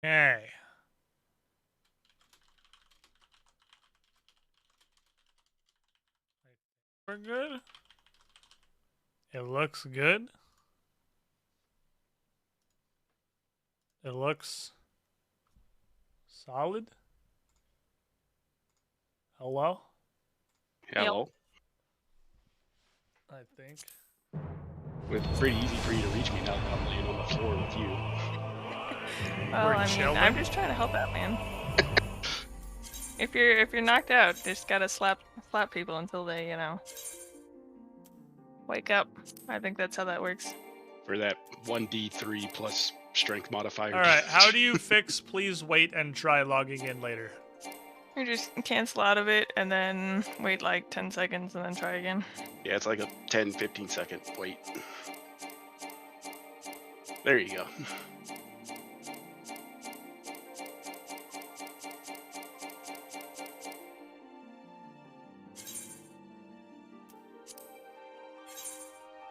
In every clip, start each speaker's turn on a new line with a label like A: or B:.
A: Okay. We're good. It looks good. It looks solid. Hello?
B: Hello.
A: I think.
B: It's pretty easy for you to reach me now that I'm laying on the floor with you.
C: Well, I mean, I'm just trying to help out, man. If you're knocked out, just gotta slap people until they, wake up. I think that's how that works.
B: For that 1d3 plus strength modifier.
A: Alright, how do you fix please wait and try logging in later?
C: You just cancel out of it and then wait like 10 seconds and then try again.
B: Yeah, it's like a 10-15 second wait. There you go.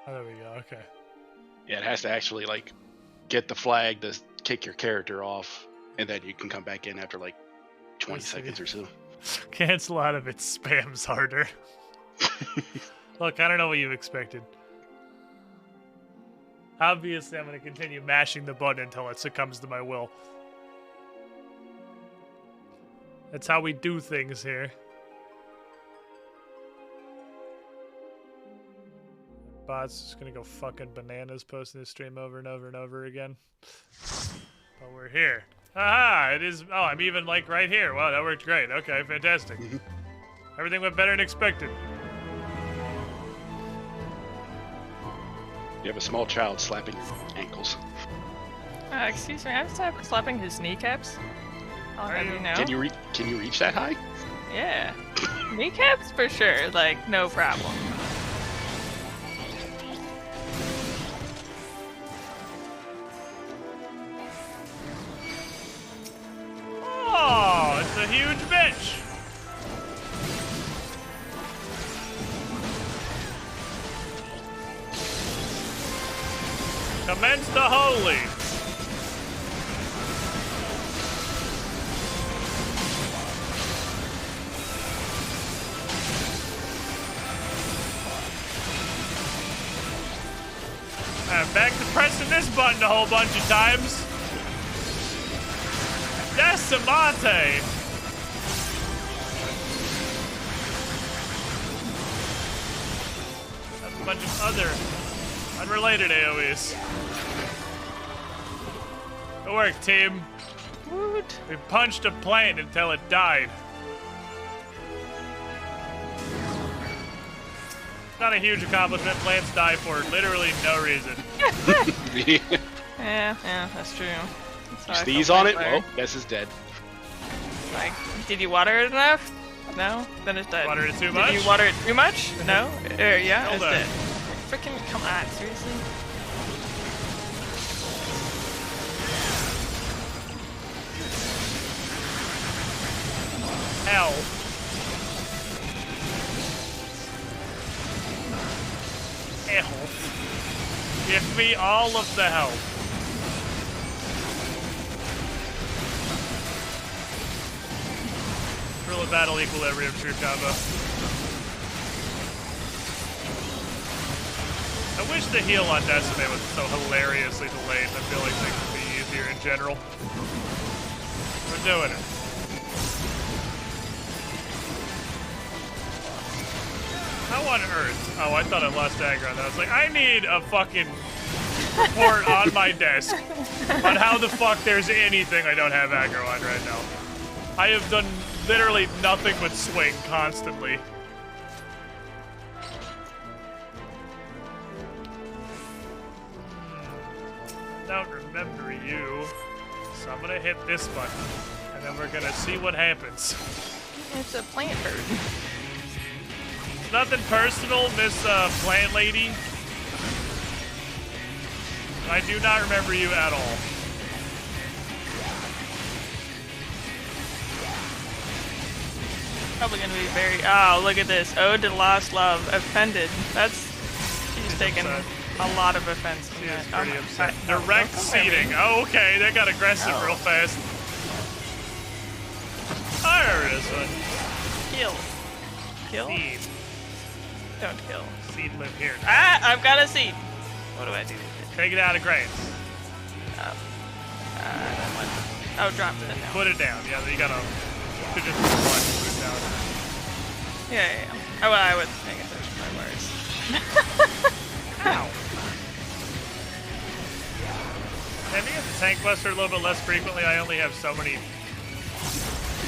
A: Oh, there we go, okay.
B: Yeah, it has to actually, like, get the flag to kick your character off, and then you can come back in after, like, 20 seconds or so.
A: Cancel out of it spams harder. Look, I don't know what you expected. Obviously, I'm going to continue mashing the button until it succumbs to my will. That's how we do things here. Bot's just gonna go fucking bananas posting this stream over and over and over again. But we're here. Haha, it is. Oh, I'm even like right here. Wow, that worked great. Okay, fantastic. Everything went better than expected.
B: You have a small child slapping your ankles.
C: Excuse me, I'm slapping his kneecaps. I'll have you know.
B: Can you reach that high?
C: Yeah. Kneecaps for sure, like, no problem.
A: Oh, it's a huge bitch. Commence the holy. I'm back to pressing this button a whole bunch of times. Decimate! That's a bunch of other unrelated AoEs. Good work, team.
C: Woot.
A: We punched a plane until it died. Not a huge accomplishment. Planes die for literally no reason.
C: Yeah, that's true.
B: You sneeze on it? Well, guess it's dead.
C: Like, did you water it enough? No? Then it's dead.
A: Water it too much?
C: Did you water it too much? No? Yeah,
A: Still
C: it's
A: dead.
C: dead. Freaking, come on, seriously?
A: Hell. Hell. Give me all of the help. Rule of battle equilibrium, true combo. I wish the heal on Decimate was so hilariously delayed. I feel like things would be easier in general. We're doing it. How on earth? Oh, I thought I lost aggro on that. I was like, I need a fucking report on my desk on how the fuck there's anything I don't have aggro on right now. I have done literally nothing but swing constantly. Don't remember you. So I'm gonna hit this button, and then we're gonna see what happens.
C: It's a plant herd.
A: Nothing personal, Miss Plant Lady. I do not remember you at all.
C: Probably gonna be very. Oh, look at this. Ode to Lost Love. Offended. She's taking a lot of offense.
A: She is pretty upset. Direct seating. Oh, okay, that got aggressive real fast. I remember this one.
C: Kill. Kill?
A: Seed.
C: Don't kill.
A: Seed live here.
C: Ah, I've got a seed. What do I do with it?
A: Take it out of grains.
C: Oh, drop it now.
A: Put it down. Yeah, you gotta put it down.
C: Yeah. Oh, well, I wasn't paying attention to my words.
A: Ow. Can I get the tank buster a little bit less frequently? I only have so many.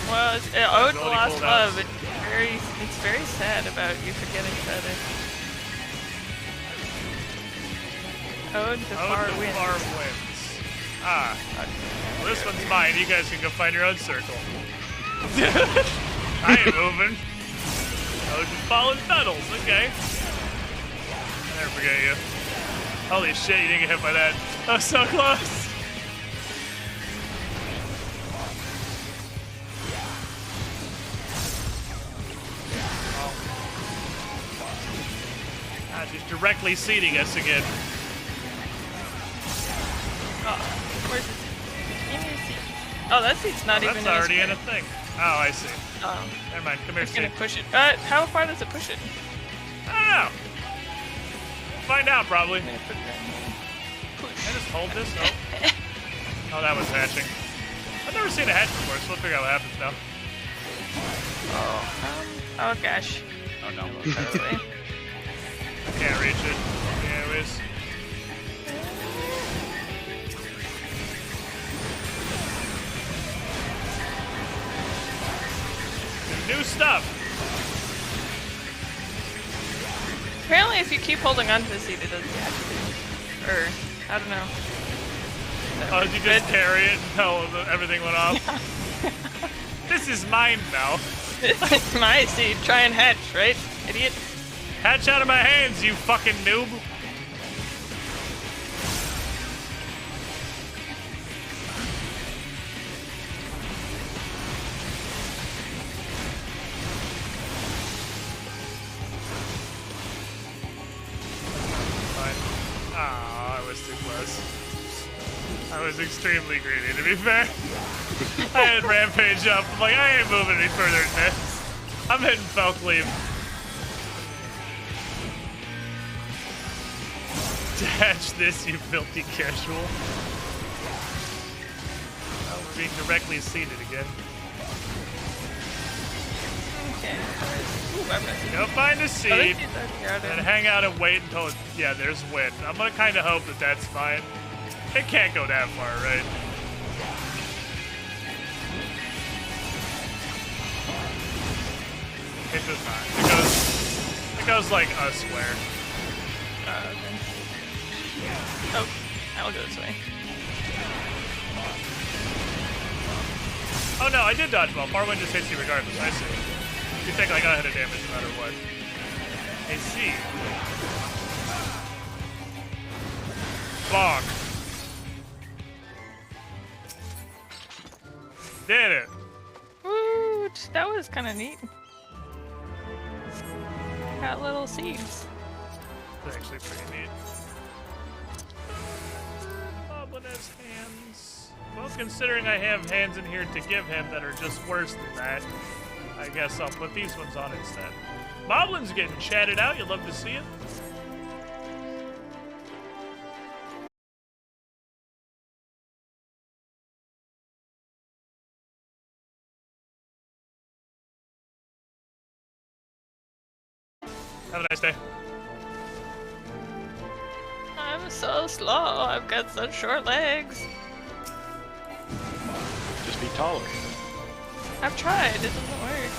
C: Well, Ode to Lost
A: cooldowns.
C: Love. It's very sad about you forgetting about it. Ode to Far Winds. Ah. Well, this one's mine. You guys can go find your own circle. I ain't moving. Ode to Fallen Petals. Okay. I never forget you. Holy shit, you didn't get hit by that. I was so close. She's directly seating us again. Oh, where's the seat? Give me a seat. Oh, that seat's not even in
A: That's already in a thing. Oh, I see.
C: Oh.
A: Never mind. Come here,
C: It's gonna
A: seat.
C: push it. How far does it push it?
A: I don't know. Find out, probably.
C: I'm gonna put it in here. Push.
A: Can I just hold this? Oh. Oh, that was hatching. I've never seen a hatch before, so we'll figure out what happens now.
C: Oh gosh.
B: Oh no.
C: Totally.
A: Can't reach it. Anyways. New stuff.
C: Apparently, if you keep holding onto the seat, it doesn't deactivate. Or, I don't know.
A: Oh, did you just carry it until everything went off?
C: Yeah.
A: This is mine now.
C: It's my seat. Try and hatch, right, idiot?
A: Hatch out of my hands, you fucking noob. Fine. Ah, I was too close. I was extremely greedy, to be fair. I had Rampage up. I'm like, I ain't moving any further than this. I'm hitting Felk Leave. Dash this, you filthy casual. Oh, we're being directly seated again.
C: Okay. Ooh, I'm missing.
A: Go find a seed, and
C: and
A: hang out and wait until it's, yeah, there's wind. I'm gonna kind of hope that that's fine. It can't go that far, right? It does not. It goes like a square.
C: Okay. Oh, I'll go this way.
A: Oh no, I did dodge well. Farwind just hits you regardless. I see. You think I got hit of damage no matter what. I see. Bonk. Did it.
C: Woo, that was kind of neat. Got little seeds.
A: It's actually pretty neat. Goblin has hands. Well, considering I have hands in here to give him that are just worse than that, I guess I'll put these ones on instead. Moblin's getting chatted out. You'd love to see it. Have a nice day.
C: I'm so slow. I've got such short legs.
B: Just be taller.
C: I've tried. It doesn't work.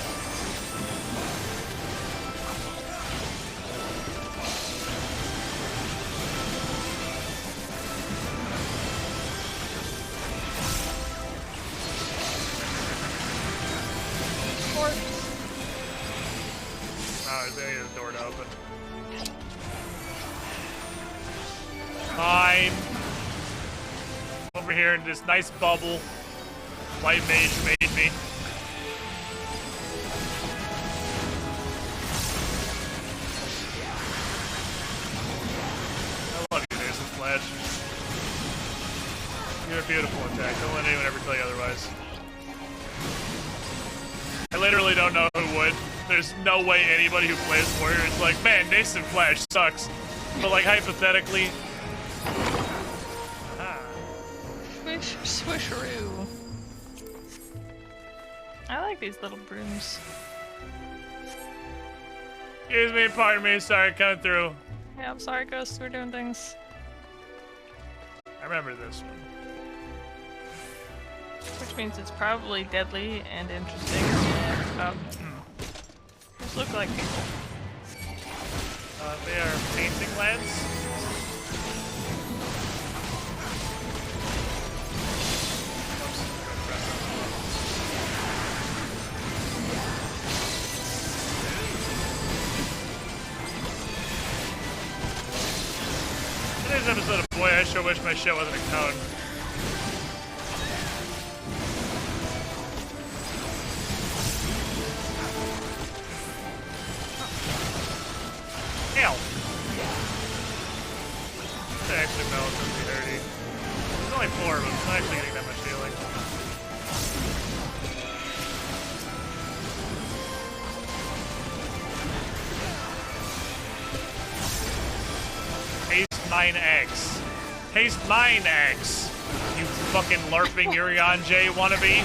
A: Oh, they need the door to open. Fine. Over here in this nice bubble. White mage made me. beautiful attack. Don't let anyone ever tell you otherwise. I literally don't know who would. There's no way anybody who plays Warrior is like, man, Nascent Flash sucks. But like, hypothetically...
D: Swisheroo. I like these little brooms.
A: Excuse me, pardon me, sorry, coming through.
D: Yeah, I'm sorry, Ghost, we're doing things.
A: I remember this one.
D: Which means it's probably deadly and interesting. And, those look like people.
A: They are painting lads. Today's episode of Boy, I sure wish my shit wasn't a cone. Ow! That actually melts and be dirty. There's only 4 of them, so I'm not actually getting that much healing. Taste mine eggs. Taste mine eggs. You fucking LARPing Urion J wannabe.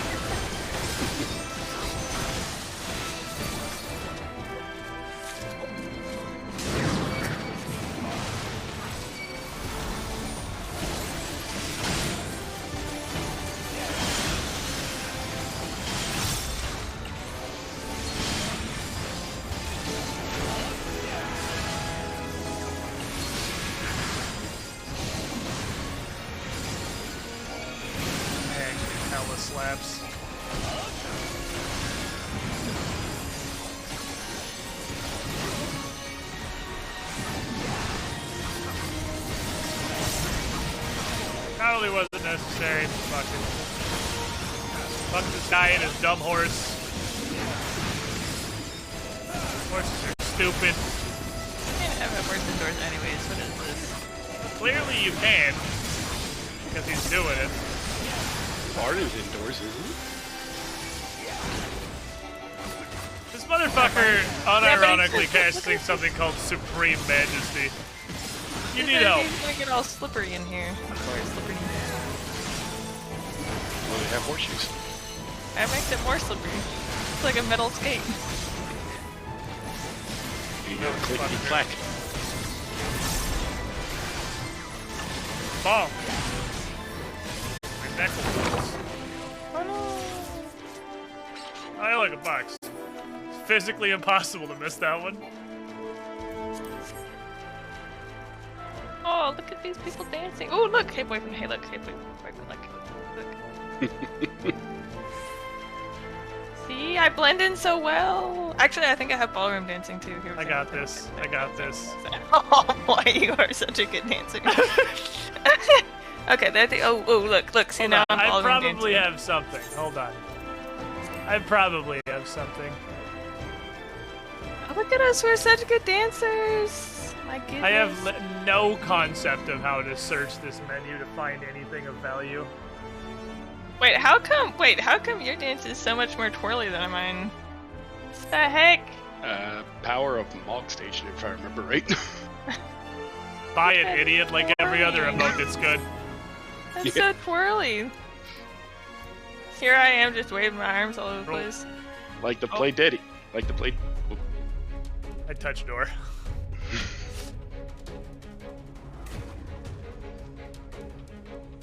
A: Slaps. Probably wasn't necessary. Fuck this guy and his dumb horse. Horses are stupid.
D: You can't have a horse indoors anyways, what is this?
A: Clearly you can. Because he's doing it.
B: Bardo's indoors, isn't he?
A: This motherfucker unironically casting something called Supreme Majesty. You need help.
D: He's gonna get all slippery in here. Of course, slippery.
B: Well, they have horseshoes.
D: That makes it more slippery. It's like a metal skate.
B: You know, clickety clack.
A: Ball. My neck will
D: Oh no!
A: I like a box. It's physically impossible to miss that one.
D: Oh, look at these people dancing. Oh, look! Hey, boyfriend. Hey, look. Hey, boyfriend. Look. See, I blend in so well. Actually, I think I have ballroom dancing too. Here,
A: I got this. I got this.
D: Oh boy, you are such a good dancer. Okay, there. Oh, look. See, now I'm
A: I
D: ballroom
A: probably
D: dancing.
A: have something. Hold on. I probably have something.
D: Oh, look at us. We're such good dancers. My goodness.
A: I have no concept of how to search this menu to find anything of value.
D: Wait, how come your dance is so much more twirly than mine? What the heck?
B: Power of Mog Station, if I remember right.
A: Buy it, idiot, like every other emote that's good.
D: That's so twirly. Here I am just waving my arms all over the place.
B: Like the play Diddy. Like the play...
A: I touched door.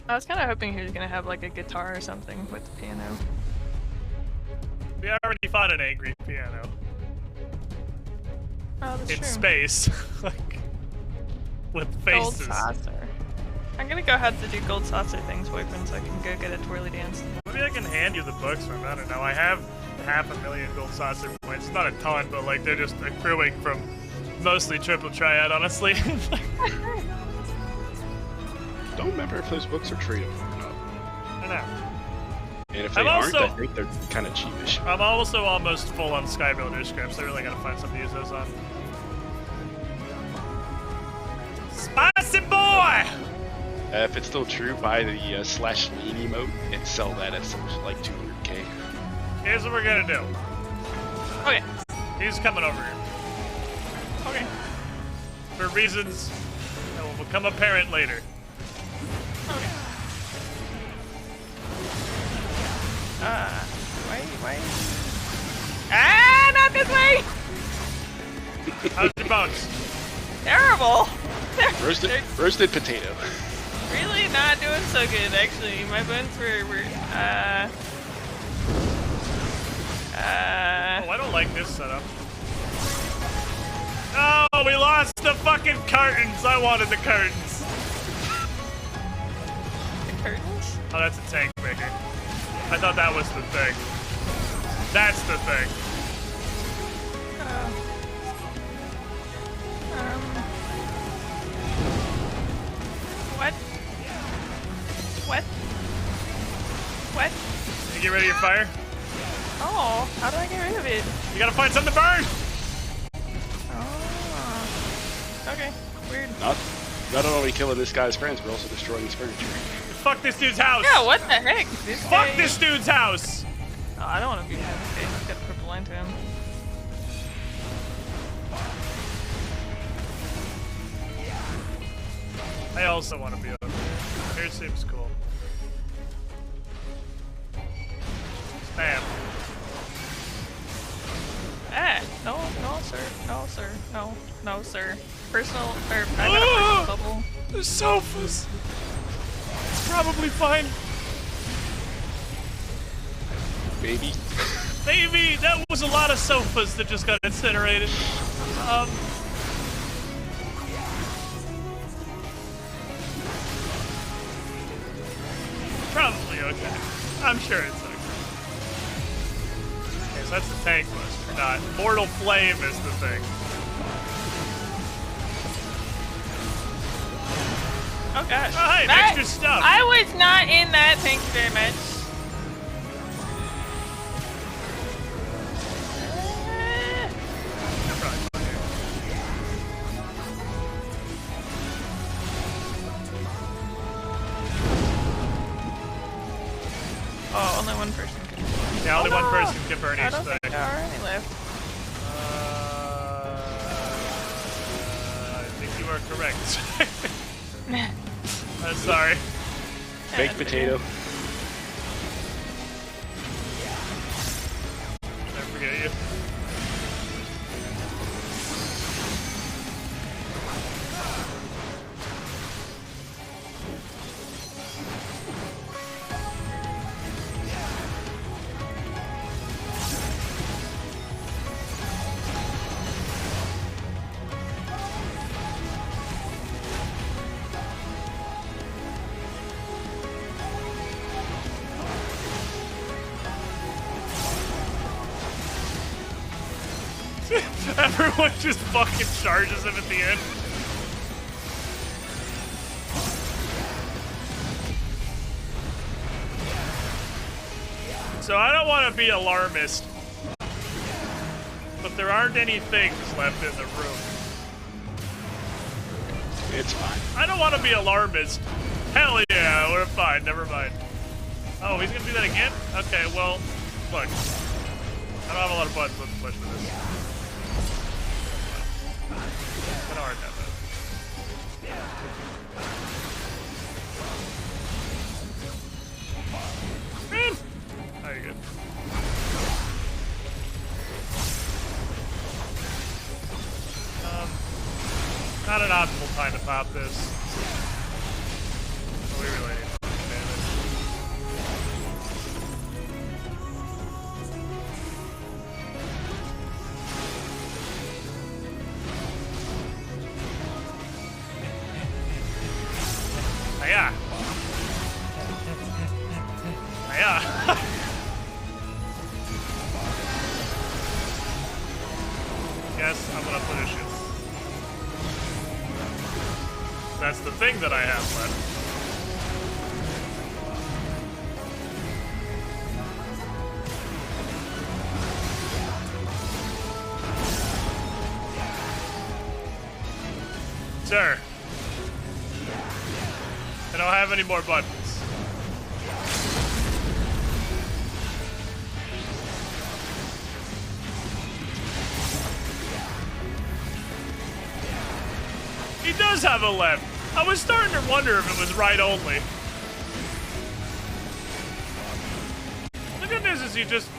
D: I was kind of hoping he was gonna have like a guitar or something with the piano.
A: We already fought an angry piano.
D: Oh, that's
A: In
D: true.
A: space. Like, with
D: Gold
A: faces.
D: saucer. I'm gonna go have to do gold saucer things, boyfriend, so I can go get a twirly dance.
A: Maybe I can hand you the books from, I don't know. I have 500,000 gold saucer points. It's not a ton, but like they're just accruing from mostly triple triad, honestly.
B: Don't remember if those books are tradable or not.
A: I know.
B: And if they aren't, I think they're kind of cheapish.
A: I'm also almost full on Skybuilder scripts. I really gotta find something to use those on. Spicy boy!
B: If it's still true, buy the /lean emote and sell that at some like 200k.
A: Here's what we're gonna do.
D: Okay.
A: He's coming over here.
D: Okay.
A: For reasons that will become apparent later.
D: Okay. Why? Ah, not this way!
A: How's your bones?
D: Terrible!
B: Roasted potato.
D: Really not doing so good, actually. My bones were
A: Oh, I don't like this setup. Oh, we lost the fucking curtains. I wanted the curtains.
D: the curtains?
A: Oh, that's a tank maker. I thought that was the thing. That's the thing.
D: What? What?
A: Can you get rid of your fire?
D: Oh, how do I get rid of it?
A: You gotta find something to burn.
D: Oh. Okay, weird.
B: Not only killing this guy's friends, but also destroying his furniture.
A: Fuck this dude's house.
D: Yeah, what the heck? This
A: Fuck
D: guy...
A: this dude's house.
D: Oh, I don't want to be behind this guy. He's got a purple line to him.
A: I also want to be over here. Here seems cool. Spam.
D: Ah, no, sir. No, sir. Personal, or I got a personal bubble.
A: The sofas. It's probably fine.
B: Maybe.
A: Maybe that was a lot of sofas that just got incinerated. Probably okay. I'm sure it's okay. Okay, so that's the tank buster, not Mortal Flame is the thing.
D: Oh gosh.
A: Oh, hey, extra stuff.
D: I was not in that, thank you very much. Oh, only one person can.
A: Yeah, only one person can burn
D: I
A: each
D: don't
A: thing.
D: think there are any left.
A: I think you are correct. I'm sorry.
B: Baked potato.
A: I forget you. Everyone just fucking charges him at the end. So I don't want to be alarmist, but there aren't any things left in the room.
B: It's fine.
A: I don't want to be alarmist. Hell yeah, we're fine, never mind. Oh, he's gonna do that again? Okay, well, look. I don't have a lot of buttons to push for this. Kind of hard to have that. Man! Oh, you're good. Not an optimal time to pop this. We really need to damage. Hiya! Hiya! Yes, I'm gonna punish you. That's the thing that I have left. Sir. don't have any more buttons. He does have a left. I was starting to wonder if it was right only. The good news is you just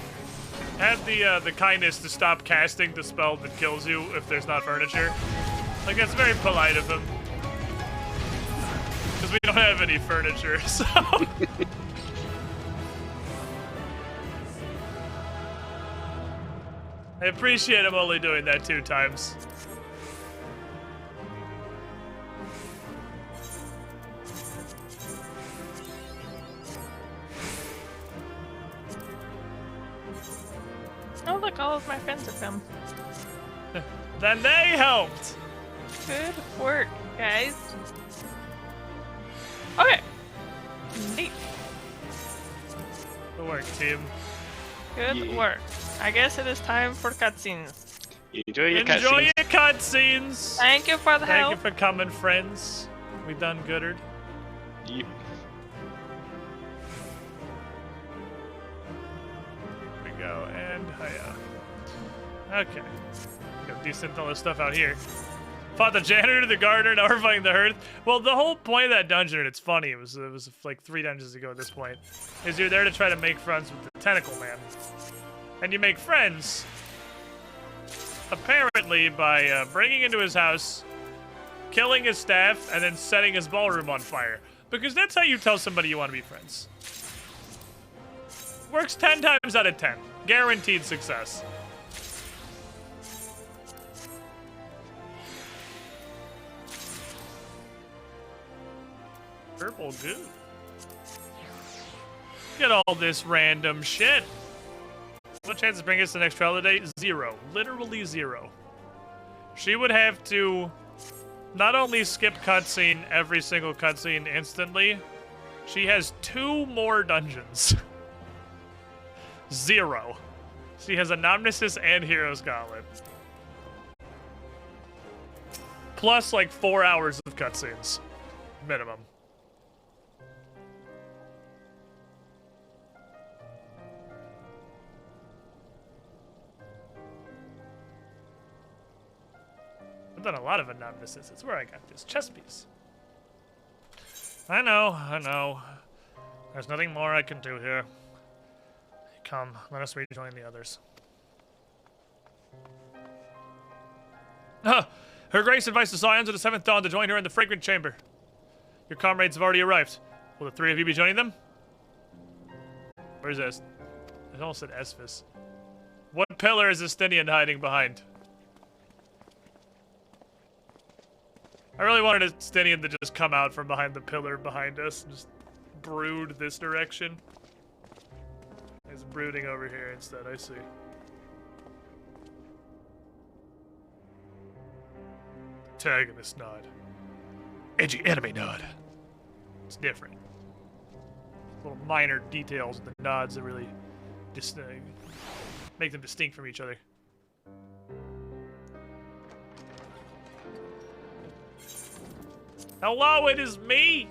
A: have the kindness to stop casting the spell that kills you if there's not furniture. Like, that's very polite of him. Because we don't have any furniture, so... I appreciate him only doing that 2 times.
D: Oh, look, all of my friends have come.
A: Then they helped!
D: Good work, guys. Okay. Neat.
A: Good work, team.
D: Good work. I guess it is time for cutscenes.
B: Enjoy your
A: Enjoy
B: cutscenes.
A: your cutscenes!
D: Thank you for the
A: Thank
D: help.
A: you for coming, friends. We done goodard.
B: Yep.
A: Here we go, and hiya. Okay. Got decent all this stuff out here. Fought the janitor, the gardener, now we're fighting the hearth. Well, the whole point of that dungeon, and it's funny, it was like 3 dungeons ago at this point, is you're there to try to make friends with the tentacle man. And you make friends, apparently, by breaking into his house, killing his staff, and then setting his ballroom on fire. Because that's how you tell somebody you want to be friends. Works 10 times out of 10. Guaranteed success. Purple goo. Get all this random shit. What chances bring us the next trial today? 0. Literally 0. She would have to not only skip cutscene every single cutscene instantly, she has 2 more dungeons. 0. She has a Nomnesis and Hero's Gauntlet. Plus like 4 hours of cutscenes. Minimum. I've done a lot of Anonymouses. It's where I got this chess piece. I know. There's nothing more I can do here. Come, let us rejoin the others. Her Grace invites the Scions of the 7th Dawn to join her in the Fragrant Chamber. Your comrades have already arrived. Will the 3 of you be joining them? Where's this? I almost said Esphus. What pillar is Estinian hiding behind? I really wanted Estinian to just come out from behind the pillar behind us and just brood this direction. He's brooding over here instead, I see. Protagonist nod. Edgy anime nod. It's different. Little minor details in the nods that really just make them distinct from each other. Hello, it is me!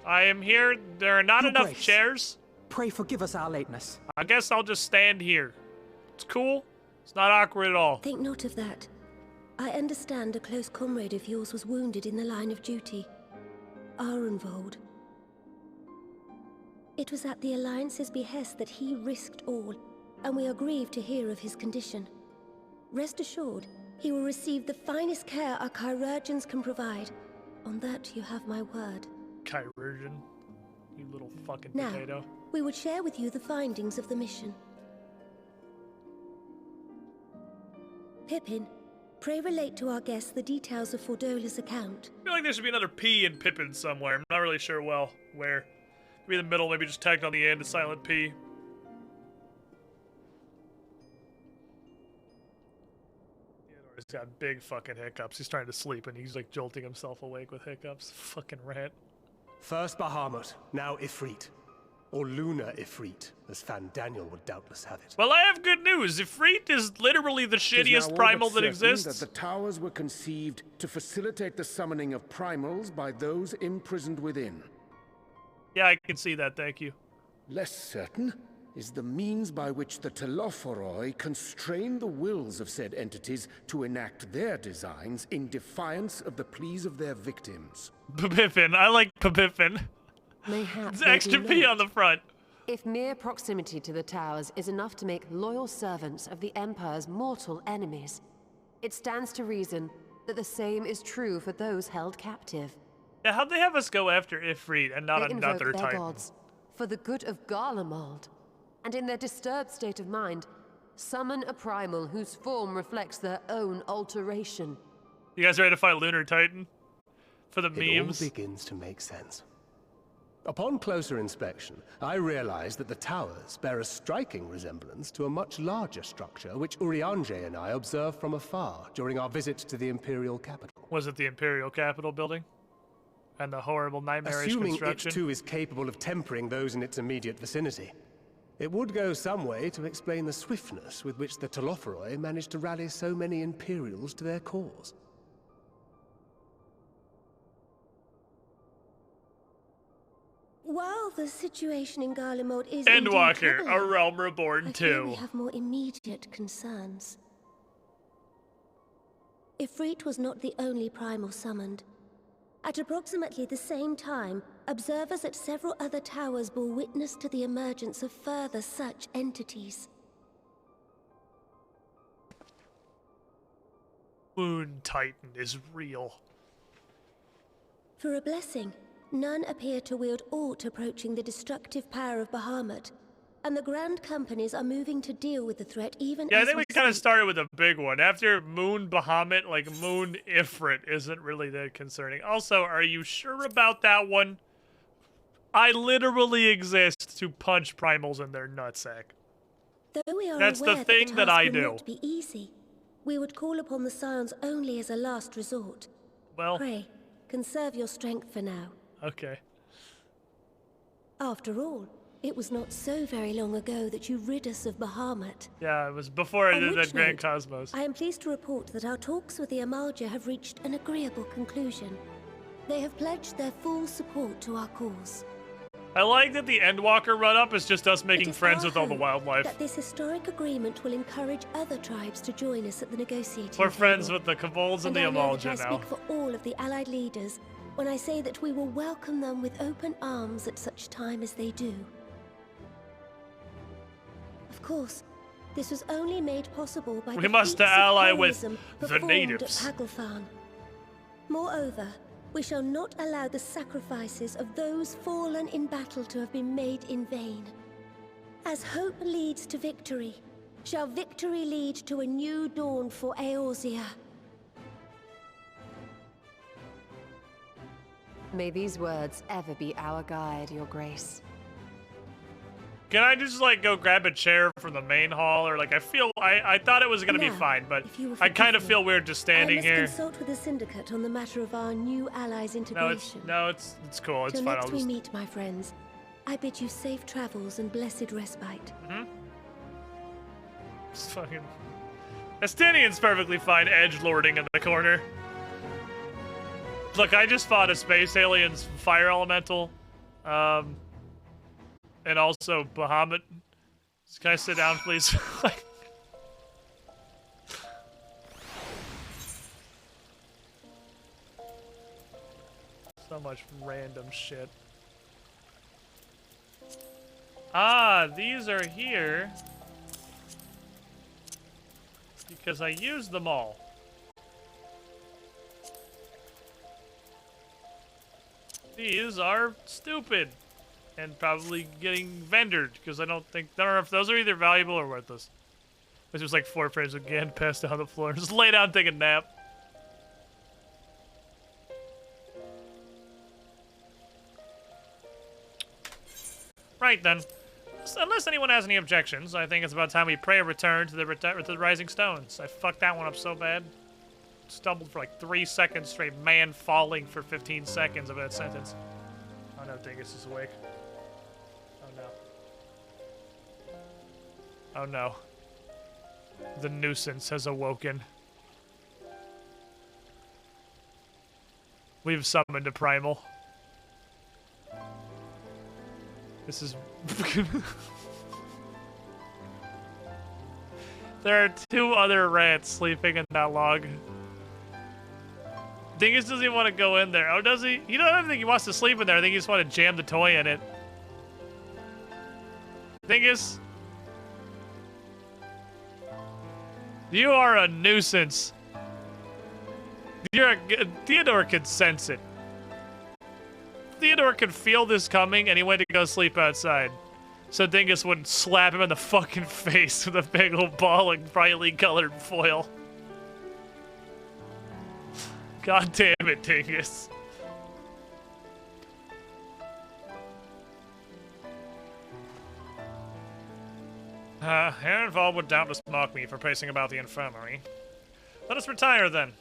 A: I am here. There are not
E: Your
A: enough
E: Grace.
A: chairs.
E: Pray forgive us our lateness.
A: I guess I'll just stand here. It's cool. It's not awkward at all.
F: Think not of that. I understand a close comrade of yours was wounded in the line of duty. Arenvold. It was at the Alliance's behest that he risked all, and we are grieved to hear of his condition. Rest assured, he will receive the finest care our chirurgeons can provide. On that you have my word.
A: Chirurgeon. You little fucking
F: Now,
A: potato.
F: we would share with you the findings of the mission. Pippin, pray relate to our guests the details of Fordola's account.
A: I feel like there should be another P in Pippin somewhere. I'm not really sure well where. Maybe in the middle, maybe just tagged on the end, a silent P. Theodore's got big fucking hiccups. He's trying to sleep and he's like jolting himself awake with hiccups. Fucking rant.
E: First Bahamut, now Ifrit.
G: Or lunar Ifrit, as Fan Daniel would doubtless have it.
A: Well, I have good news. Ifrit is literally the
H: It is
A: shittiest
H: now all
A: primal
H: but
A: that
H: certain
A: exists.
H: that the towers were conceived to facilitate the summoning of primals by those imprisoned within.
A: Yeah, I can see that, thank you.
H: Less certain is the means by which the Telophoroi constrain the wills of said entities to enact their designs in defiance of the pleas of their victims.
A: Pabiffin. I like Pabiffin.
I: Mayhap
A: It's
I: they be
A: extra P
I: linked.
A: on the front.
I: If mere proximity to the towers is enough to make loyal servants of the Empire's mortal enemies, it stands to reason that the same is true for those held captive.
A: Yeah, how'd they have us go after Ifrit and not
I: They invoke
A: another
I: their
A: Titan?
I: gods for the good of Garlemald, and in their disturbed state of mind, summon a primal whose form reflects their own alteration.
A: You guys ready to fight Lunar Titan? For the
G: It all
A: memes?
G: begins to make sense. Upon closer inspection, I realized that the towers bear a striking resemblance to a much larger structure which Urianger and I observed from afar during our visit to the Imperial capital.
A: Was it the Imperial Capital building? And the horrible nightmarish
G: Assuming
A: construction?
G: it too is capable of tempering those in its immediate vicinity, it would go some way to explain the swiftness with which the Telophoroi managed to rally so many Imperials to their cause.
F: While the situation in Garlemald is
A: Endwalker,
F: indeed
A: A
F: troubling,
A: Realm Reborn
F: I fear
A: 2.
F: we have more immediate concerns. Ifrit was not the only primal summoned. At approximately the same time, observers at several other towers bore witness to the emergence of further such entities.
A: Moon Titan is real.
F: For a blessing, none appear to wield aught approaching the destructive power of Bahamut, and the Grand Companies are moving to deal with the threat even
A: Yeah, I
F: as
A: think we kind of
F: speak.
A: started with a big one. After Moon Bahamut, like Moon Ifrit isn't really that concerning. Also, are you sure about that one? I literally exist to punch primals in their nutsack.
F: Though we are
A: That's the
F: aware
A: thing
F: that
A: that
F: the task
A: I
F: will
A: do.
F: not be easy, we would call upon the Scions only as a last resort.
A: Well,
F: Pray, conserve your strength for now.
A: okay.
F: After all, it was not so very long ago that you rid us of Bahamut.
A: Yeah, it was before I
F: On
A: did
F: which
A: that Grand
F: note,
A: Cosmos.
F: I am pleased to report that our talks with the Amalja have reached an agreeable conclusion. They have pledged their full support to our cause.
A: I like that the Endwalker run-up is just us
F: It
A: making
F: is
A: friends
F: our
A: with all the
F: hope
A: wildlife.
F: that this historic agreement will encourage other tribes to join us at the negotiating
A: We're friends
F: table.
A: with the Kobolds and the
F: I know that
A: Amalja
F: I
A: now.
F: speak for all of the Allied leaders when I say that we will welcome them with open arms at such time as they do. Of course, this was only made possible by
A: We
F: the
A: must
F: feats of
A: ally with
F: heroism
A: the
F: performed
A: natives.
F: at Paglfan. Moreover, we shall not allow the sacrifices of those fallen in battle to have been made in vain. As hope leads to victory, shall victory lead to a new dawn for Eorzea.
I: May these words ever be our guide, Your Grace.
A: Can I just like go grab a chair from the main hall, or like I thought it was gonna be
F: Now,
A: fine, but
F: if you will
A: I kind of
F: forgive me,
A: feel weird just standing
F: I must
A: here.
F: consult with the Syndicate on the matter of our new allies' integration.
A: It's cool. It's
F: Till
A: fine.
F: next
A: I'll
F: we
A: just
F: meet, my friends, I bid you safe travels and blessed respite.
A: fucking. Estinian's perfectly fine edgelording in the corner. Look, I just fought a space alien's fire elemental, and also Bahamut. Can I sit down, please? So much random shit. Ah, these are here because I used them all. These are stupid and probably getting vendored because I don't know if those are either valuable or worthless. This was like 4 frames again, passed down the floor. Just lay down and take a nap. Right then. Unless anyone has any objections, I think it's about time we pray a return to the Rising Stones. I fucked that one up so bad. Stumbled for like 3 seconds straight, man falling for 15 seconds of that sentence. Oh no, Dingus is awake. Oh no.
C: Oh no. The nuisance has awoken. We've summoned a primal. This is... There are 2 other rats sleeping in that log. Dingus doesn't even want to go in there. Oh, does he? You know, I don't think he wants to sleep in there. I think he just wants to jam the toy in it. Dingus? You are a nuisance. Theodore could sense it. Theodore could feel this coming, and he went to go sleep outside. So Dingus wouldn't slap him in the fucking face with a big old ball of brightly colored foil. God damn it, Dingus. Aaronval would doubtless mock me for pacing about the infirmary. Let us retire, then.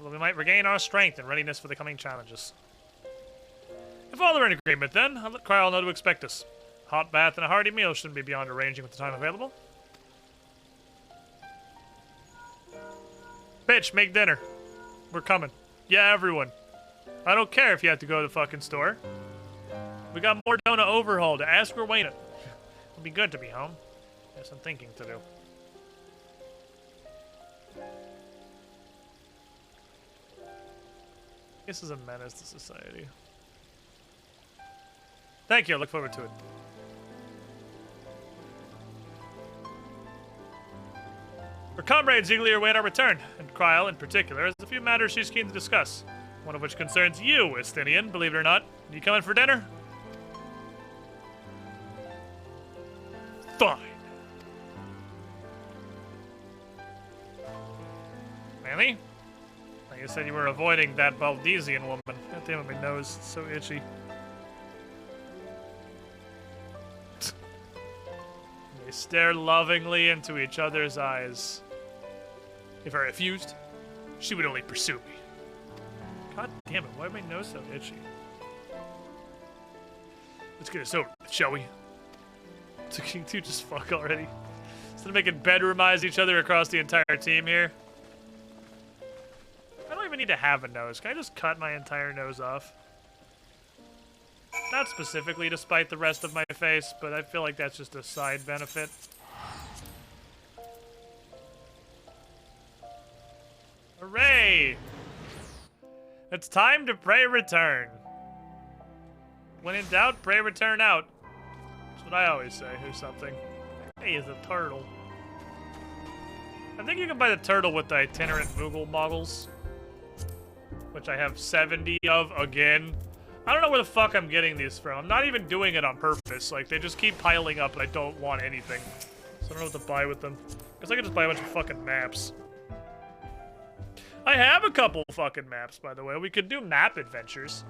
C: We might regain our strength and readiness for the coming challenges. If all are in agreement, then, I'll let Kyle know to expect us. Hot bath and a hearty meal shouldn't be beyond arranging with the time available. Bitch, make dinner. We're coming. Yeah, everyone. I don't care if you have to go to the fucking store. We got more dough to overhaul to ask Rowena. It'll be good to be home. There's some thinking to do. This is a menace to society. Thank you, I look forward to it. Her comrades eagerly await our return, and Kryl in particular has a few matters she's keen to discuss. One of which concerns you, Estinian, believe it or not. Are you coming for dinner? Fine. Manny? You said you were avoiding that Valdesian woman. God damn it, my nose is so itchy. They stare lovingly into each other's eyes. If I refused, she would only pursue me. God damn it, why is my nose so itchy? Let's get this over with, shall we? Can you just fuck already? Instead of making bedroomize each other across the entire team here. I don't even need to have a nose. Can I just cut my entire nose off? Not specifically to spite the rest of my face, but I feel like that's just a side benefit. Hooray! It's time to pray return. When in doubt, pray return out. That's what I always say, or something. Hey, is a turtle. I think you can buy the turtle with the itinerant Moogle models. Which I have 70 of again. I don't know where the fuck I'm getting these from. I'm not even doing it on purpose. Like, they just keep piling up and I don't want anything. So I don't know what to buy with them. Guess I could just buy a bunch of fucking maps. I have a couple fucking maps, by the way. We could do map adventures.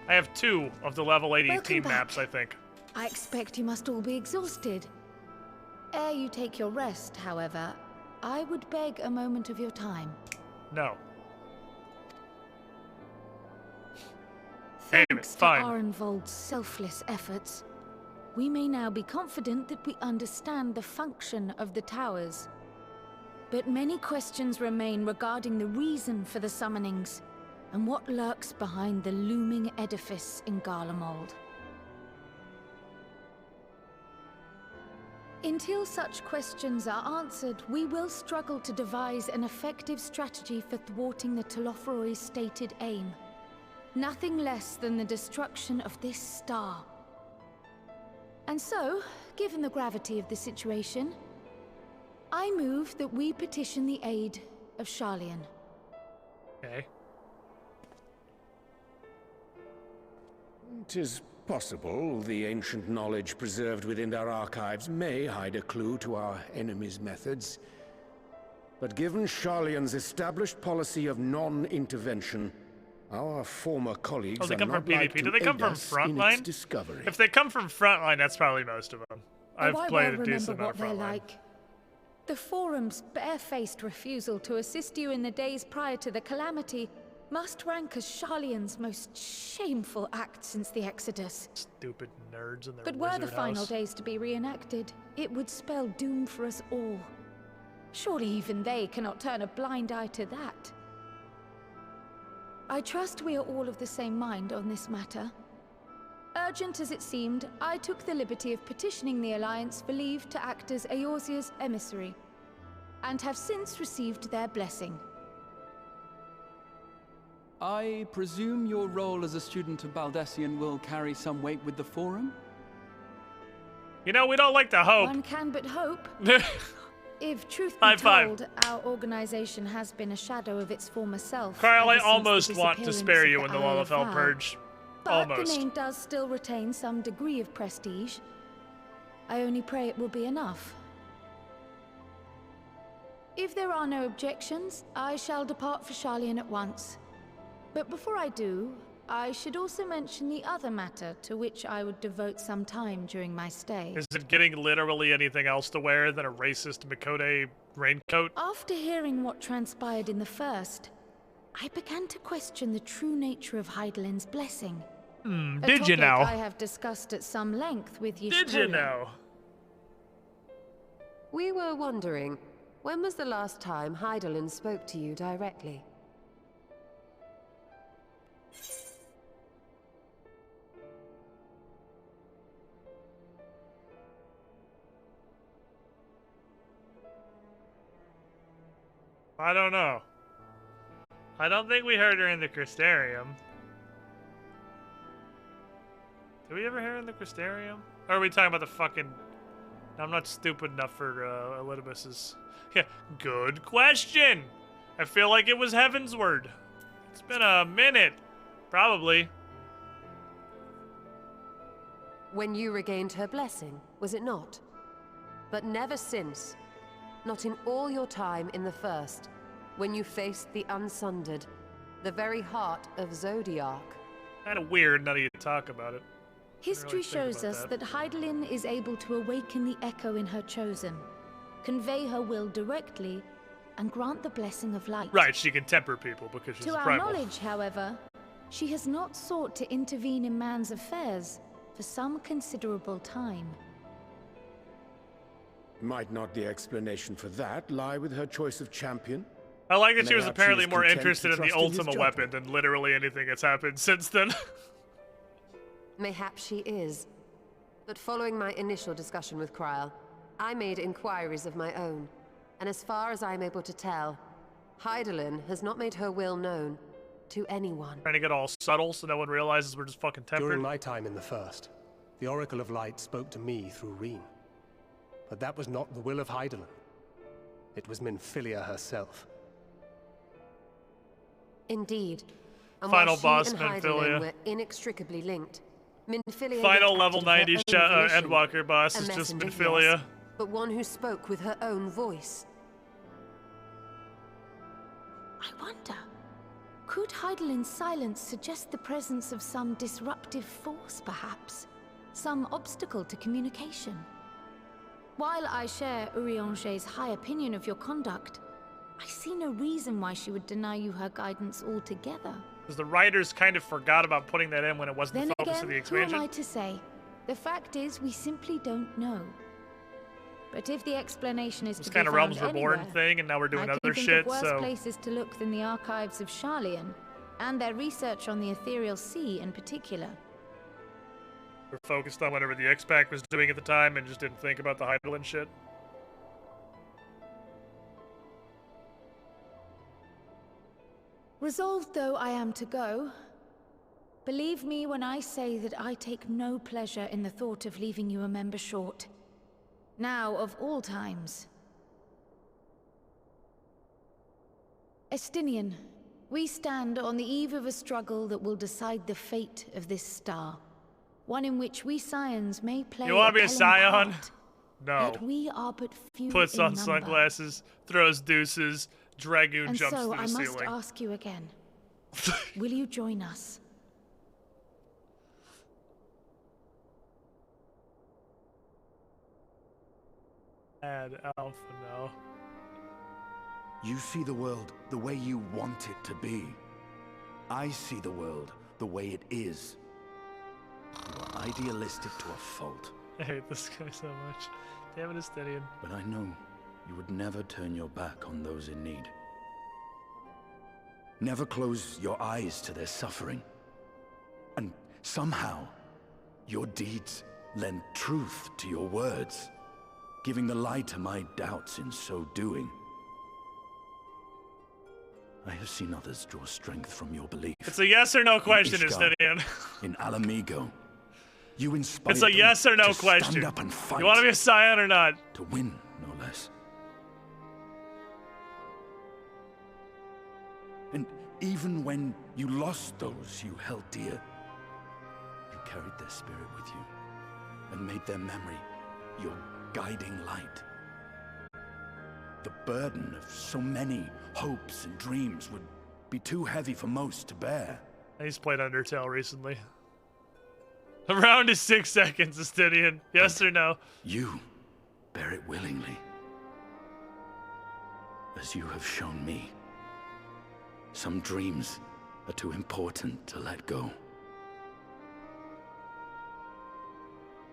C: I have 2 of the level 80 team maps, I think.
J: I expect you must all be exhausted. Ere you take your rest, however, I would beg a moment of your time.
C: No.
J: Thanks to Arenvold's selfless efforts, we may now be confident that we understand the function of the towers. But many questions remain regarding the reason for the summonings, and what lurks behind the looming edifice in Garlemald. Until such questions are answered, we will struggle to devise an effective strategy for thwarting the Telophoroi's stated aim. Nothing less than the destruction of this star. And so, given the gravity of the situation, I move that we petition the aid of Sharlayan.
C: Okay.
H: 'Tis possible the ancient knowledge preserved within our archives may hide a clue to our enemy's methods. But given Sharlayan's established policy of non-intervention, our former colleagues
C: they come
H: are
C: from
H: not like
C: PvP.
H: to
C: Do they come
H: aid
C: from
H: us in
C: Frontline?
H: its discovery.
C: If they come from Frontline, that's probably most of them. I've played a decent amount of
J: they're
C: Frontline.
J: like. The Forum's barefaced refusal to assist you in the days prior to the calamity must rank as Sharlayan's most shameful act since the Exodus.
C: Stupid nerds in their
J: But were the
C: wizard
J: final
C: house.
J: days to be reenacted, it would spell doom for us all. Surely even they cannot turn a blind eye to that. I trust we are all of the same mind on this matter. Urgent as it seemed, I took the liberty of petitioning the Alliance for leave to act as Eorzea's emissary, and have since received their blessing.
E: I presume your role as a student of Baldessian will carry some weight with the Forum?
C: You know, we don't like to hope.
J: One can but hope. If truth
C: High
J: be
C: five.
J: told, our organization has been a shadow of its former self.
C: Carl, I
J: ever since
C: almost
J: the
C: want to
J: disappearance
C: spare
J: of
C: you
J: the
C: in the
J: Isle of
C: Lalafell
J: Val.
C: Purge.
J: But
C: Almost.
J: the name does still retain some degree of prestige. I only pray it will be enough. If there are no objections, I shall depart for Sharlayan at once. But before I do, I should also mention the other matter to which I would devote some time during my stay.
C: Is it getting literally anything else to wear than a racist Mikode raincoat?
J: After hearing what transpired in the first, I began to question the true nature of Heidelin's blessing. A
C: Did you
J: topic
C: know?
J: I have discussed at some length with Yishtola.
C: Did you know?
I: We were wondering, when was the last time Heidelin spoke to you directly?
C: I don't know. I don't think we heard her in the Crystarium. Did we ever hear her in the Crystarium? Or are we talking about the fucking... I'm not stupid enough for Elidibus's... Yeah, good question! I feel like it was Heavensward. It's been a minute. Probably.
I: When you regained her blessing, was it not? But never since. Not in all your time in the First, when you faced the Unsundered, the very heart of Zodiark.
C: Kind of weird now that you talk about it.
J: History
C: think about
J: shows us
C: that.
J: that Heidelin is able to awaken the echo in her chosen, convey her will directly, and grant the blessing of light.
C: Right, she can temper people because she's
J: To
C: a
J: our
C: primal.
J: knowledge, however, she has not sought to intervene in man's affairs for some considerable time.
H: Might not the explanation for that lie with her choice of champion?
C: I like that she was
H: Mayhap
C: apparently
H: is
C: more
H: content
C: interested
H: to
C: in the
H: trust in his
C: ultimate weapon
H: judgment.
C: than literally anything that's happened since then.
I: Mayhap she is. But following my initial discussion with Kryl, I made inquiries of my own. And as far as I'm able to tell, Heidelin has not made her will known to anyone.
C: Trying to get all subtle so no one realizes we're just fucking tempered.
G: During my time in the First, the Oracle of Light spoke to me through Reen. But that was not the will of Heidelin. It was Minfilia herself.
I: Indeed. And
C: Final
I: while
C: boss,
I: she and
C: Minfilia.
I: Heidelin were inextricably linked, Minfilia
C: Final
I: yet
C: level
I: acted
C: 90
I: of her own volition.
C: Endwalker boss
I: A
C: is just
I: messenger,
C: Minfilia.
I: yes, but one who spoke with her own voice.
J: I wonder, could Heidelin's silence suggest the presence of some disruptive force, perhaps? Some obstacle to communication? While I share Urianger's high opinion of your conduct, I see no reason why she would deny you her guidance altogether.
C: Because the writers kind of forgot about putting that in when it wasn't
J: Then
C: the focus
J: again,
C: of the
J: who am
C: expansion.
J: I to say? The fact is, we simply don't know. But if the explanation is
C: This
J: to be
C: kind of
J: found
C: Realms Reborn
J: anywhere,
C: thing, and now we're doing
J: I
C: other
J: can think
C: shit,
J: of worse
C: so...
J: places to look than the archives of Sharlayan, and their research on the Ethereal Sea in particular.
C: We're focused on whatever the X-Pac was doing at the time and just didn't think about the Heidelin shit.
J: Resolved though I am to go, believe me when I say that I take no pleasure in the thought of leaving you a member short. Now, of all times. Estinian, we stand on the eve of a struggle that will decide the fate of this star. One in which we scions may play
C: You want to be a
J: telling
C: scion?
J: part,
C: No.
J: Yet we are but few
C: Puts
J: in
C: on
J: number.
C: sunglasses, throws deuces, Dragoon
J: And
C: jumps
J: so
C: to the
J: I must
C: ceiling.
J: ask you again. Will you join us?
C: Add Alpha now.
K: You see the world the way you want it to be. I see the world the way it is. You are idealistic to a fault.
C: I hate this guy so much. Damn it, Estinian.
K: But I know you would never turn your back on those in need. Never close your eyes to their suffering. And somehow, your deeds lend truth to your words, giving the lie to my doubts in so doing. I have seen others draw strength from your belief.
C: It's a yes or no question,
K: Ishgard,
C: Estinian.
K: in Alamigo, you inspired
C: It's a yes or no
K: to
C: question.
K: stand up and fight.
C: You want to be a Scion or not?
K: To win, no less. And even when you lost those you held dear, you carried their spirit with you and made their memory your guiding light. The burden of so many hopes and dreams would be too heavy for most to bear.
C: He's played Undertale recently. Around is 6 seconds, Estinian. Yes or no?
K: You bear it willingly, as you have shown me. Some dreams are too important to let go.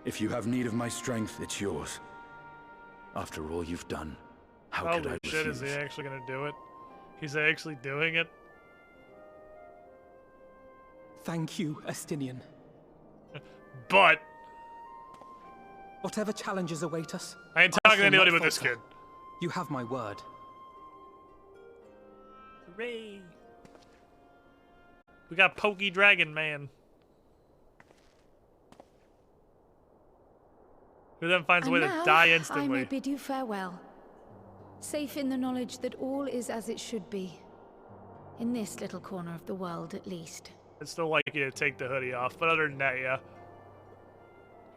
K: If you have need of my strength, it's yours. After all you've done, how could I
C: Holy shit,
K: refuse?
C: is he actually gonna do it? He's actually doing it?
E: Thank you, Estinian.
C: But
E: whatever challenges await us,
C: I ain't
E: I
C: talking to
E: shall
C: anybody
E: not
C: but this
E: falter.
C: kid.
E: You have my word.
C: Hooray! We got Pokey Dragon Man. Who then finds a way to
J: And
C: die
J: now,
C: instantly.
J: I may bid you farewell. Safe in the knowledge that all is as it should be. In this little corner of the world, at least.
C: I'd still like you to take the hoodie off, but other than that, yeah.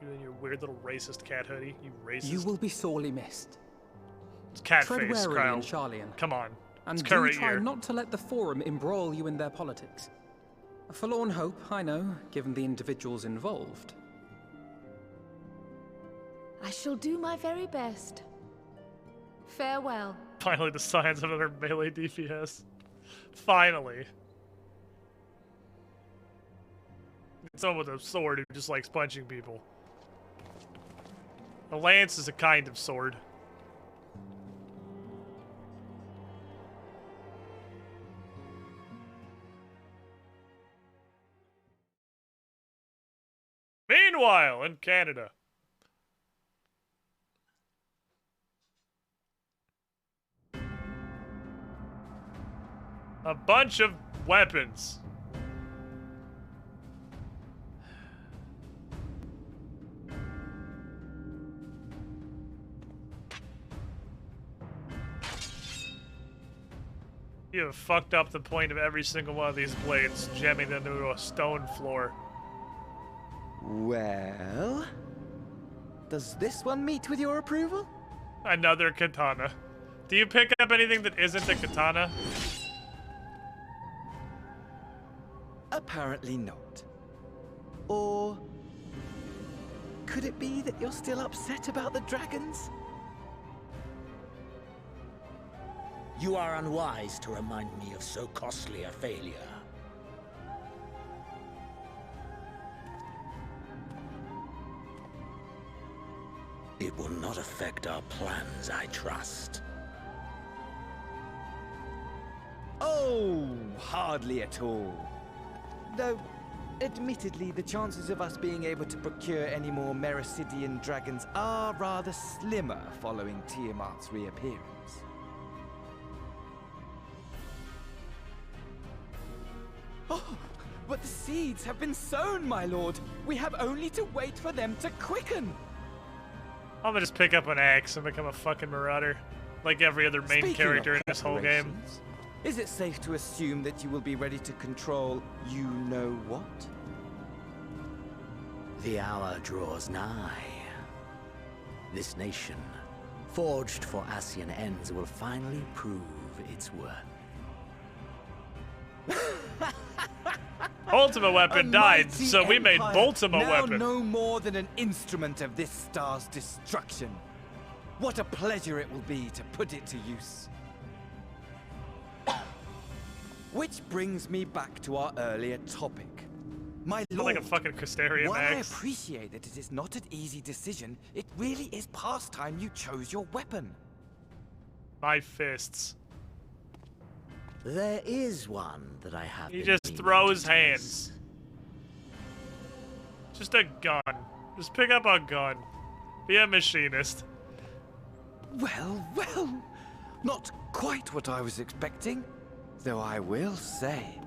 C: You and your weird little racist cat hoodie, you racist.
E: You will be sorely missed.
C: It's cat
E: Tread
C: face,
E: warily
C: Kyle.
E: in Charlian.
C: Come on.
E: And
C: It's
E: do
C: current
E: try
C: year.
E: not to let the Forum embroil you in their politics. A forlorn hope, I know, given the individuals involved.
J: I shall do my very best. Farewell.
C: Finally, the signs of another melee DPS. Finally. Someone with a sword who just likes punching people. A lance is a kind of sword. Meanwhile, in Canada. A bunch of weapons. You have fucked up the point of every single one of these blades, jamming them into a stone floor.
L: Well, does this one meet with your approval?
C: Another katana. Do you pick up anything that isn't a katana?
L: Apparently not. Or could it be that you're still upset about the dragons?
M: You are unwise to remind me of so costly a failure. It will not affect our plans, I trust.
L: Oh, hardly at all. Though, admittedly, the chances of us being able to procure any more Mericidian dragons are rather slimmer following Tiamat's reappearance. Oh, but the seeds have been sown, my lord. We have only to wait for them to quicken.
C: I'm gonna just pick up an axe and become a fucking marauder. Like every other main
L: Speaking
C: character
L: of
C: in this whole game.
L: preparations, is it safe to assume that you will be ready to control you-know-what?
M: The hour draws nigh. This nation, forged for Ascian ends, will finally prove its worth.
C: Ultima Weapon died,
L: mighty
C: so we made
L: empire,
C: Ultima
L: now
C: Weapon.
L: no more than an instrument of this star's destruction. What a pleasure it will be to put it to use. Which brings me back to our earlier topic. My lord,
C: like a fucking Casteria
L: while I
C: Max.
L: appreciate that it is not an easy decision, it really is past time you chose your weapon.
C: My fists.
M: There is one that I have.
C: He
M: been
C: just
M: meaning
C: throws
M: to
C: hands. Just a gun. Just pick up a gun. Be a machinist.
L: Well, well, not quite what I was expecting. Though I will say,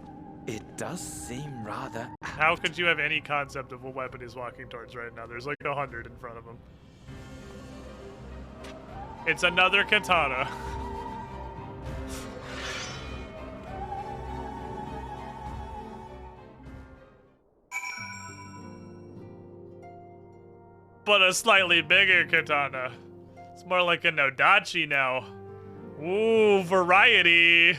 L: it does seem rather...
C: How could you have any concept of what weapon he's walking towards right now? There's like 100 in front of him. It's another katana. But a slightly bigger katana. It's more like a Nodachi now. Ooh, variety.
N: It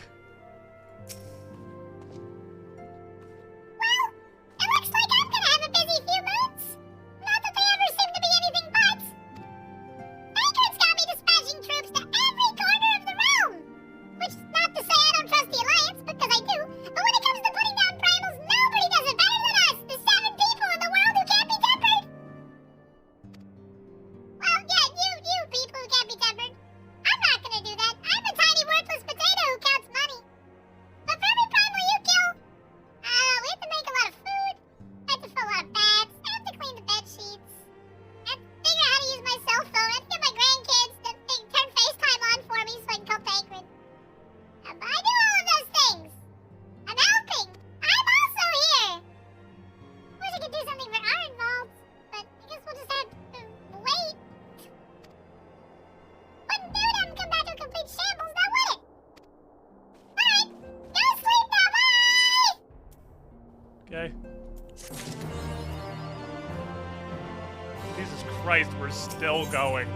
N: looks like I'm gonna have a busy few months. Not that they ever seem to be anything but. Anchor's got me dispatching troops to every corner of the realm. Which is not to say I don't trust the Alliance, because I do. But when it comes to putting down primals, nobody does it better than us. The 7 people in the world who can't be tempered. Well, yeah, you people who can't be tempered. I'm not gonna do that. I'm a tiny worthless potato who counts money. But for every primal you kill, we have to make a lot of food. I have to fill a lot of beds. I have to clean the bed sheets. I have to figure out how to use my cell phone. I have to get my grandkids to turn FaceTime on for me so I can call Tancred. But I do all of those things. I'm helping. I'm also here. Wish I could do something for our involved, but I guess we'll just have to wait. Wouldn't do them come back to a complete shambles, now would it? Alright, go sleep now, bye!
C: Okay. Jesus Christ, we're still going.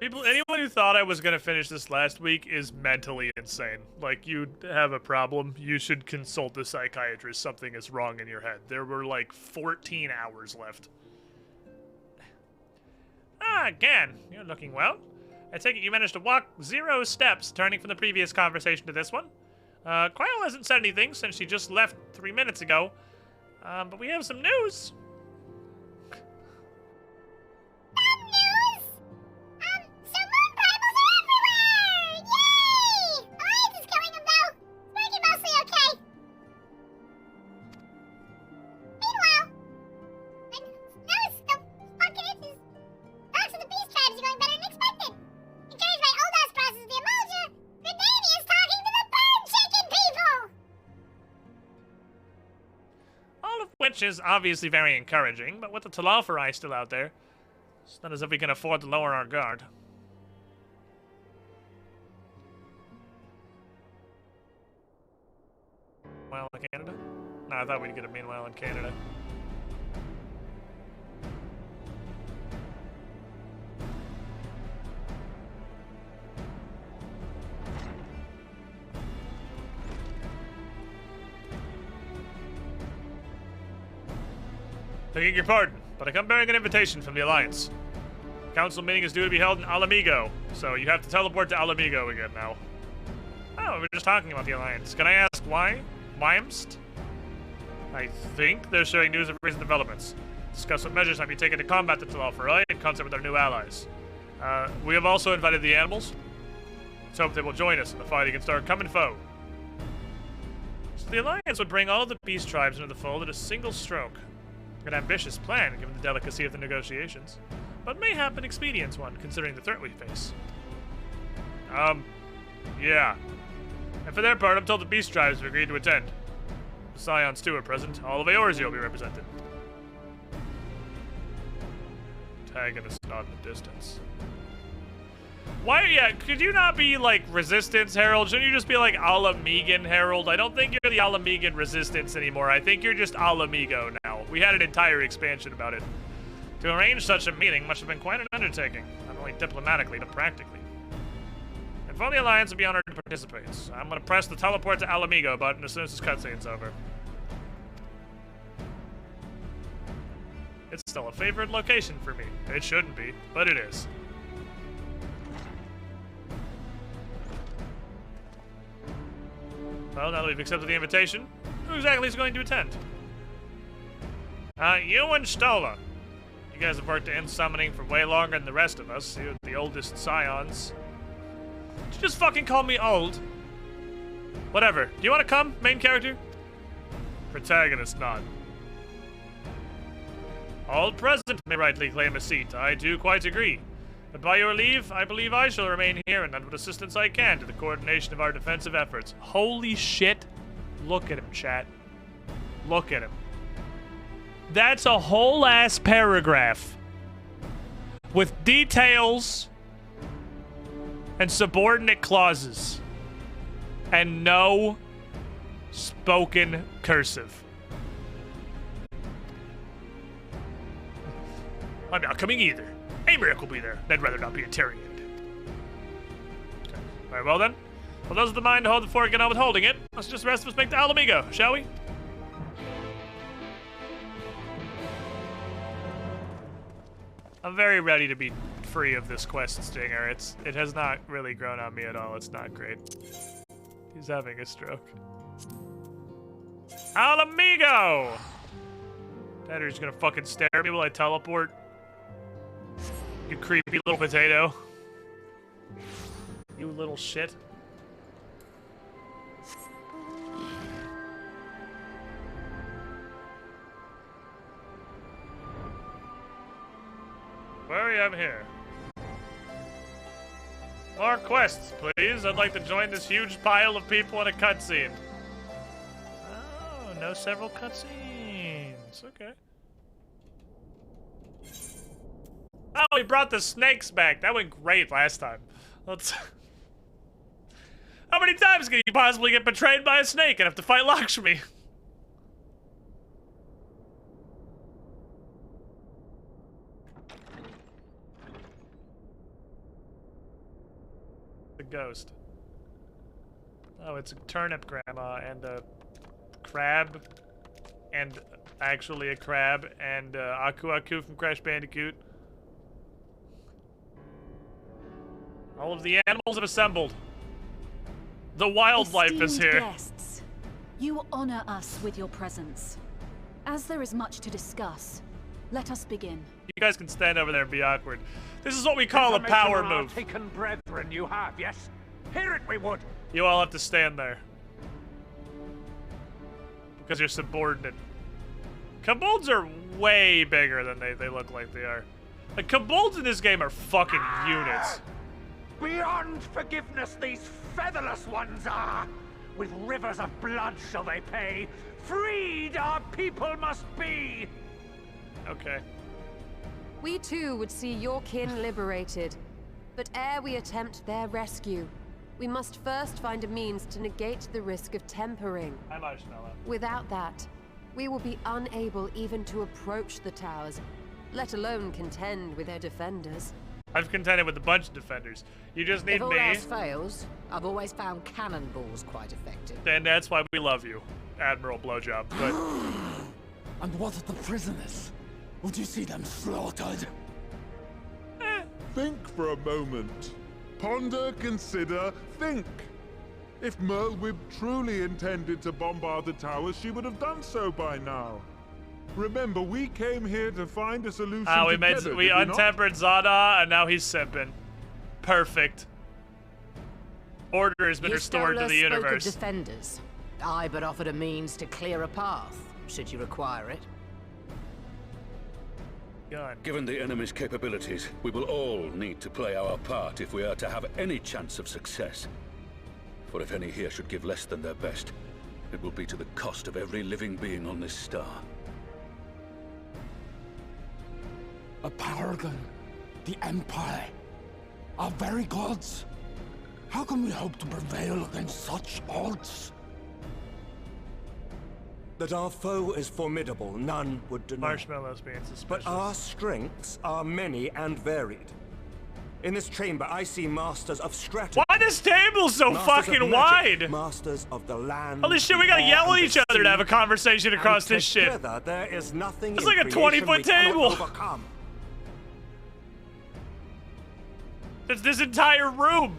C: Anyone who thought I was gonna finish this last week is mentally insane. Like, you have a problem, you should consult a psychiatrist. Something is wrong in your head. There were like 14 hours left. Ah, again, you're looking well. I take it you managed to walk 0 steps, turning from the previous conversation to this one. Quail hasn't said anything since she just left 3 minutes ago. But we have some news.
N: So moon primals are everywhere! Yay! Alliance is killing them though. It's working mostly okay. Meanwhile, my nose still fucking itches. Talks of the beast tribes are going better than expected. Encouraged by old-ass process of the Amalja, Gridani is talking to the bird chicken people!
C: All of which is obviously very encouraging, but with the Telophori still out there, it's not as if we can afford to lower our guard. Meanwhile in Canada? No, I thought we'd get a meanwhile in Canada. Begging your pardon, but I come bearing an invitation from the Alliance. The council meeting is due to be held in Alamigo, so you have to teleport to Alamigo again now. Oh, we were just talking about the Alliance. Can I ask why? Whymst? I think they're showing news of recent developments. Discuss what measures might be taken to combat the Telophori in concert with our new allies. We have also invited the animals. Let's hope they will join us in the fight against our common foe. So the Alliance would bring all of the beast tribes into the fold at a single stroke. An ambitious plan, given the delicacy of the negotiations, but mayhap an expedient one, considering the threat we face. Yeah. And for their part, I'm told the beast tribes have agreed to attend. The Scions, too, are present. All of Eorzea will be represented. Antagonist not in the distance. Why, yeah, could you not be, like, Resistance Herald? Shouldn't you just be, like, Alamegan Herald? I don't think you're the Alamegan Resistance anymore. I think you're just Alamigo now. We had an entire expansion about it. To arrange such a meeting must have been quite an undertaking, not only diplomatically, but practically. And for the Alliance, would be honored to participate. So I'm gonna press the teleport to Alamigo button as soon as this cutscene's over. It's still a favorite location for me. It shouldn't be, but it is. Well, now that we've accepted the invitation, who exactly is going to attend? You and Stola. You guys have worked to end summoning for way longer than the rest of us. You're the oldest scions. Did you just fucking call me old? Whatever. Do you want to come, main character? Protagonist nod. All present may rightly claim a seat. I too quite agree. But by your leave, I believe I shall remain here and lend what assistance I can to the coordination of our defensive efforts. Holy shit. Look at him, chat. Look at him. That's a whole ass paragraph with details and subordinate clauses and no spoken cursive. I'm not coming either. Amric will be there. I'd rather not be interrogated. Okay. Alright, well then. For those of the mind to hold the fort, get on with holding it. Let's just the rest of us make the Alamigo, shall we? I'm very ready to be free of this quest stinger. It has not really grown on me at all. It's not great. He's having a stroke. Alamigo! Daddy's gonna fucking stare at me while I teleport. You creepy little potato. You little shit. Where I'm here. More quests, please. I'd like to join this huge pile of people in a cutscene. Oh, no several cutscenes. Okay. Oh, we brought the snakes back. That went great last time. Let's... How many times can you possibly get betrayed by a snake and have to fight Lakshmi? The ghost. Oh, it's a turnip grandma and a crab and actually a crab and Aku Aku from Crash Bandicoot. All of the animals have assembled. The wildlife is here.
O: Guests, you honor us with your presence. As there is much to discuss, let us begin.
C: You guys can stand over there and be awkward. This is what we call a power move.
P: Taken brethren you have, yes? Hear it we would.
C: You all have to stand there. Because you're subordinate. Kobolds are way bigger than they look like they are. Like, kobolds in this game are fucking units.
P: Beyond forgiveness these featherless ones are. With rivers of blood shall they pay. Freed our people must be.
C: Okay.
I: We too would see your kin liberated. But ere we attempt their rescue, we must first find a means to negate the risk of tempering.
C: Hi, Marshmallow.
I: Without that, we will be unable even to approach the towers, let alone contend with their defenders.
C: I've contended with a bunch of defenders. You just need
M: if all
C: me.
M: else fails, I've always found cannonballs quite effective.
C: And that's why we love you, Admiral Blowjob. But
K: and what of the prisoners? Would you see them slaughtered?
Q: Think for a moment. Ponder, consider, think. If Merlwyb truly intended to bombard the towers, she would have done so by now. Remember, we came here to find a solution together,
C: we untempered Zada, and now he's simping. Perfect. Order has been restored to the universe.
M: Spoke of defenders. I but offered a means to clear a path, should you require it.
C: Gun.
K: Given the enemy's capabilities, we will all need to play our part if we are to have any chance of success. For if any here should give less than their best, it will be to the cost of every living being on this star.
R: A paragon, the Empire, our very gods. How can we hope to prevail against such odds?
S: That our foe is formidable, none would deny.
C: Marshmallow's being suspicious.
S: But our strengths are many and varied. In this chamber, I see masters of strategy.
C: Why this table so
S: masters
C: fucking
S: of magic,
C: wide?
S: Masters of the land.
C: Holy shit, we gotta yell at each other to have a conversation across this shit.
S: Together, there is nothing
C: It's
S: in
C: like a
S: creation
C: 20-foot
S: we cannot
C: table.
S: overcome.
C: It's this entire room.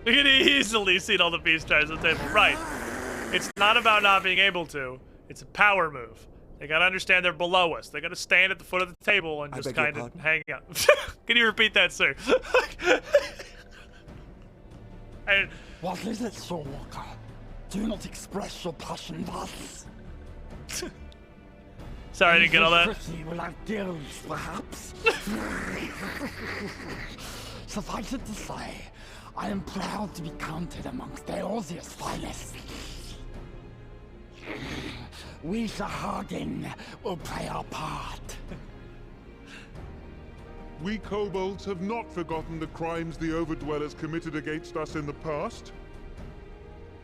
C: We can easily see all the peace tribes on the table. Right. It's not about not being able to. It's a power move. They gotta understand they're below us. They gotta stand at the foot of the table and just kind of hang out. Can you repeat that, sir?
R: What is it, Soulwalker? Do not express your passion thus.
C: Sorry, I didn't get all that.
R: Will have gills, perhaps. Suffice it to say, I am proud to be counted amongst Eorzea's finest. We Sahagin will play our part.
Q: We kobolds have not forgotten the crimes the Overdwellers committed against us in the past.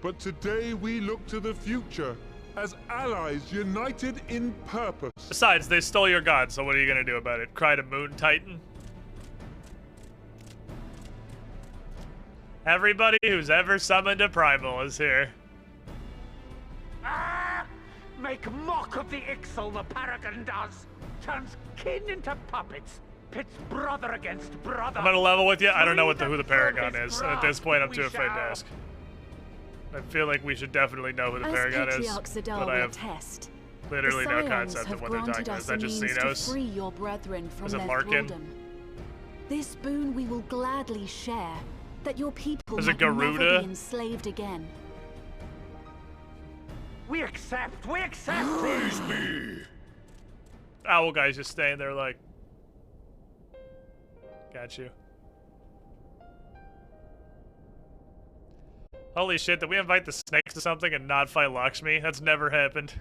Q: But today we look to the future as allies united in purpose.
C: Besides, they stole your god, so what are you gonna do about it? Cry to Moon Titan? Everybody who's ever summoned a primal is here.
P: Make mock of the Ixal the Paragon does. Turns kin into puppets. Pits brother against brother.
C: I'm gonna level with you. I don't know who the Paragon is, and at this point I'm too afraid to ask. I feel like we should definitely know who the Paragon is, but I have literally no concept of what they're talking about. Is that just Xenos?
O: Free your brethren from
C: Is it
O: their
C: Larkin?
O: thraldom. This boon we will gladly share, that your people
C: Is it
O: might never
C: Garuda?
O: be enslaved again.
P: We accept. We accept.
Q: Praise me.
C: Owl guy's just staying there like, got you. Holy shit, did we invite the snakes to something and not fight Lakshmi? That's never happened.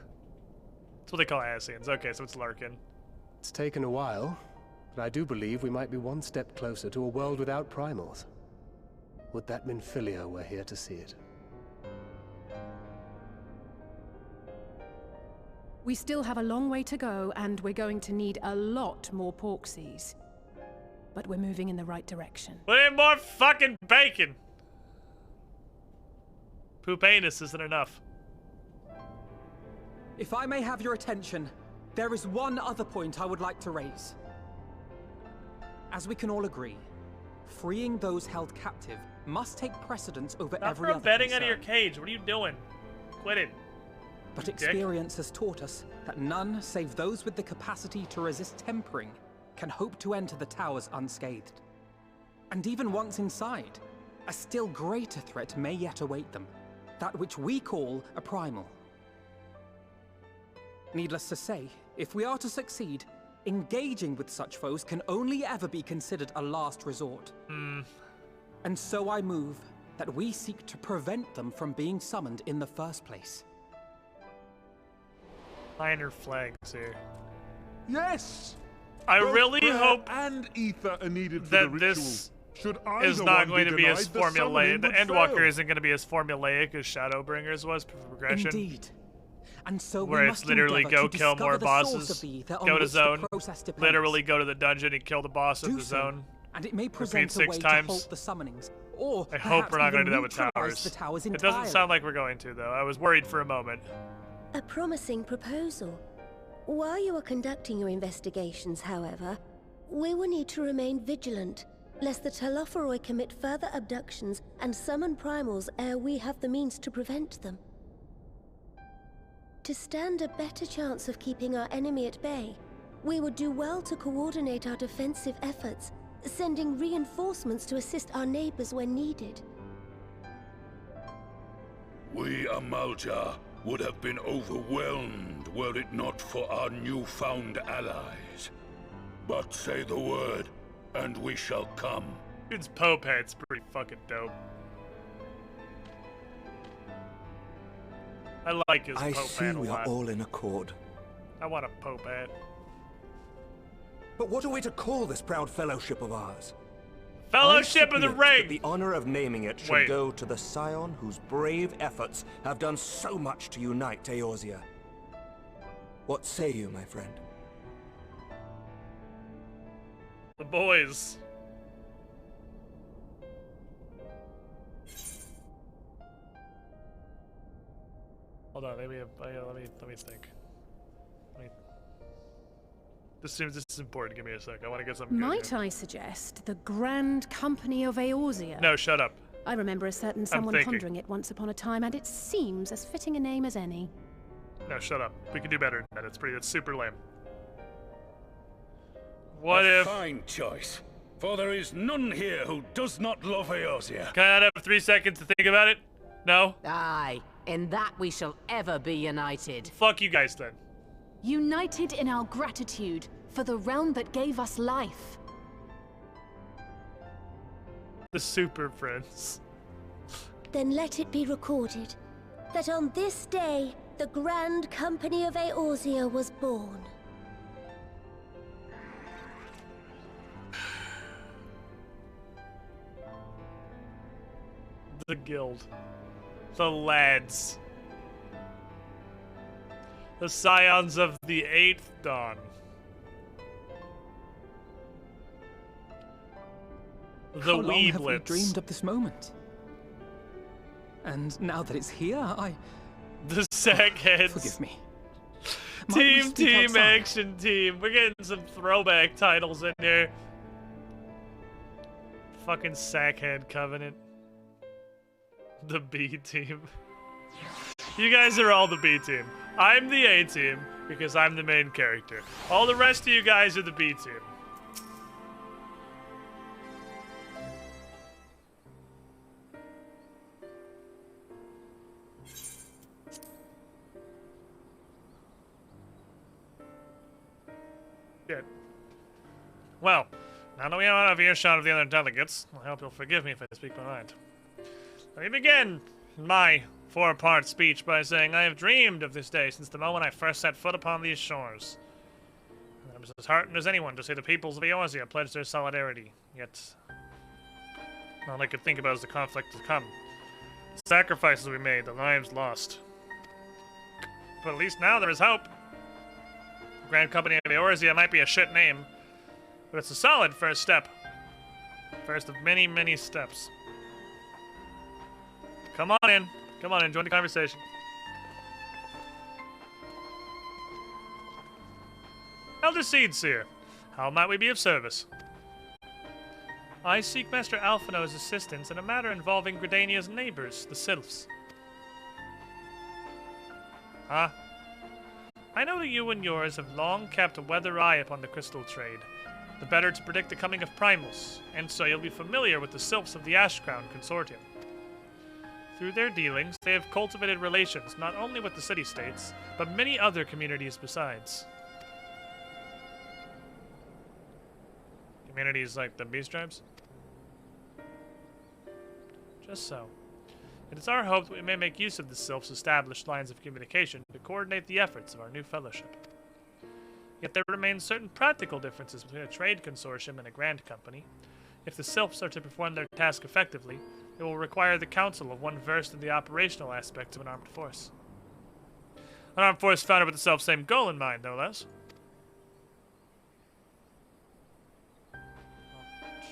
C: That's what they call Asians. Okay, so it's Larkin.
G: It's taken a while, but I do believe we might be one step closer to a world without primals. Would that Minfilia were here to see it.
T: We still have a long way to go, and we're going to need a lot more Porksies. But we're moving in the right direction.
C: We need more fucking bacon! Poop anus isn't enough.
E: If I may have your attention, there is one other point I would like to raise. As we can all agree, freeing those held captive must take precedence over
C: Stop
E: every other
C: betting out
E: concern.
C: of your cage. What are you doing? Quit it.
E: But
C: Dick.
E: experience has taught us that none save those with the capacity to resist tempering can hope to enter the towers unscathed. And even once inside, a still greater threat may yet await them, that which we call a primal. Needless to say, if we are to succeed, engaging with such foes can only ever be considered a last resort. And so I move that we seek to prevent them from being summoned in the first place.
C: Minor flags here.
Q: Yes!
C: I
Q: Both
C: really
Q: prayer
C: hope
Q: and ether are needed for
C: that
Q: the ritual.
C: this
Q: Should
C: is
Q: either
C: not
Q: one
C: going to be
Q: denied,
C: as
Q: the
C: formulaic.
Q: summoning
C: The
Q: would
C: Endwalker
Q: fail.
C: isn't going to be as formulaic as Shadowbringers was for progression.
E: Indeed. And so
C: where
E: we
C: it's
E: must
C: literally
E: endeavor
C: go
E: to
C: kill
E: discover
C: more
E: the source
C: bosses,
E: of the ether on
C: go to
E: which the
C: zone,
E: process depends.
C: literally go to the dungeon and kill the boss of
E: Do
C: the
E: so,
C: zone.
E: and it may
C: Repeat
E: present a
C: 6
E: way
C: times.
E: to halt the summonings, or
C: I hope we're not going to do that with
E: neutralize
C: towers.
E: the towers
C: It
E: entirely.
C: doesn't sound like we're going to, though. I was worried for a moment.
F: A promising proposal. While you are conducting your investigations, however, we will need to remain vigilant, lest the Telophoroi commit further abductions and summon primals ere we have the means to prevent them. To stand a better chance of keeping our enemy at bay, we would do well to coordinate our defensive efforts, sending reinforcements to assist our neighbors when needed.
K: We Amalja would have been overwhelmed were it not for our newfound allies. But say the word, and we shall come.
C: Dude's Pope head's pretty fucking dope. I like his
S: I
C: Pope
S: see
C: hat a
S: we are
C: lot.
S: all in accord.
C: I want a Pope hat.
S: But what are we to call this proud fellowship of ours?
A: Fellowship of the Ring!
S: The honor of naming it should go to the scion whose brave efforts have done so much to unite Eorzea. What say you, my friend?
A: The boys. Hold on, let me think. This is important. Give me a sec. I want to get something.
T: Might I suggest the Grand Company of Eorzea?
A: No, shut up.
T: I remember a certain someone pondering it once upon a time, and it seems as fitting a name as any.
A: No, shut up. We can do better than that. It's super lame.
K: A fine choice, for there is none here who does not love Eorzea.
A: Can I have 3 seconds to think about it? No?
I: Aye, in that we shall ever be united.
A: Fuck you guys then.
O: United in our gratitude for the realm that gave us life.
A: The Super Friends.
F: Then let it be recorded that on this day, the Grand Company of Eorzea was born.
A: The Guild. The Lads. The Scions of the 8th Dawn. The
E: How long have we
A: Weeblets.
E: dreamed of this moment? And now that it's here,
A: The Sackheads.
E: Forgive me. Might we speak
A: Team
E: outside?
A: Action Team. We're getting some throwback titles in here. Fucking Sackhead Covenant. The B Team. You guys are all the B Team. I'm the A Team because I'm the main character. All the rest of you guys are the B Team. Good. Well, now that we are out of earshot of the other delegates, I hope you'll forgive me if I speak my mind. Let me begin my four-part speech by saying I have dreamed of this day since the moment I first set foot upon these shores. I was as heartened as anyone to see the peoples of Eorzea pledge their solidarity, yet all I could think about is the conflict to come. The sacrifices we made, the lives lost. But at least now there is hope. The Grand Company of Eorzea might be a shit name, but it's a solid first step. First of many, many steps. Come on in. Come on in, join the conversation. Elder Seedseer, how might we be of service? I seek Master Alphino's assistance in a matter involving Gridania's neighbors, the Sylphs. Huh? I know that you and yours have long kept a weather eye upon the crystal trade, the better to predict the coming of primals, and so you'll be familiar with the Sylphs of the Ashcrown Consortium. Through their dealings, they have cultivated relations not only with the city-states, but many other communities besides. Communities like the Beast Tribes? Just so. It is our hope that we may make use of the Sylph's established lines of communication to coordinate the efforts of our new fellowship. Yet there remain certain practical differences between a trade consortium and a grand company. If the Sylphs are to perform their task effectively, it will require the counsel of one versed in the operational aspects of an armed force. An armed force founded with the self-same goal in mind, no less.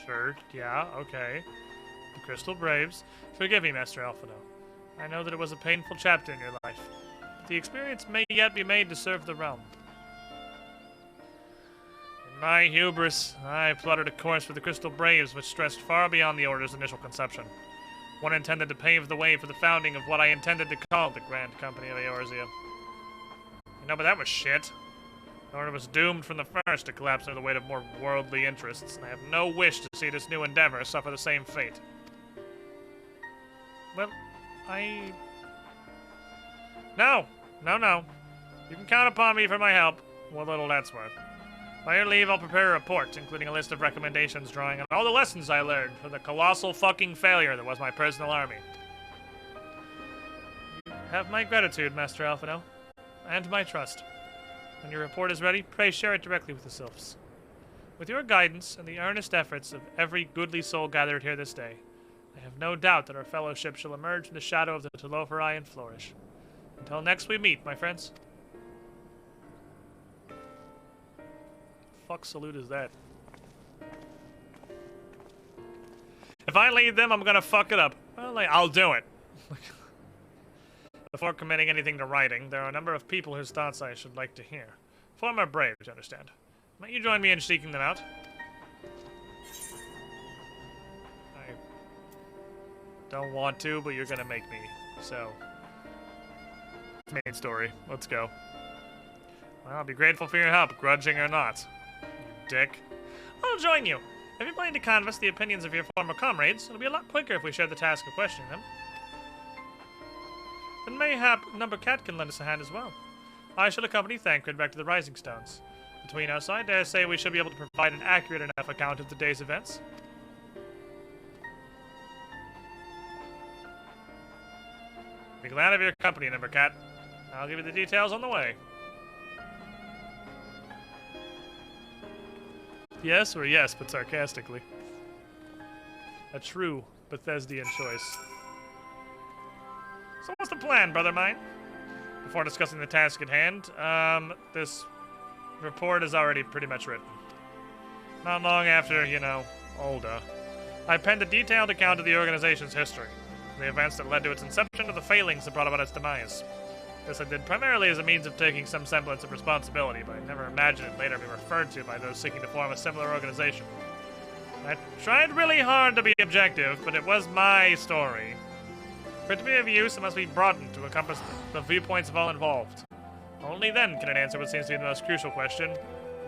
A: Sure, yeah, okay. The Crystal Braves. Forgive me, Master Alphino. I know that it was a painful chapter in your life, but the experience may yet be made to serve the realm. In my hubris, I plotted a course for the Crystal Braves which stressed far beyond the Order's initial conception. One intended to pave the way for the founding of what I intended to call the Grand Company of Eorzea. You know, but that was shit. The Order was doomed from the first to collapse under the weight of more worldly interests, and I have no wish to see this new endeavor suffer the same fate. Well, No. You can count upon me for my help, what little that's worth. By your leave, I'll prepare a report, including a list of recommendations drawing on all the lessons I learned from the colossal fucking failure that was my personal army. You have my gratitude, Master Alphino, and my trust. When your report is ready, pray share it directly with the Sylphs.
C: With your guidance and the earnest efforts of every goodly soul gathered here this day, I have no doubt that our fellowship shall emerge from the shadow of the Telofari and flourish. Until next we meet, my friends. Fuck salute is that? If I lead them, I'm gonna fuck it up. Well, I'll do it. Before committing anything to writing, there are a number of people whose thoughts I should like to hear. Former braves, you understand. Might you join me in seeking them out? I don't want to, but you're gonna make me, so... Main story. Let's go. Well, I'll be grateful for your help, grudging or not. You dick. I'll join you. If you're planning to canvass the opinions of your former comrades, it'll be a lot quicker if we share the task of questioning them. Then mayhap Number Cat can lend us a hand as well. I shall accompany Thancred back to the Rising Stones. Between us, I dare say we shall be able to provide an accurate enough account of the day's events. Be glad of your company, Number Cat. I'll give you the details on the way. Yes or yes, but sarcastically. A true Bethesdian choice. So what's the plan, brother mine? Before discussing the task at hand, this report is already pretty much written. Not long after, you know, Olda, I penned a detailed account of the organization's history, the events that led to its inception, to the failings that brought about its demise. This I did primarily as a means of taking some semblance of responsibility, but I never imagined it later be referred to by those seeking to form a similar organization. I tried really hard to be objective, but it was my story. For it to be of use, it must be broadened to encompass the viewpoints of all involved. Only then can it answer what seems to be the most crucial question.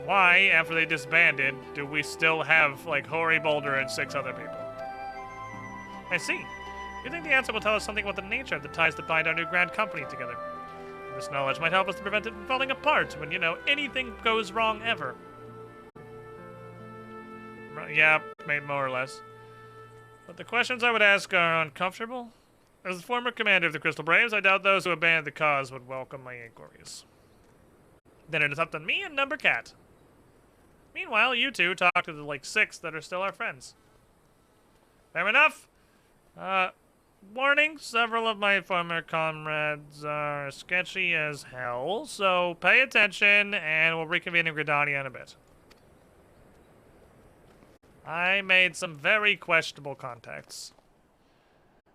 C: Why, after they disbanded, do we still have, like, Hori Boulder and 6 other people? I see. You think the answer will tell us something about the nature of the ties that bind our new grand company together? This knowledge might help us to prevent it from falling apart when, you know, anything goes wrong ever. Yeah, more or less. But the questions I would ask are uncomfortable. As the former commander of the Crystal Braves, I doubt those who abandoned the cause would welcome my inquiries. Then it is up to me and Number Cat. Meanwhile, you two talk to the, like, 6 that are still our friends. Fair enough. Warning, several of my former comrades are sketchy as hell, so pay attention, and we'll reconvene in Gridania in a bit. I made some very questionable contacts.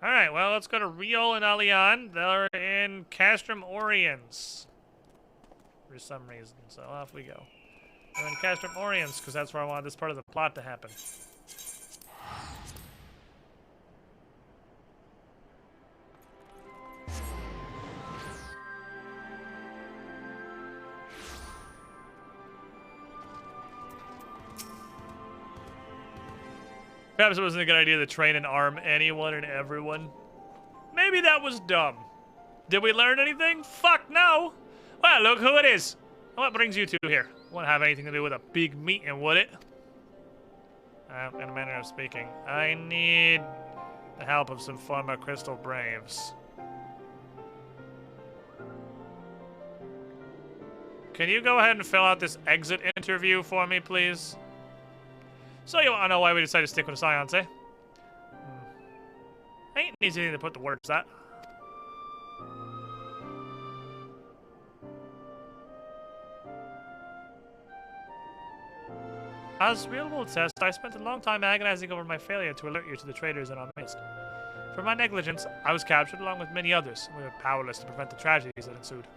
C: Alright, well, let's go to Riol and Alian. They're in Castrum Oriens. For some reason, so off we go. We're in Castrum Oriens, because that's where I wanted this part of the plot to happen. Perhaps it wasn't a good idea to train and arm anyone and everyone. Maybe that was dumb. Did we learn anything? Fuck no! Well, look who it is. What brings you two here? Won't have anything to do with a big meeting, would it? In a manner of speaking, I need the help of some former Crystal Braves. Can you go ahead and fill out this exit interview for me, please? So you want to know why we decided to stick with the Scions, eh? Ain't an easy thing to put the words that. As real will attest, I spent a long time agonizing over my failure to alert you to the traitors in our midst. For my negligence, I was captured along with many others, and we were powerless to prevent the tragedies that ensued.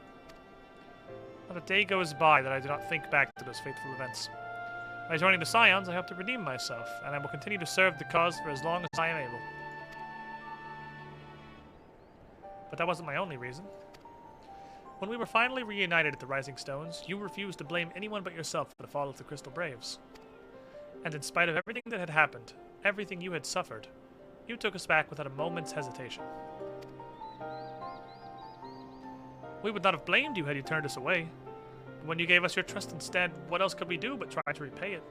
C: Not a day goes by that I do not think back to those fateful events. By joining the Scions, I hope to redeem myself, and I will continue to serve the cause for as long as I am able. But that wasn't my only reason. When we were finally reunited at the Rising Stones, you refused to blame anyone but yourself for the fall of the Crystal Braves. And in spite of everything that had happened, everything you had suffered, you took us back without a moment's hesitation. We would not have blamed you had you turned us away. When you gave us your trust instead, what else could we do but try to repay it?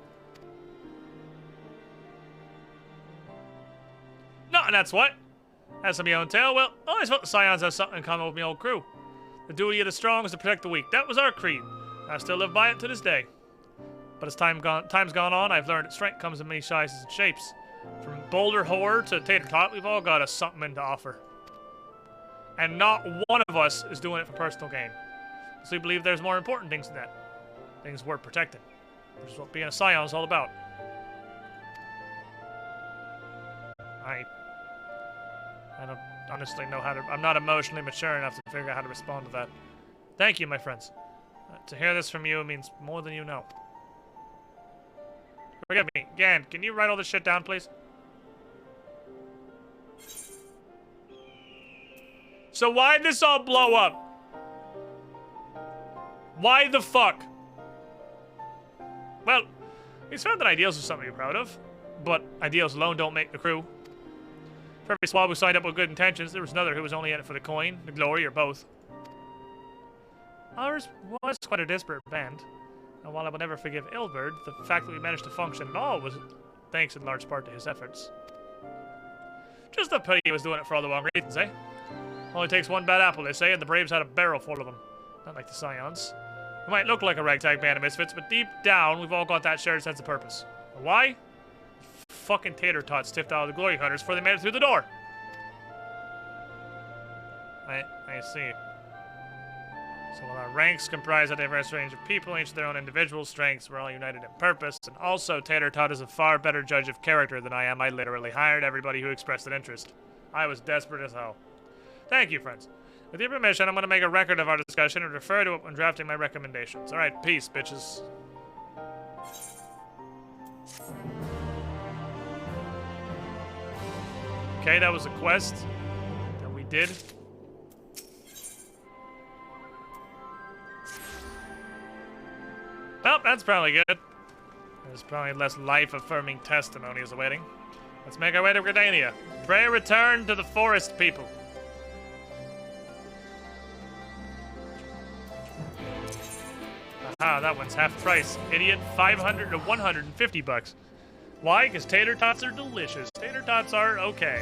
C: No, and that's what. As of my own tale, well, I always felt the Scions have something in common with my old crew. The duty of the strong is to protect the weak. That was our creed. I still live by it to this day. But as time's gone on, I've learned that strength comes in many sizes and shapes. From boulder whore to tater tot, we've all got us something to offer. And not one of us is doing it for personal gain. So we believe there's more important things than that. Things worth protecting. Which is what being a scion is all about. I don't honestly know how to... I'm not emotionally mature enough to figure out how to respond to that. Thank you, my friends. To hear this from you means more than you know. Forgive me. Gan, can you write all this shit down, please? So why'd this all blow up? Why the fuck? Well, we found that ideals are something to be proud of, but ideals alone don't make the crew. For every squad who signed up with good intentions, there was another who was only in it for the coin, the glory, or both. Ours was quite a disparate band, and while I will never forgive Ilberd, the fact that we managed to function at all was thanks in large part to his efforts. Just a pity he was doing it for all the wrong reasons, eh? Only takes one bad apple, they say, and the Braves had a barrel full of them. Not like the Scions. We might look like a ragtag band of misfits, but deep down, we've all got that shared sense of purpose. And why? Fucking tater tots tipped out of the glory hunters before they made it through the door. I see. So while our ranks comprise a diverse range of people, each their own individual strengths, we're all united in purpose, and also tater tot is a far better judge of character than I am. I literally hired everybody who expressed an interest. I was desperate as hell. Thank you, friends. With your permission, I'm going to make a record of our discussion and refer to it when drafting my recommendations. Alright, peace, bitches. Okay, that was a quest that we did. Well, that's probably good. There's probably less life-affirming testimonies awaiting. Let's make our way to Gridania. Pray return to the forest people. Aha, that one's half price. Idiot, 500 to 150 bucks. Why? Because tater tots are delicious. Tater tots are okay.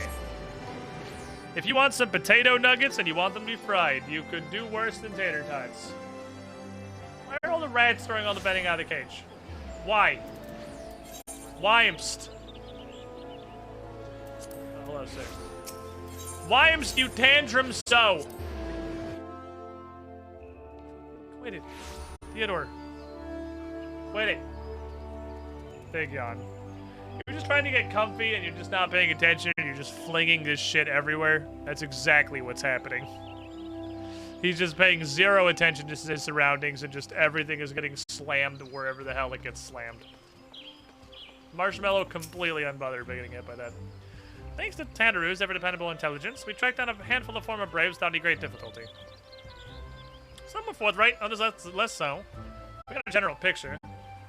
C: If you want some potato nuggets and you want them to be fried, you could do worse than tater tots. Why are all the rats throwing all the bedding out of the cage? Why? Why'mst? Oh, hello, sir. Why'mst you tantrum so? Quit it. Theodore. Quit it. Big yawn. You're just trying to get comfy and you're just not paying attention and you're just flinging this shit everywhere. That's exactly what's happening. He's just paying zero attention to his surroundings and just everything is getting slammed wherever the hell it gets slammed. Marshmallow completely unbothered by getting hit by that. Thanks to Tandaru's ever-dependable intelligence, we tracked down a handful of former Braves without any great difficulty. Some were forthright, others less so. We got a general picture.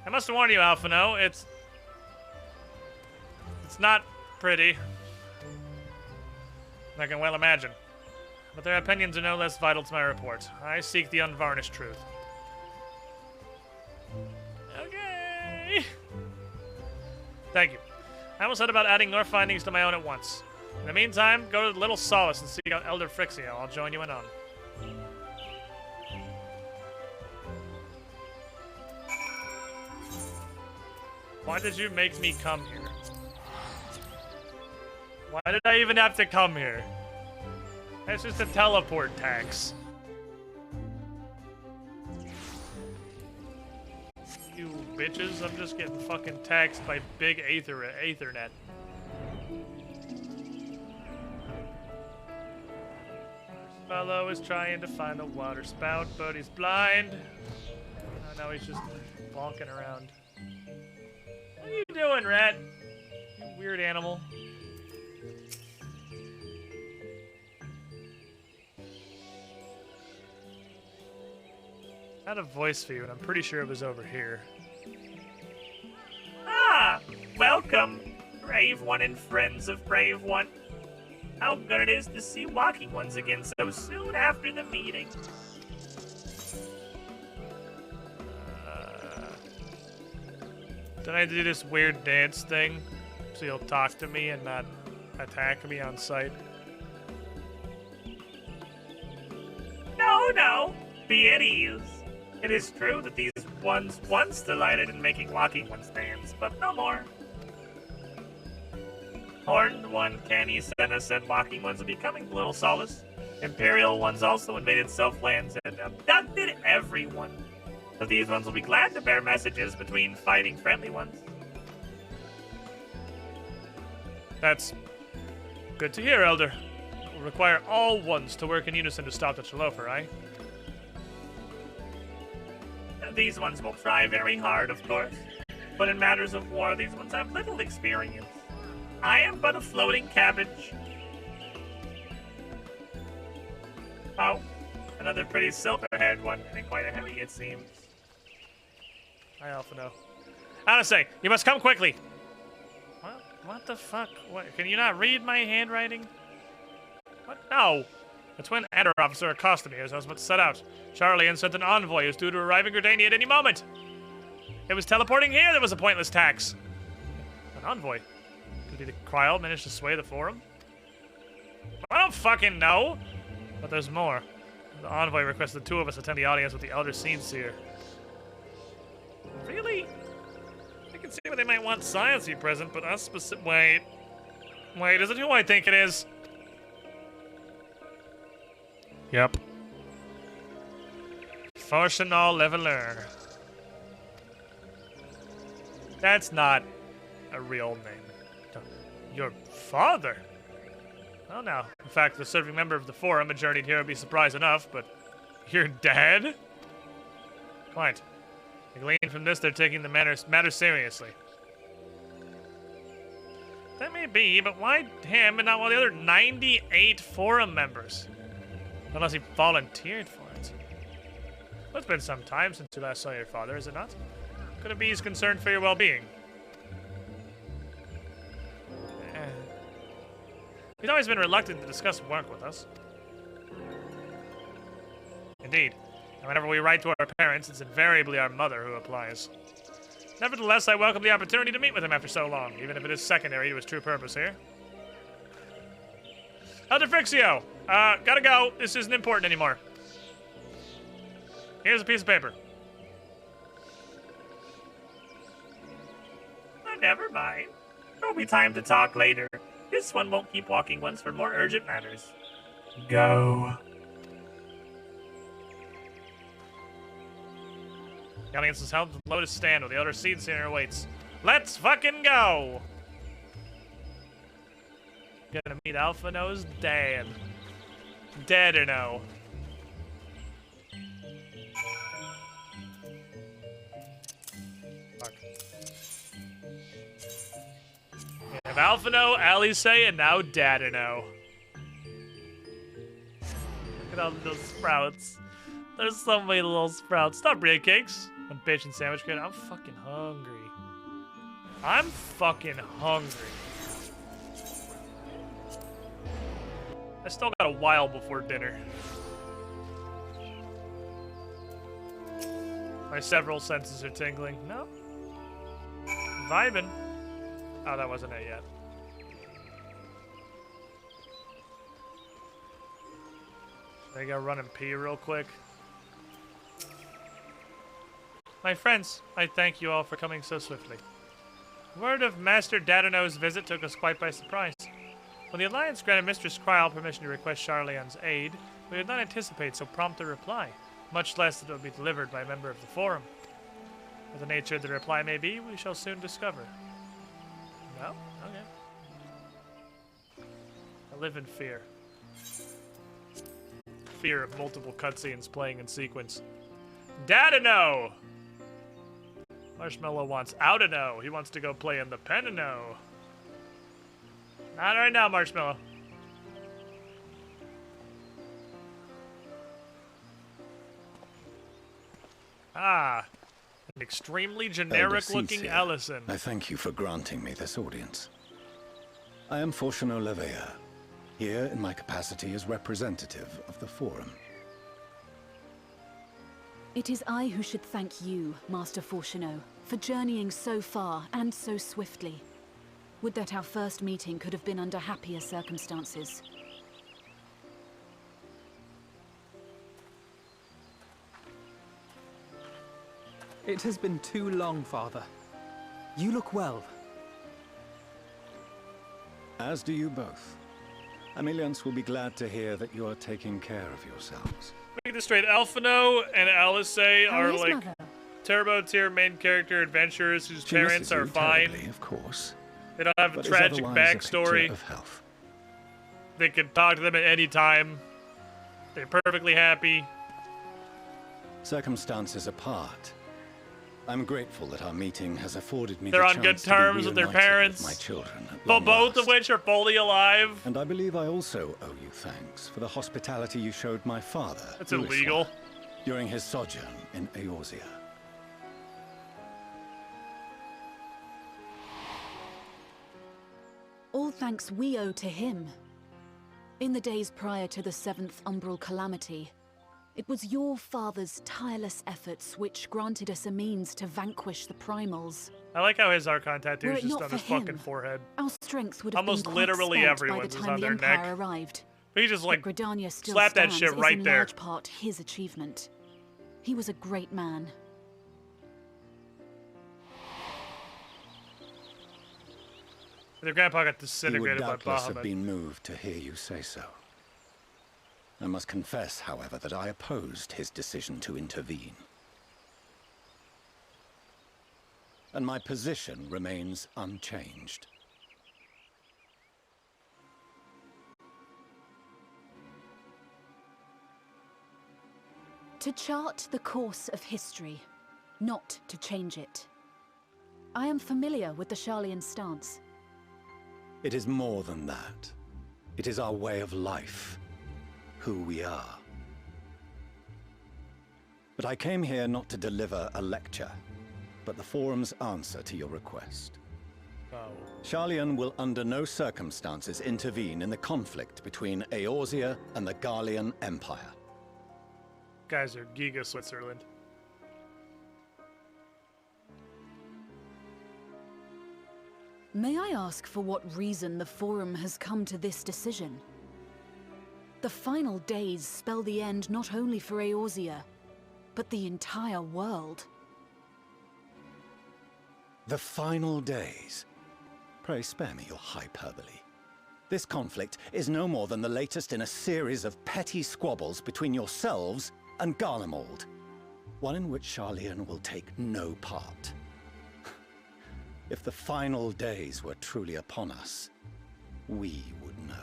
C: I must warn you, Alphino, it's not pretty. I can well imagine. But their opinions are no less vital to my report. I seek the unvarnished truth. Okay. Thank you. I will set about adding your findings to my own at once. In the meantime, go to the Little Solace and seek out Elder Frixio. I'll join you in on. Why did you make me come here? Why did I even have to come here? That's just a teleport tax. You bitches, I'm just getting fucking taxed by big Ethernet. This fellow is trying to find a water spout, but he's blind. Oh, now he's just bonking around. What are you doing, rat? You weird animal. I had a voice for you, and I'm pretty sure it was over here.
U: Ah! Welcome, Brave One and friends of Brave One. How good it is to see walking ones again so soon after the meeting.
C: Did I do this weird dance thing so you'll talk to me and not attack me on sight?
U: No, be at ease. It is true that these ones once delighted in making walking ones dance, but no more. Horned one, canny, Senna said walking ones are becoming little solace. Imperial ones also invaded Self-lands and abducted everyone. So these ones will be glad to bear messages between fighting friendly ones.
C: That's good to hear, Elder. It will require all ones to work in unison to stop the Chalofer, eh?
U: These ones will try very hard, of course. But in matters of war, these ones have little experience. I am but a floating cabbage. Oh, another pretty silver-haired one, and quite a heavy, it seems.
C: I often know. Honestly, you must come quickly. What the fuck? What, can you not read my handwriting? What? No. A twin adder officer accosted me as I was about to set out. Charlian sent an envoy who's due to arrive in Gridania at any moment. It was teleporting here that was a pointless tax. An envoy? Could be the Kryl managed to sway the Forum? I don't fucking know. But there's more. The envoy requested the two of us attend the audience with the Elder Seer. Really? I can see why they might want Science to be present, but us specific. Wait, is it who I think it is? Yep. Fortional Leveler. That's not a real name. Your father? Well, now, in fact, the serving member of the Forum, a journeyed here would be surprised enough, but your dad? Quite. I glean from this they're taking the matter seriously. That may be, but why him and not one of the other 98 Forum members? Unless he volunteered for it. Well, it's been some time since you last saw your father, is it not? Could it be he's concerned for your well-being? He's always been reluctant to discuss work with us. Indeed. And whenever we write to our parents, it's invariably our mother who applies. Nevertheless, I welcome the opportunity to meet with him after so long, even if it is secondary to his true purpose here. Elder Frixio! Gotta go. This isn't important anymore. Here's a piece of paper.
U: Never mind. There'll be time to talk later. This one won't keep walking ones for more urgent matters. Go.
C: The audience is held to the Lotus Stand with the Elder Seer awaits. Let's fucking go! Gonna meet Alphino's dad. Dead or no? Fuck. We have Alphino, Alice, and now Dadino. Look at all the little sprouts. There's so many little sprouts. Stop bread cakes. One bacon sandwich good. I'm fucking hungry. I'm fucking hungry. I still got a while before dinner. My several senses are tingling. No. Vibing. Oh, that wasn't it yet. I gotta run and pee real quick. My friends, I thank you all for coming so swiftly. Word of Master Dadino's visit took us quite by surprise. When the Alliance granted Mistress Kryl permission to request Charlian's aid, we did not anticipate so prompt a reply, much less that it would be delivered by a member of the Forum. What the nature of the reply may be, we shall soon discover. No? Okay. I live in fear. Fear of multiple cutscenes playing in sequence. Dadino! Marshmallow wants Outino. He wants to go play in the Penino. Not right now, Marshmallow. Ah, an extremely generic-looking Ellison.
K: I thank you for granting me this audience. I am Fortuno Levea, here in my capacity as representative of the Forum.
O: It is I who should thank you, Master Fortuno, for journeying so far and so swiftly. Would that our first meeting could have been under happier circumstances.
E: It has been too long, Father. You look well.
D: As do you both. Ameliance will be glad to hear that you are taking care of yourselves.
C: Make this straight. Alphino and Alice are
T: is
C: like
T: Mother?
C: turbo tier main character adventurers whose
D: She
C: parents
D: misses you
C: are fine.
D: terribly, of course.
C: They don't have a
D: but is
C: tragic
D: otherwise a picture
C: backstory.
D: of health.
C: They can talk to them at any time. They're perfectly happy.
D: Circumstances apart, I'm grateful that our meeting has afforded me
C: They're
D: the
C: on good
D: chance to be
C: terms with their
D: reunited
C: parents.
D: with my children at
C: But
D: long
C: both of
D: last.
C: which are fully alive.
D: And I believe I also owe you thanks for the hospitality you showed my father.
C: That's
D: Uliswa,
C: illegal.
D: During his sojourn in Eorzea.
O: All thanks we owe to him. In the days prior to the 7th Umbral Calamity, it was your father's tireless efforts which granted us a means to vanquish the primals.
C: I like how his Archon tattoo
O: Were
C: is
O: it
C: just
O: not
C: on
O: for
C: his fucking
O: him,
C: forehead.
O: Our strength would have
C: Almost
O: been quite
C: literally
O: spent by
C: everyone's
O: the
C: is
O: time
C: on
O: the
C: their
O: Empire
C: neck.
O: arrived.
C: But he just like
O: But Gridania still
C: slap that
O: stands
C: shit
O: is
C: right
O: in
C: there.
O: large part his achievement. He was a great man.
C: Their grandpa got
D: He would
C: disintegrated by
D: doubtless have
C: Bahamut.
D: been moved to hear you say so. I must confess, however, that I opposed his decision to intervene. And my position remains unchanged.
O: To chart the course of history, not to change it. I am familiar with the Sharlayan stance.
D: It is more than that. It is our way of life, who we are. But I came here not to deliver a lecture, but the Forum's answer to your request.
C: Oh.
D: Sharlayan will under no circumstances intervene in the conflict between Eorzea and the Garlean Empire.
C: Guys are Giga Switzerland.
O: May I ask for what reason the Forum has come to this decision? The final days spell the end not only for Eorzea, but the entire world.
D: The final days? Pray spare me your hyperbole. This conflict is no more than the latest in a series of petty squabbles between yourselves and Garlemald, one in which Sharlayan will take no part. If the final days were truly upon us, we would know.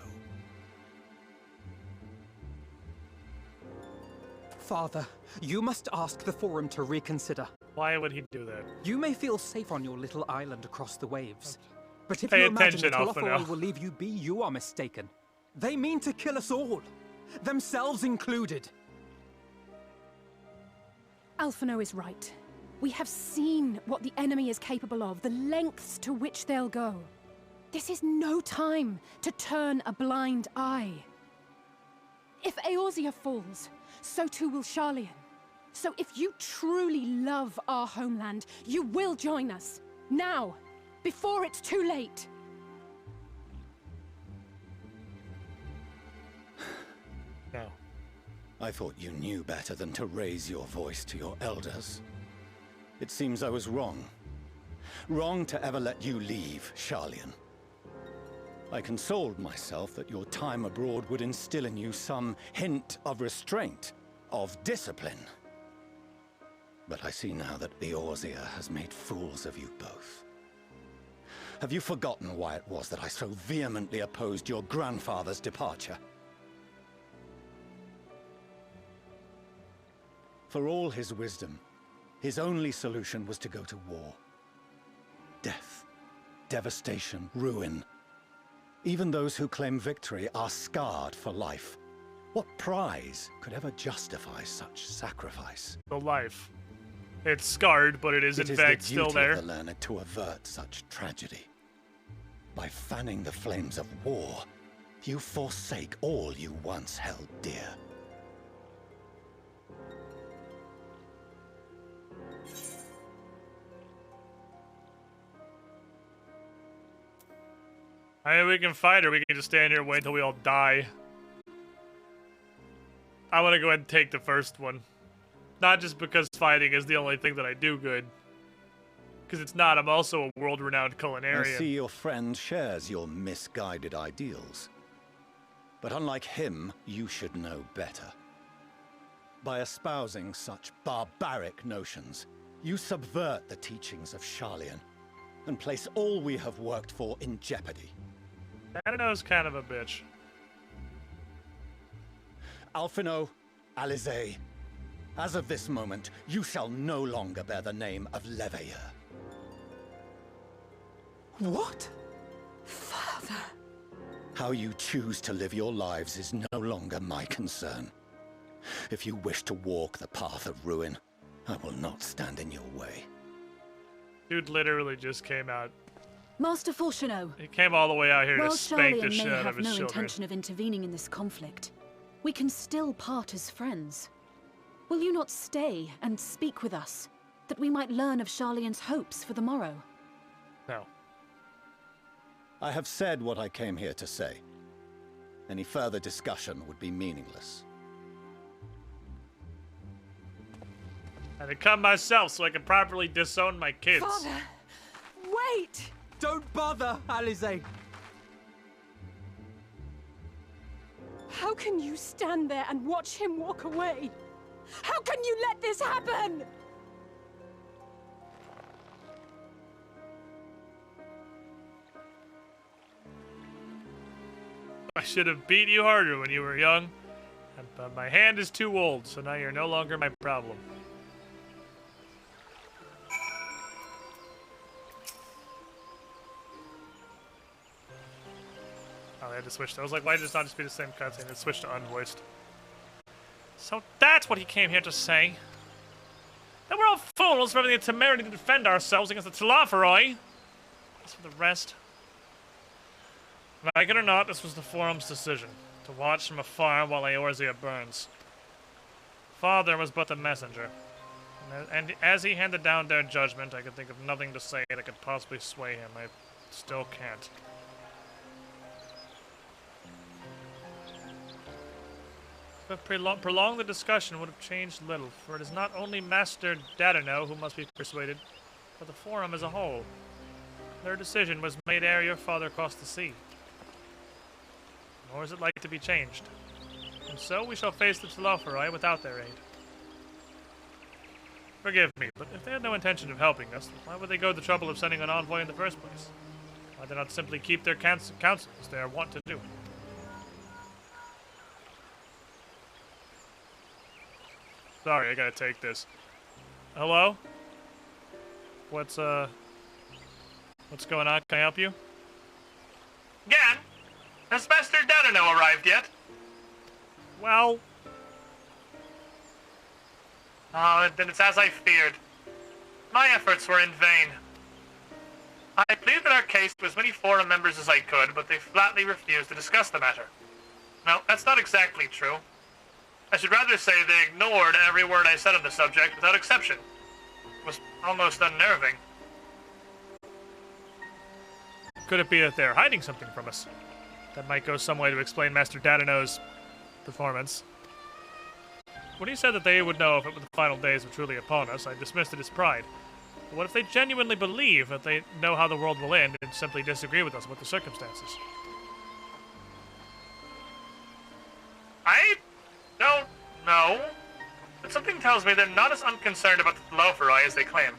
E: Father, you must ask the Forum to reconsider.
C: Why would he do that?
E: You may feel safe on your little island across the waves. But if
C: Pay
E: you imagine
C: attention,
E: that
C: Alphino.
E: Telophoroi will leave you be, you are mistaken. They mean to kill us all, themselves included.
T: Alphino is right. We have seen what the enemy is capable of, the lengths to which they'll go. This is no time to turn a blind eye. If Eorzea falls, so too will Sharlayan. So if you truly love our homeland, you will join us. Now, before it's too late.
C: No.
D: I thought you knew better than to raise your voice to your elders. It seems I was wrong. Wrong to ever let you leave, Sharlayan. I consoled myself that your time abroad would instill in you some hint of restraint, of discipline. But I see now that Eorzea has made fools of you both. Have you forgotten why it was that I so vehemently opposed your grandfather's departure? For all his wisdom, his only solution was to go to war. Death, devastation, ruin. Even those who claim victory are scarred for life. What prize could ever justify such sacrifice?
C: The life. It's scarred, but it is in fact still there.
D: It is the duty of the learned to avert such tragedy. By fanning the flames of war, you forsake all you once held dear.
C: I mean, we can fight or we can just stand here and wait until we all die. I want to go ahead and take the first one. not just because fighting is the only thing that I do good. Because it's not. I'm also a world-renowned
D: I
C: culinarian.
D: see your friend shares your misguided ideals. But unlike him, you should know better. By espousing such barbaric notions, you subvert the teachings of Sharlayan and place all we have worked for in jeopardy.
C: Dadano's kind of a bitch.
D: Alphino, Alizé, as of this moment, you shall no longer bear the name of Leveilleur.
E: What?
D: Father? How you choose to live your lives is no longer my concern. If you wish to walk the path of ruin, I will not stand in your way.
C: Dude literally just came out.
O: Master Fourcheneau.
C: He came all the way out here
O: While
C: to spank the
O: Sharlayan
C: shit
O: may
C: out of
O: have
C: his
O: no
C: children.
O: intention of intervening in this conflict, we can still part as friends. Will you not stay and speak with us, that we might learn of Sharlayan's hopes for the morrow?
C: No.
D: I have said what I came here to say. Any further discussion would be meaningless.
C: I had to come myself so I could properly disown my kids.
E: Father! Wait! Don't bother, Alizé!
T: How can you stand there and watch him walk away? How can you let this happen?
C: I should have beat you harder when you were young, but my hand is too old, so now you're no longer my problem. Oh, they had to switch. I was like, why did it not just be the same cutscene? It switched to unvoiced. So that's what he came here to say. That we're all fools for having the temerity to defend ourselves against the Telophoroi. As for the rest, like it or not, this was the Forum's decision, to watch from afar while Eorzea burns. Father was but a messenger, and as he handed down their judgment, I could think of nothing to say that could possibly sway him. I still can't. But prolong the discussion would have changed little, for it is not only Master Dadano who must be persuaded, but the Forum as a whole. Their decision was made ere your father crossed the sea. Nor is it like to be changed. And so we shall face the Telophoroi without their aid. Forgive me, but if they had no intention of helping us, why would they go to the trouble of sending an envoy in the first place? Why did they not simply keep their counsel as they are wont to do? Sorry, I gotta take this. Hello? What's going on? Can I help you?
U: Gan, has Master Dadano arrived yet?
C: Well...
U: Oh, then it's as I feared. My efforts were in vain. I pleaded our case to as many Forum members as I could, but they flatly refused to discuss the matter. No, that's not exactly true. I should rather say they ignored every word I said on the subject without exception. It was almost unnerving.
C: Could it be that they're hiding something from us? That might go some way to explain Master Dadano's performance. When he said that they would know if the final days were truly upon us, I dismissed it as pride. But what if they genuinely believe that they know how the world will end and simply disagree with us about the circumstances?
U: I don't know, but something tells me they're not as unconcerned about the Telophoroi as they claim.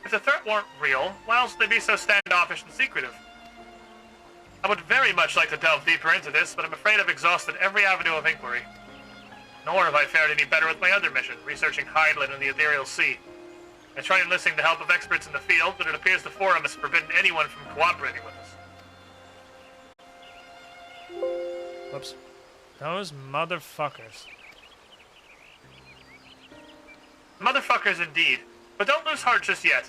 U: If the threat weren't real, why else would they be so standoffish and secretive? I would very much like to delve deeper into this, but I'm afraid I've exhausted every avenue of inquiry. Nor have I fared any better with my other mission, researching Hydeland and the Ethereal Sea. I tried enlisting the help of experts in the field, but it appears the Forum has forbidden anyone from cooperating with us.
C: Whoops. Those motherfuckers.
U: Motherfuckers indeed. But don't lose heart just yet.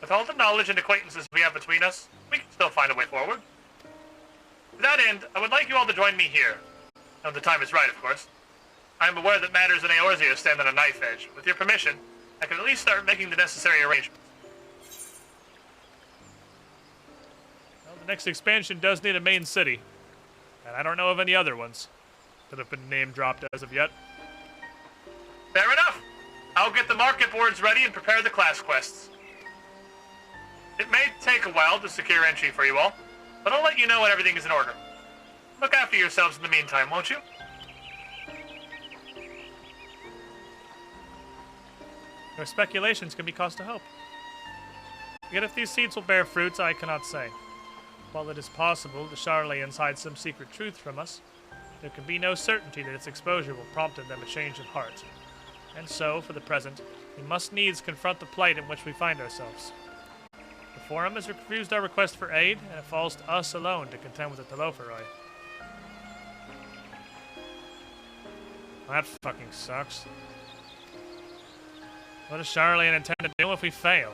U: With all the knowledge and acquaintances we have between us, we can still find a way forward. To that end, I would like you all to join me here. When the time is right, of course. I am aware that matters in Eorzea stand on a knife edge. With your permission, I can at least start making the necessary arrangements.
C: Well, the next expansion does need a main city. And I don't know of any other ones that have been name dropped as of yet.
U: Fair enough.
C: I'll get the market boards ready and prepare the class quests. It may take a while to secure entry for you all, but I'll let you know when everything is in order. Look after yourselves in the meantime, won't you?
A: Your speculations can be cause to hope. Yet if these seeds will bear fruits, I cannot say. While it is possible the Charlians hide some secret truth from us, there can be no certainty that its exposure will prompt in them a change of heart. And so, for the present, we must needs confront the plight in which we find ourselves. The Forum has refused our request for aid, and it falls to us alone to contend with the Telophoroi. That fucking sucks. What does Charlian intend to do if we fail?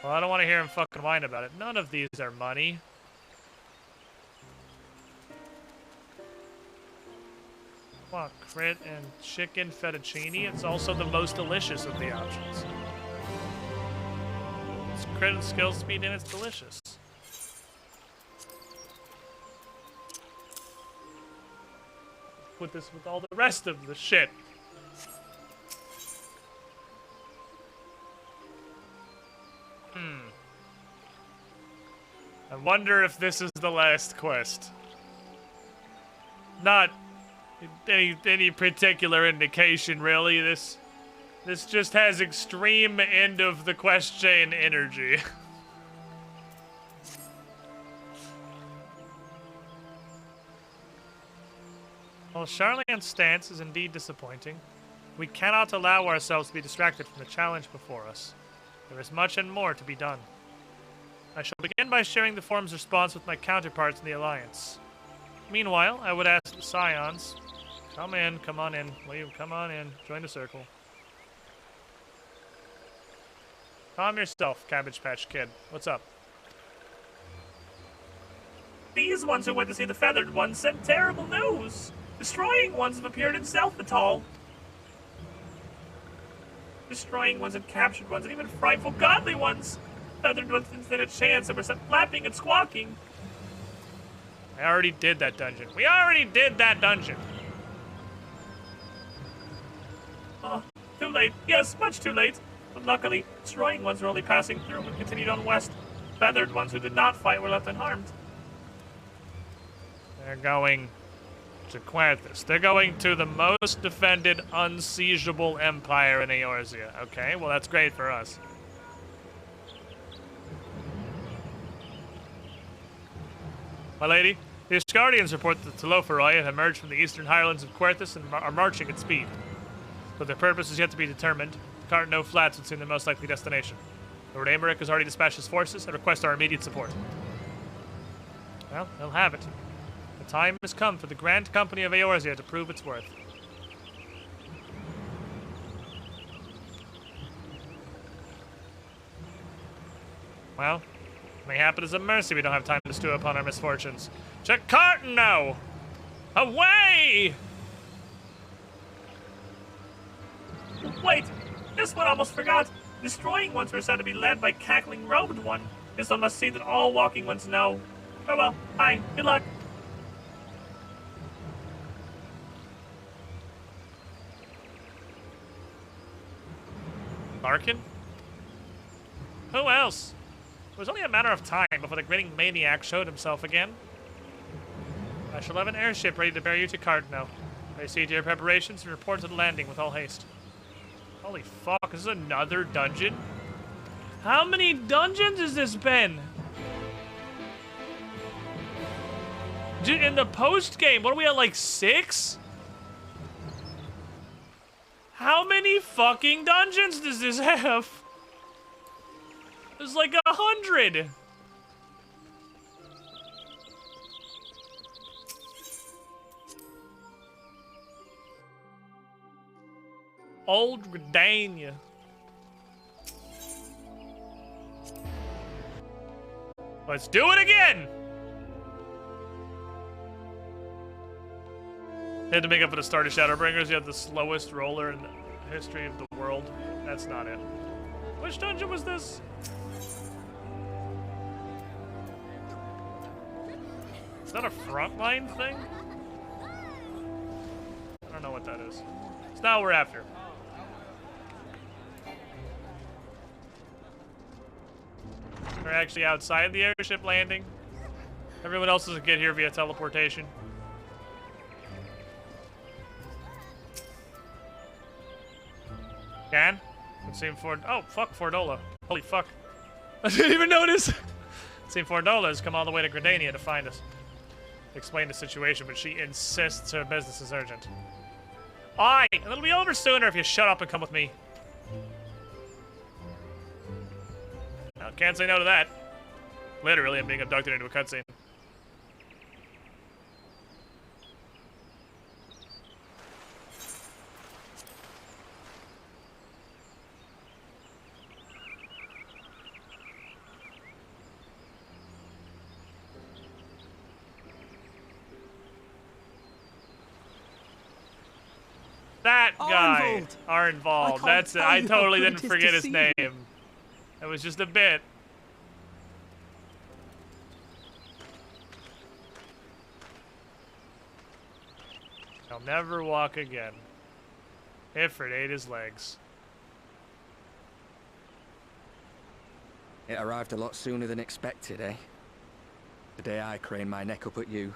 A: Well, I don't want to hear him fucking whine about it. None of these are money. What, crit and chicken fettuccine? It's also the most delicious of the options. It's crit and skill speed and it's delicious. Put this with all the rest of the shit. I wonder if this is the last quest. Not any particular indication, really. This just has extreme end of the quest chain energy. While Charlian's stance is indeed disappointing, we cannot allow ourselves to be distracted from the challenge before us. There is much and more to be done. I shall begin by sharing the Forum's response with my counterparts in the Alliance. Meanwhile, I would ask the Scions, come on in, will you come on in, join the circle. Calm yourself, Cabbage Patch Kid. What's up?
U: These ones who went to see the feathered ones sent terrible news. Destroying ones have appeared in Self-Vital. Destroying ones and captured ones and even frightful godly ones. Feathered ones didn't stand a chance and were sent flapping and squawking.
A: I already did that dungeon. We already did that dungeon.
U: Oh, too late. Yes, much too late. But luckily, destroying ones were only passing through and continued on west. Feathered ones who did not fight were left unharmed.
A: They're going to Querthus. They're going to the most defended, unsiegeable empire in Eorzea. Okay, well that's great for us. My lady, the Asgardians report that the Telophoroi have emerged from the eastern highlands of Querthus and are marching at speed. But their purpose is yet to be determined. The Cartno Flats would seem the most likely destination. Lord Aymeric has already dispatched his forces and requests our immediate support. Well, they'll have it. The time has come for the Grand Company of Eorzea to prove its worth. Well, mayhap it is a mercy we don't have time to stew upon our misfortunes. To Cartno! Away!
U: Wait! This one almost forgot. Destroying ones were said to be led by Cackling Robed One. This one must see that all walking ones know. Oh well, bye. Good luck.
A: Larkin? Who else? It was only a matter of time before the grinning maniac showed himself again. I shall have an airship ready to bear you to Cartno. Proceed to your preparations and report to the landing with all haste. Holy fuck, this is another dungeon? How many dungeons has this been? In the post-game, what are we at, like 6? How many fucking dungeons does this have? There's like 100. Old Redania. Let's do it again! Had to make up for the start of Shadowbringers. You have the slowest roller in the history of the world. That's not it. Which dungeon was this? Is that a frontline thing? that is. It's not what we're after. We're actually outside the airship landing. Everyone else doesn't get here via teleportation. Can? Let's see Ford. Oh, fuck Fordola. Holy fuck. I didn't even notice. Team Fordola has come all the way to Gridania to find us. Explain the situation, but she insists her business is urgent. Aye, and it'll be over sooner if you shut up and come with me. Now, can't say no to that. Literally, I'm being abducted into a cutscene. That guy are involved. That's it. I totally didn't forget his name. It was just a bit. I'll never walk again. Ifrit ate his legs.
L: It arrived a lot sooner than expected, eh? The day I craned my neck up at you.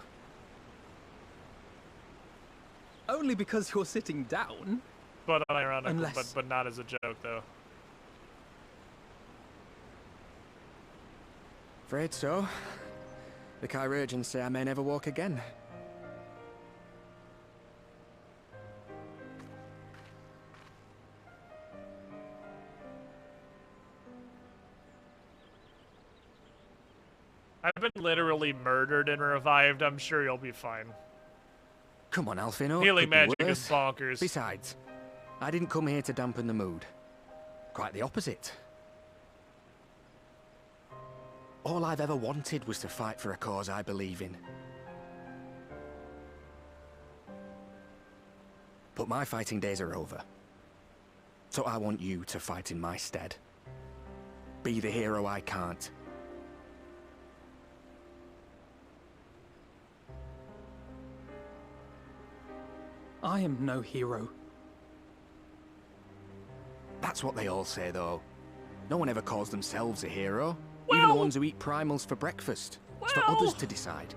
E: Only because you're sitting down.
A: But ironical,
E: Unless...
A: but not as a joke, though.
L: Afraid so. The Chirurgeons say I may never walk again.
A: I've been literally murdered and revived. I'm sure you'll be fine.
L: Come on, Alfino.
A: Healing
L: could be
A: magic
L: worse.
A: is bonkers.
L: Besides, I didn't come here to dampen the mood. Quite the opposite. All I've ever wanted was to fight for a cause I believe in. But my fighting days are over. So I want you to fight in my stead. Be the hero I can't.
E: I am no hero.
L: That's what they all say, though. No one ever calls themselves a hero. Even the ones who eat primals for breakfast. It's for others to decide.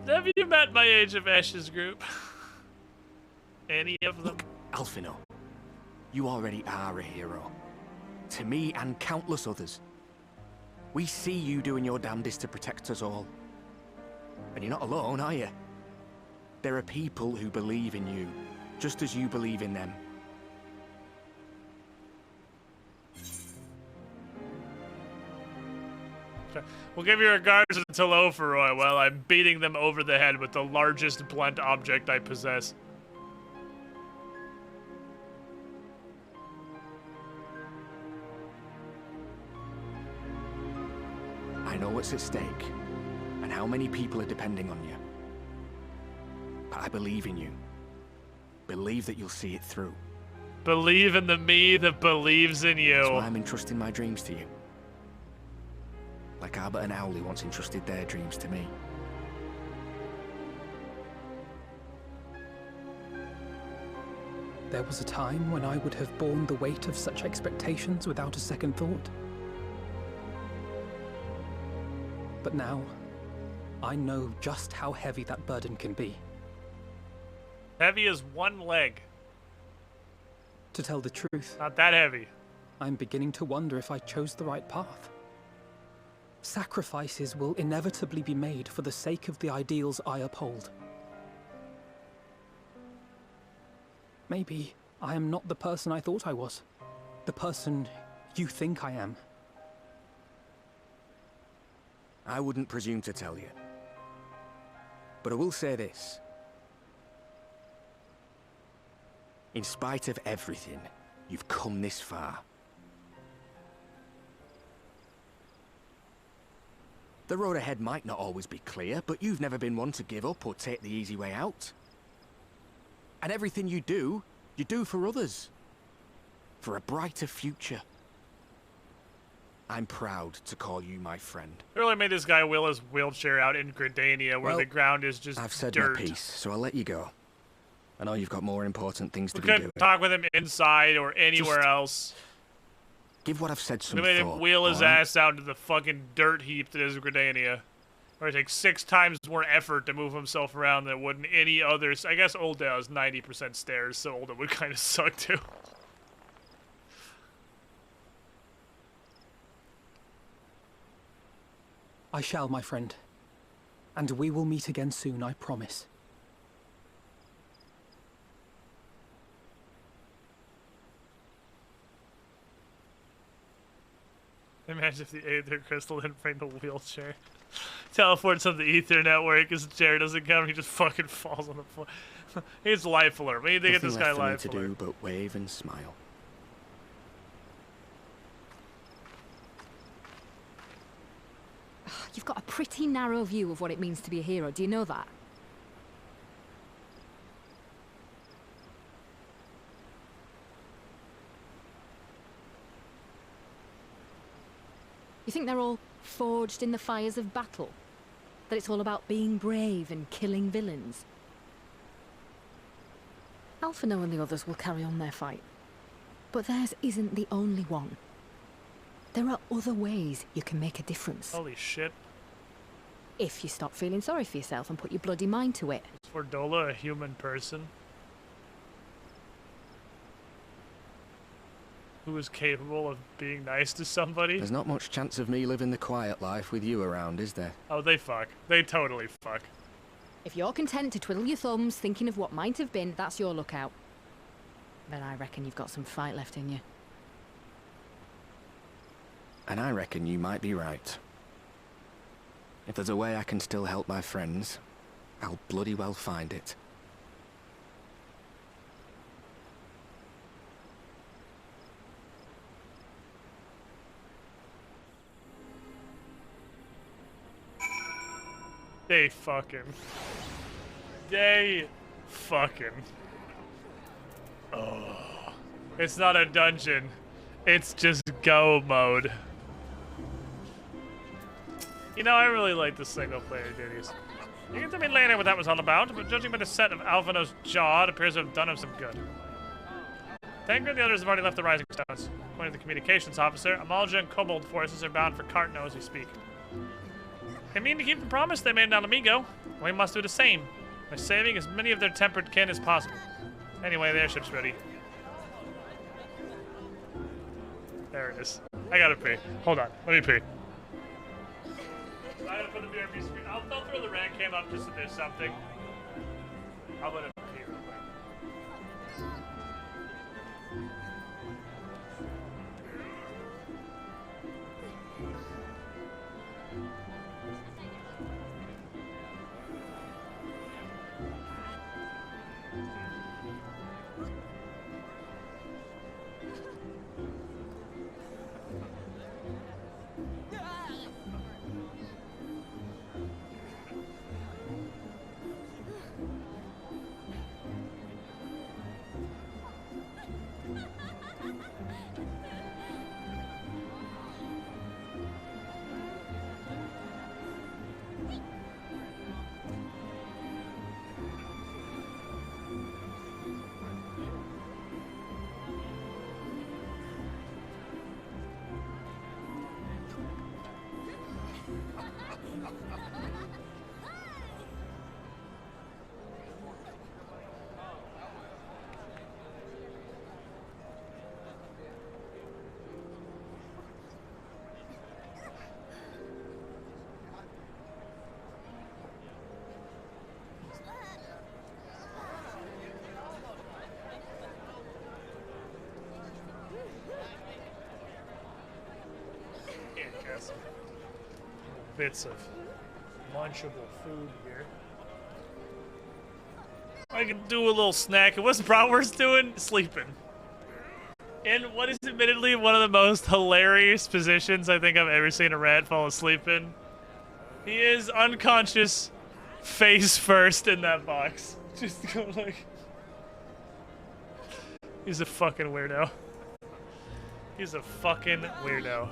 A: Have you met my Age of Ashes group? Any of them?
L: Look, Alfino, you already are a hero. To me and countless others. We see you doing your damnedest to protect us all. And you're not alone, are you? There are people who believe in you, just as you believe in them.
A: We'll give you regards to Telophoroi while I'm beating them over the head with the largest blunt object I possess.
L: I know what's at stake, and how many people are depending on you. But I believe in you. Believe that you'll see it through.
A: Believe in the me that believes in you.
L: That's why I'm entrusting my dreams to you. Like Albert and Owley once entrusted their dreams to me.
E: There was a time when I would have borne the weight of such expectations without a second thought. But now, I know just how heavy that burden can be.
A: Heavy as one leg.
E: To tell the truth,
A: not that heavy.
E: I'm beginning to wonder if I chose the right path. Sacrifices will inevitably be made for the sake of the ideals I uphold. Maybe I am not the person I thought I was. The person you think I am.
L: I wouldn't presume to tell you. But I will say this. In spite of everything, you've come this far. The road ahead might not always be clear, but you've never been one to give up or take the easy way out. And everything you do for others. For a brighter future. I'm proud to call you my friend.
A: They really made this guy wheel his wheelchair out in Gridania where the ground is just
L: I've said
A: dirt.
L: my piece, so I'll let you go.
B: I know you've got more important things to
A: We
B: be doing.
A: couldn't talk with him inside or anywhere else.
B: Give what I've said some
A: We made him
B: thought,
A: wheel his
B: alright?
A: ass out to the fucking dirt heap that is Gridania. Where it takes 6 times more effort to move himself around than it would in any other. I guess Oldale has 90% stairs, so Oldale would kind of suck too.
E: I shall, my friend. And we will meet again soon, I promise.
A: Imagine if the Aether Crystal didn't bring the wheelchair. Teleports on the Ether network, his chair doesn't come, he just fucking falls on the floor. He's life alert. We need to get this guy life
B: to
A: alert.
B: do but wave and smile.
V: You've got a pretty narrow view of what it means to be a hero. Do you know that? You think they're all forged in the fires of battle? That it's all about being brave and killing villains? Alphino and the others will carry on their fight. But theirs isn't the only one. There are other ways you can make a difference.
A: Holy shit.
V: If you stop feeling sorry for yourself and put your bloody mind to it.
A: Is Fordola a human person? Who is capable of being nice to somebody?
B: There's not much chance of me living the quiet life with you around, is there?
A: Oh, they fuck. They totally fuck.
V: If you're content to twiddle your thumbs thinking of what might have been, that's your lookout. Then I reckon you've got some fight left in you.
B: And I reckon you might be right. If there's a way I can still help my friends, I'll bloody well find it.
A: They fucking. They fucking. Oh. It's not a dungeon. It's just go mode. You know, I really like the single player duties. You can tell me later what that was all about, but judging by the set of Alphino's jaw, it appears to have done him some good. Tanger and the others have already left the Rising Stones. According to the communications officer, Amalja and Kobold forces are bound for Cartno as we speak. They mean to keep the promise they made in Alamigo. We must do the same, by saving as many of their tempered kin as possible. Anyway, the airship's ready. There it is. I gotta pee. Hold on, let me pee. I gotta put the BRB screen. I'll throw the rank cam up just so there's something. I'll let it pee real quick. Some bits of munchable food here. I can do a little snack. And what's Bratwurst doing? Sleeping. In what is admittedly one of the most hilarious positions I think I've ever seen a rat fall asleep in. He is unconscious, face first in that box. Just go like... He's a fucking weirdo. He's a fucking weirdo.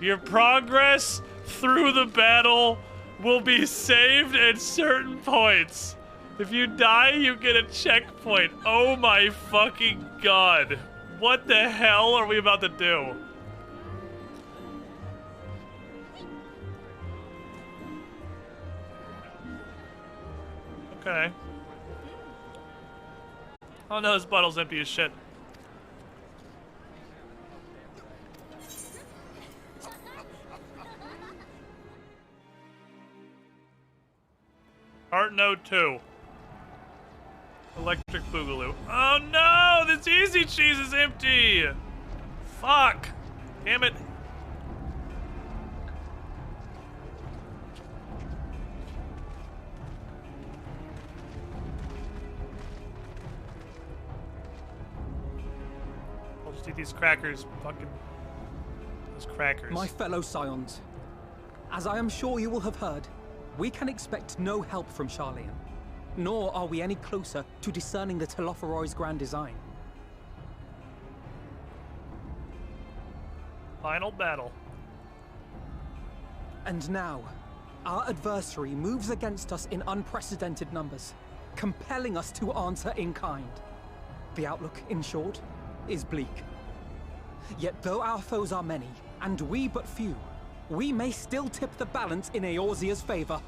A: Your progress through the battle will be saved at certain points.
C: If you die, you get a checkpoint. Oh my fucking god. What the hell are we about to do? Okay. Oh no, this bottle's empty as shit. Art Note 2. Electric Boogaloo. Oh no! This Easy Cheese is empty! Fuck! Damn it. I'll just eat these crackers. Fucking... those crackers.
E: My fellow Scions, as I am sure you will have heard, we can expect no help from Charlian, nor are we any closer to discerning the Telophoroi's grand design.
C: Final battle.
E: And now, our adversary moves against us in unprecedented numbers, compelling us to answer in kind. The outlook, in short, is bleak. Yet though our foes are many, and we but few, we may still tip the balance in Eorzea's favor.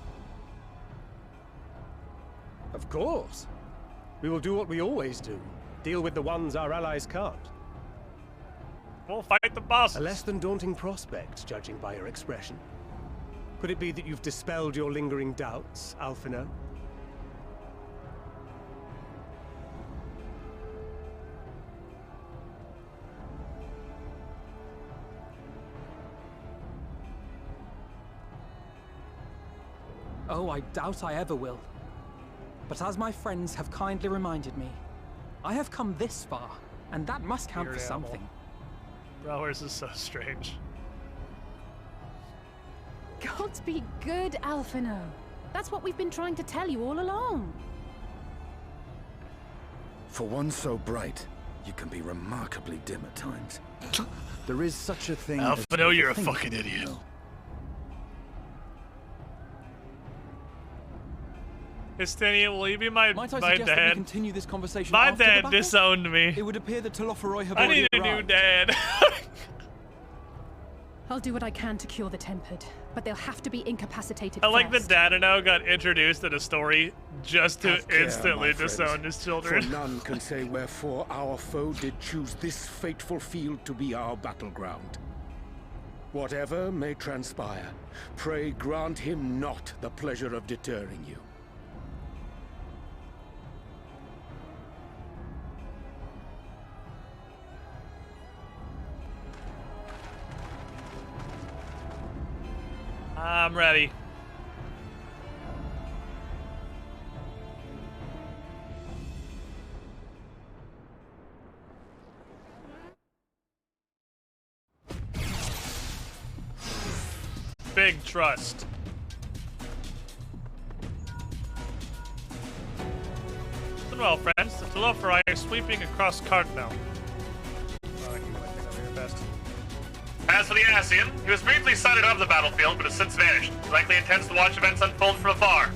G: Of course. We will do what we always do. Deal with the ones our allies can't.
C: We'll fight the bosses.
G: A less than daunting prospect, judging by your expression. Could it be that you've dispelled your lingering doubts, Alphino?
E: Oh, I doubt I ever will. But as my friends have kindly reminded me, I have come this far, and that must count for something.
C: Bro, this is so strange.
T: Gods be good, Alphino. That's what we've been trying to tell you all along.
K: For one so bright, you can be remarkably dim at times. There is such a thing as...
C: Alphino, you're a fucking idiot. Estenia, will you be my
H: Might I
C: my
H: suggest that we
C: dad?
H: continue this conversation
C: My
H: after the
C: dad
H: battle?
C: disowned me.
H: It would appear that Telophoroi have
C: I
H: already
C: need a new
H: arrived.
C: dad.
T: I'll do what I can to cure the tempered, but they'll have to be incapacitated
C: I like that
T: first.
C: Dadano got introduced in a story just to
D: Have care,
C: instantly
D: my friends,
C: disown his children.
J: For none can say wherefore our foe did choose this fateful field to be our battleground. Whatever may transpire, pray grant him not the pleasure of deterring you.
C: I'm ready. Big trust. Listen well, friends. The Telophori are sweeping across Cardinal.
U: As for the Ascian, he was briefly sighted on the battlefield, but has since vanished. He likely intends to watch events unfold from afar.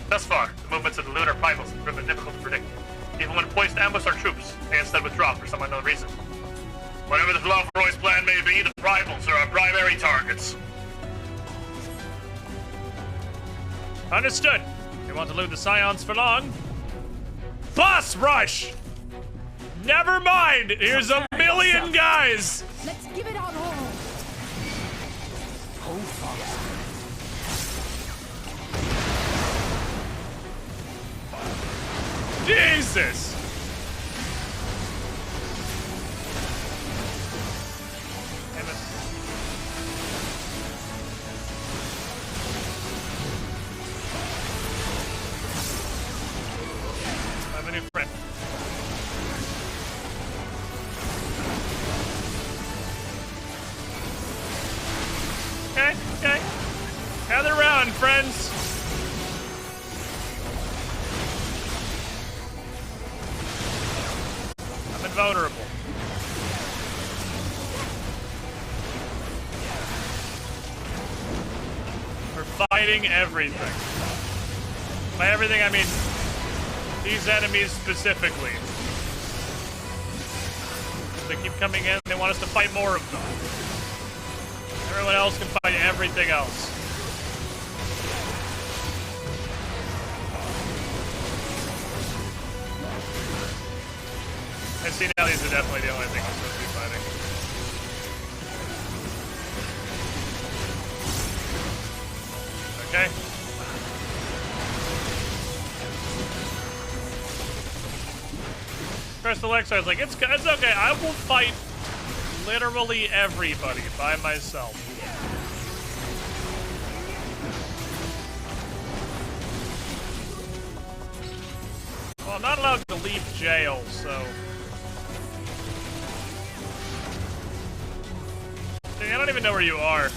U: Thus far, the movements of the lunar primals have proven difficult to predict. Even when poised to ambush our troops, they instead withdraw for some unknown reason. Whatever the Telophoroi's plan may be, the primals are our primary targets.
C: Understood. You want to loot the Scions for long? Boss rush! Never mind! Here's a million guys!
T: Let's give it our all.
R: Hold fast.
C: Jesus! Damn it. I have a new friend. Okay, okay. Gather around, friends. I'm invulnerable. We're fighting everything. By everything, I mean these enemies specifically. They keep coming in, they want us to fight more of them. Everyone else can fight everything else. I see now these are definitely the only thing I'm supposed to be fighting. Okay. Crystal Exile is like, it's okay, I will fight literally everybody by myself. Well, I'm not allowed to leave jail, so... Dang, I don't even know where you are.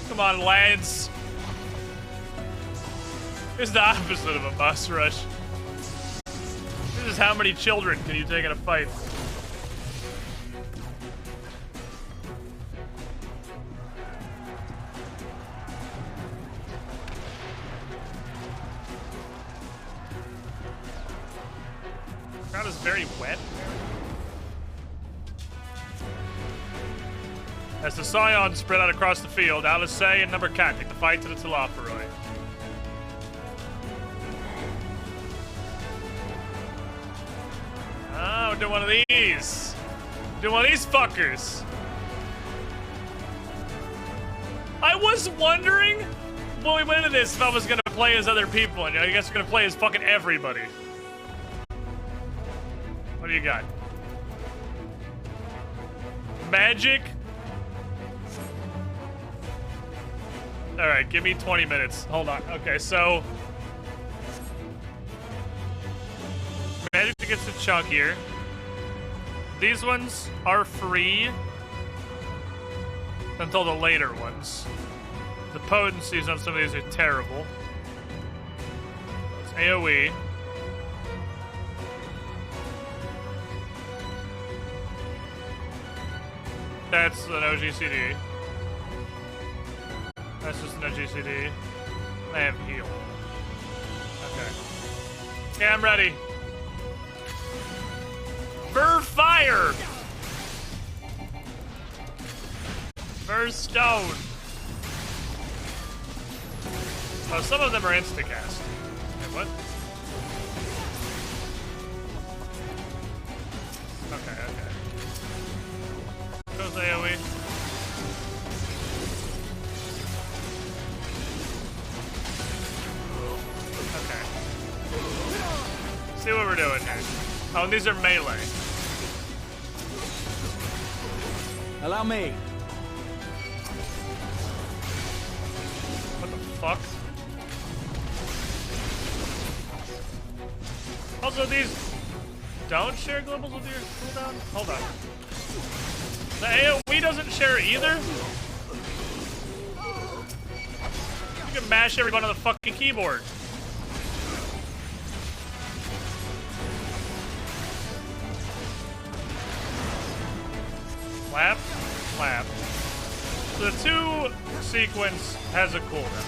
C: Come on, lads. This is the opposite of a bus rush. This is how many children can you take in a fight? The ground is very wet. As the Scions spread out across the field, Alice and Number Cat take the fight to the Telophoroi. Oh, we're doing one of these. Do one of these fuckers. I was wondering when we went into this if I was gonna play as other people, and I guess I'm gonna play as fucking everybody. What do you got? Magic? Alright, give me 20 minutes. Hold on. Okay, so... Magic gets the chunkier. These ones are free until the later ones. The potencies on some of these are terrible. It's AoE. That's an OGCD. That's just an OGCD. I have heal. Okay. Okay, I'm ready. Burr fire! Burr stone. Oh, some of them are insta-cast. Wait, what? Okay, okay. Goes AoE. Okay. See what we're doing here. Oh, and these are melee.
L: Allow me.
C: What the fuck? Also, these don't share globals with your cooldown? Hold on. The AoE doesn't share either? You can mash everyone on the fucking keyboard. Clap, clap. So the 2 sequence has a cooldown.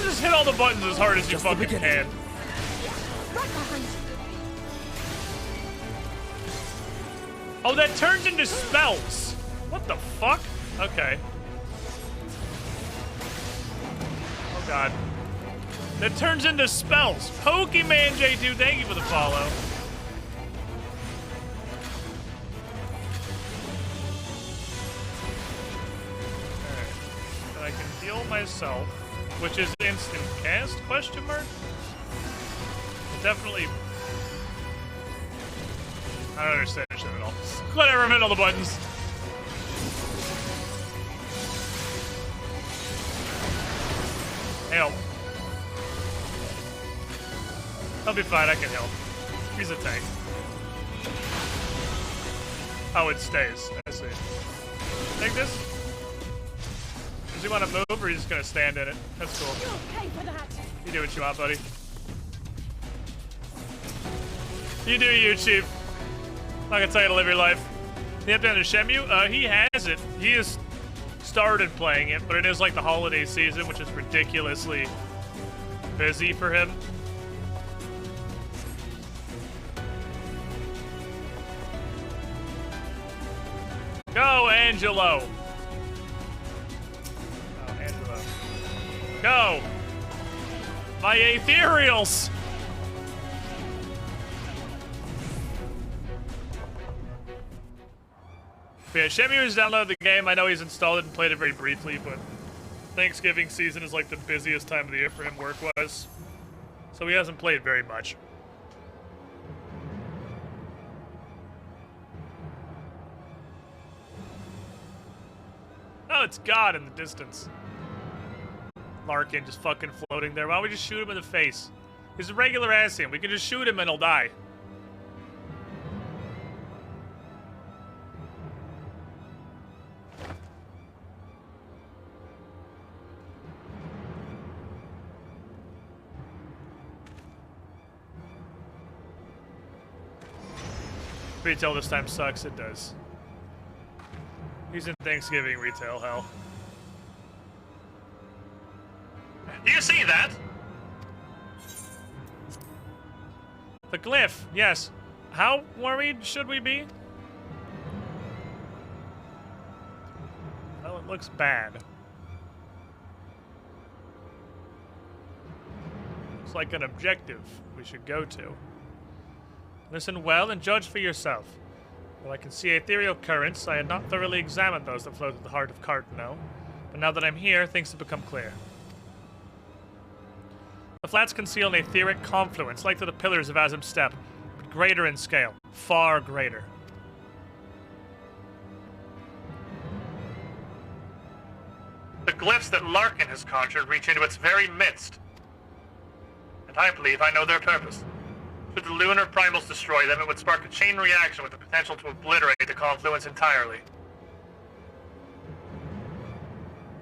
C: Just hit all the buttons as hard as you fucking can. Oh, that turns into spells. What the fuck? Okay. Oh god. That turns into spells. Pokemon J2, thank you for the follow. Alright. And I can heal myself, which is instant cast, question mark? Definitely. I don't understand shit at all. Whatever, I'm hitting all the buttons. Help. I'll be fine, I can help. He's a tank. Oh, it stays. I see. Take this? Does he want to move, or are you just gonna stand in it? That's cool.
T: You're okay for that.
C: You do what you want, buddy. You do you, Chief. I'm not gonna tell you to live your life. The update on Shemu? He has it. He has started playing it, but it is like the holiday season, which is ridiculously busy for him. Go, Angelo! Oh, Angelo. Go! My ethereals! But yeah, Shemu has downloaded the game. I know he's installed it and played it very briefly, but Thanksgiving season is like the busiest time of the year for him work-wise. So he hasn't played very much. Oh, it's God in the distance. Larkin just fucking floating there. Why don't we just shoot him in the face? He's a regular Asian. We can just shoot him and he'll die. Retail this time sucks. It does. He's in Thanksgiving retail hell. Do you see that? The glyph, yes. How worried should we be? Well, it looks bad. Looks like an objective we should go to. Listen well and judge for yourself. Though I can see ethereal currents, I had not thoroughly examined those that float at the heart of Cardinal. But now that I'm here, things have become clear. The flats conceal an etheric confluence, like to the pillars of Azim's Step, but greater in scale. Far greater.
U: The glyphs that Larkin has conjured reach into its very midst. And I believe I know their purpose. Should the lunar primals destroy them, it would spark a chain reaction with the potential to obliterate the confluence entirely.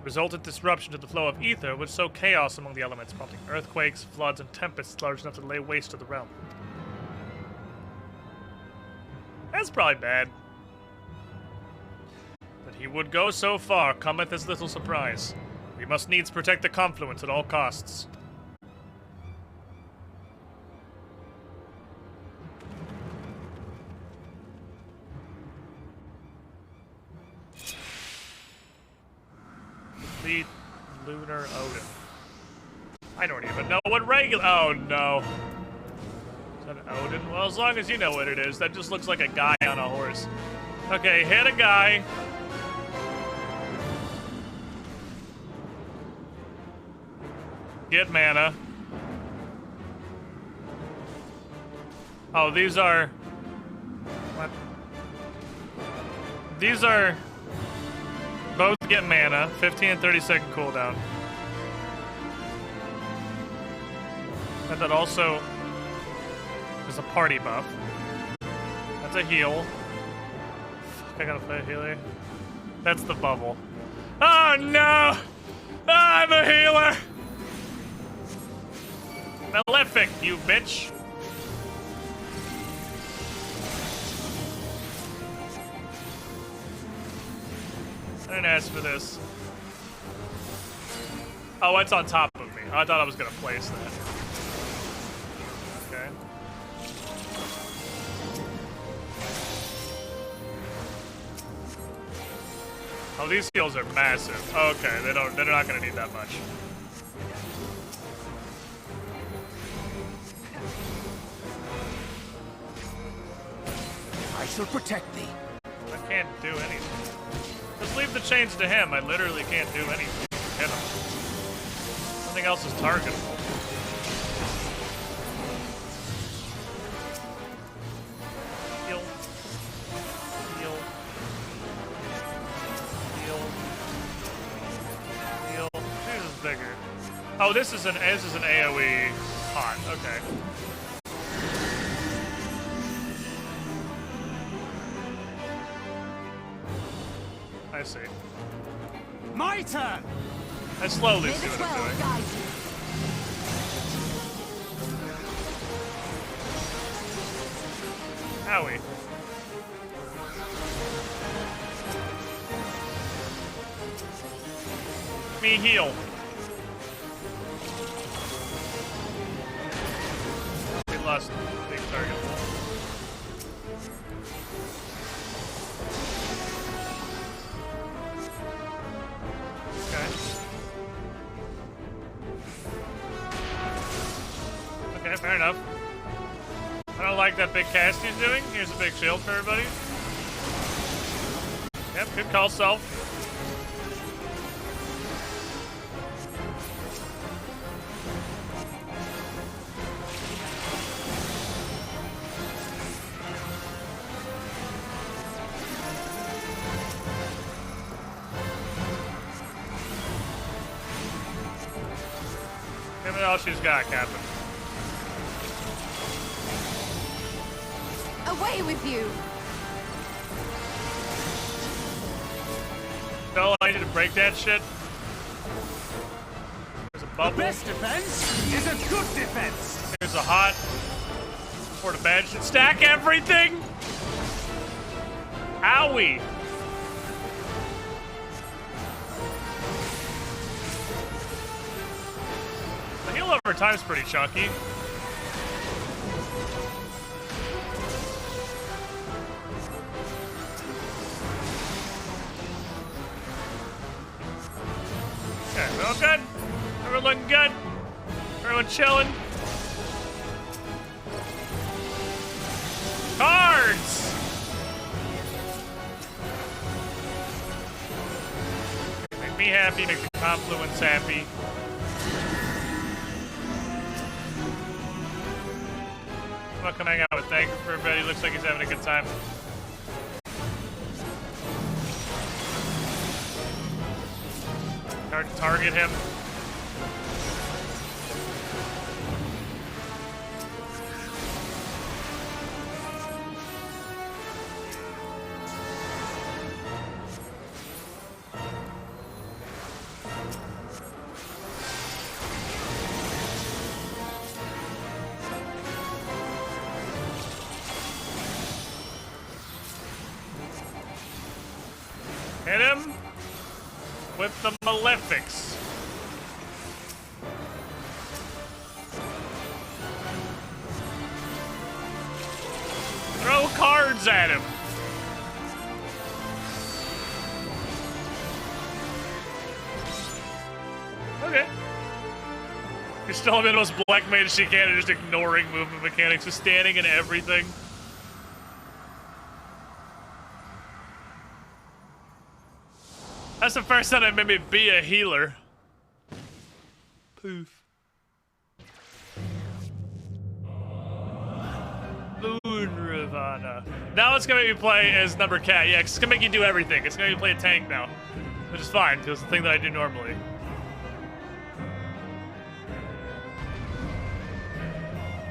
C: Resultant disruption to the flow of ether would sow chaos among the elements, prompting earthquakes, floods, and tempests large enough to lay waste to the realm. That's probably bad. That he would go so far cometh as little surprise. We must needs protect the confluence at all costs. The Lunar Odin. I don't even know what regular. Oh no. Is that an Odin? Well, as long as you know what it is, that just looks like a guy on a horse. Okay, hit a guy. Get mana. Oh, these are. What? These are. Both get mana, 15 and 30 second cooldown. And that also is a party buff. That's a heal. Fuck, I gotta play a healer. That's the bubble. Oh no! I'm a healer! Malefic, you bitch! I didn't ask for this. Oh, it's on top of me. I thought I was gonna place that. Okay. Oh, these heals are massive. Okay, they're not gonna need that much.
R: I shall protect thee.
C: I can't do anything. Just leave the chains to him. I literally can't do anything. Hit him. Nothing else is targetable. Heal. Heal. Heal. Heal. This is bigger. Oh, this is an AoE pot. Okay. I see.
R: My turn!
C: I slowly see what I'm doing. Howie. Me heal. We lost big target. Okay. Okay, fair enough. I don't like that big cast he's doing. Here's a big shield for everybody. Yep, good call, Self. Give me all she's got, Captain.
I: Away with you!
C: Phil, I need to break that shit. There's a bubble.
P: The best defense is a good defense.
C: There's a hot. For the bad shit. Stack everything! Owie! The heal over time's pretty chunky. Okay, we're all good. Everyone looking good. Everyone chilling. Cards! Make me happy, make the confluence happy. I'm not coming out with thank you for everybody. Looks like he's having a good time. Target him. Hit him with the Malefics. Throw cards at him. Okay. You're still being the most black mage she can and just ignoring movement mechanics, just standing in everything. That's the first time that made me be a healer. Poof. Moon Ravana. Now it's gonna make me play as number cat. Yeah, 'cause it's gonna make you do everything. It's gonna make me play a tank now. Which is fine, because it's the thing that I do normally.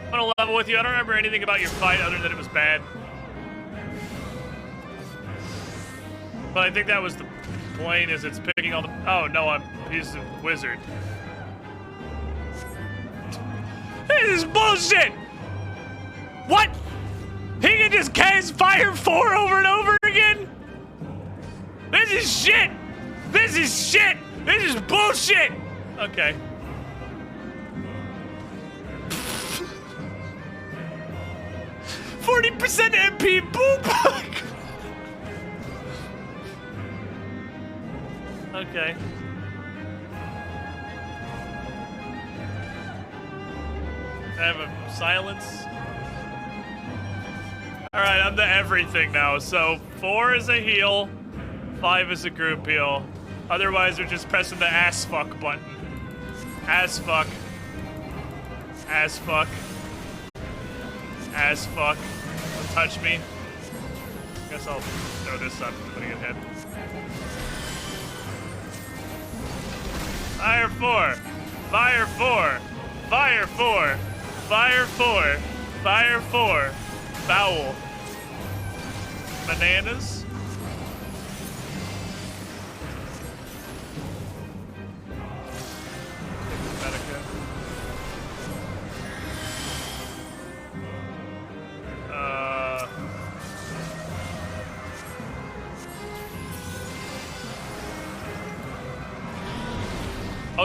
C: I'm gonna level with you. I don't remember anything about your fight other than it was bad. But I think that was the point, is it's picking all the... Oh, no, he's a wizard. This is bullshit! What? He can just cast Fire 4 over and over again? This is shit! This is shit! This is bullshit! Okay. %40 MP, boop! Okay. I have a silence. Alright, I'm the everything now. So 4 is a heal, 5 is a group heal. Otherwise, we're just pressing the ass fuck button. Ass fuck. Ass fuck. Ass fuck. Don't touch me. Guess I'll throw this up, putting it ahead. Fire 4. Fire 4. Fire 4. Fire 4. Fire 4. Foul. Bananas.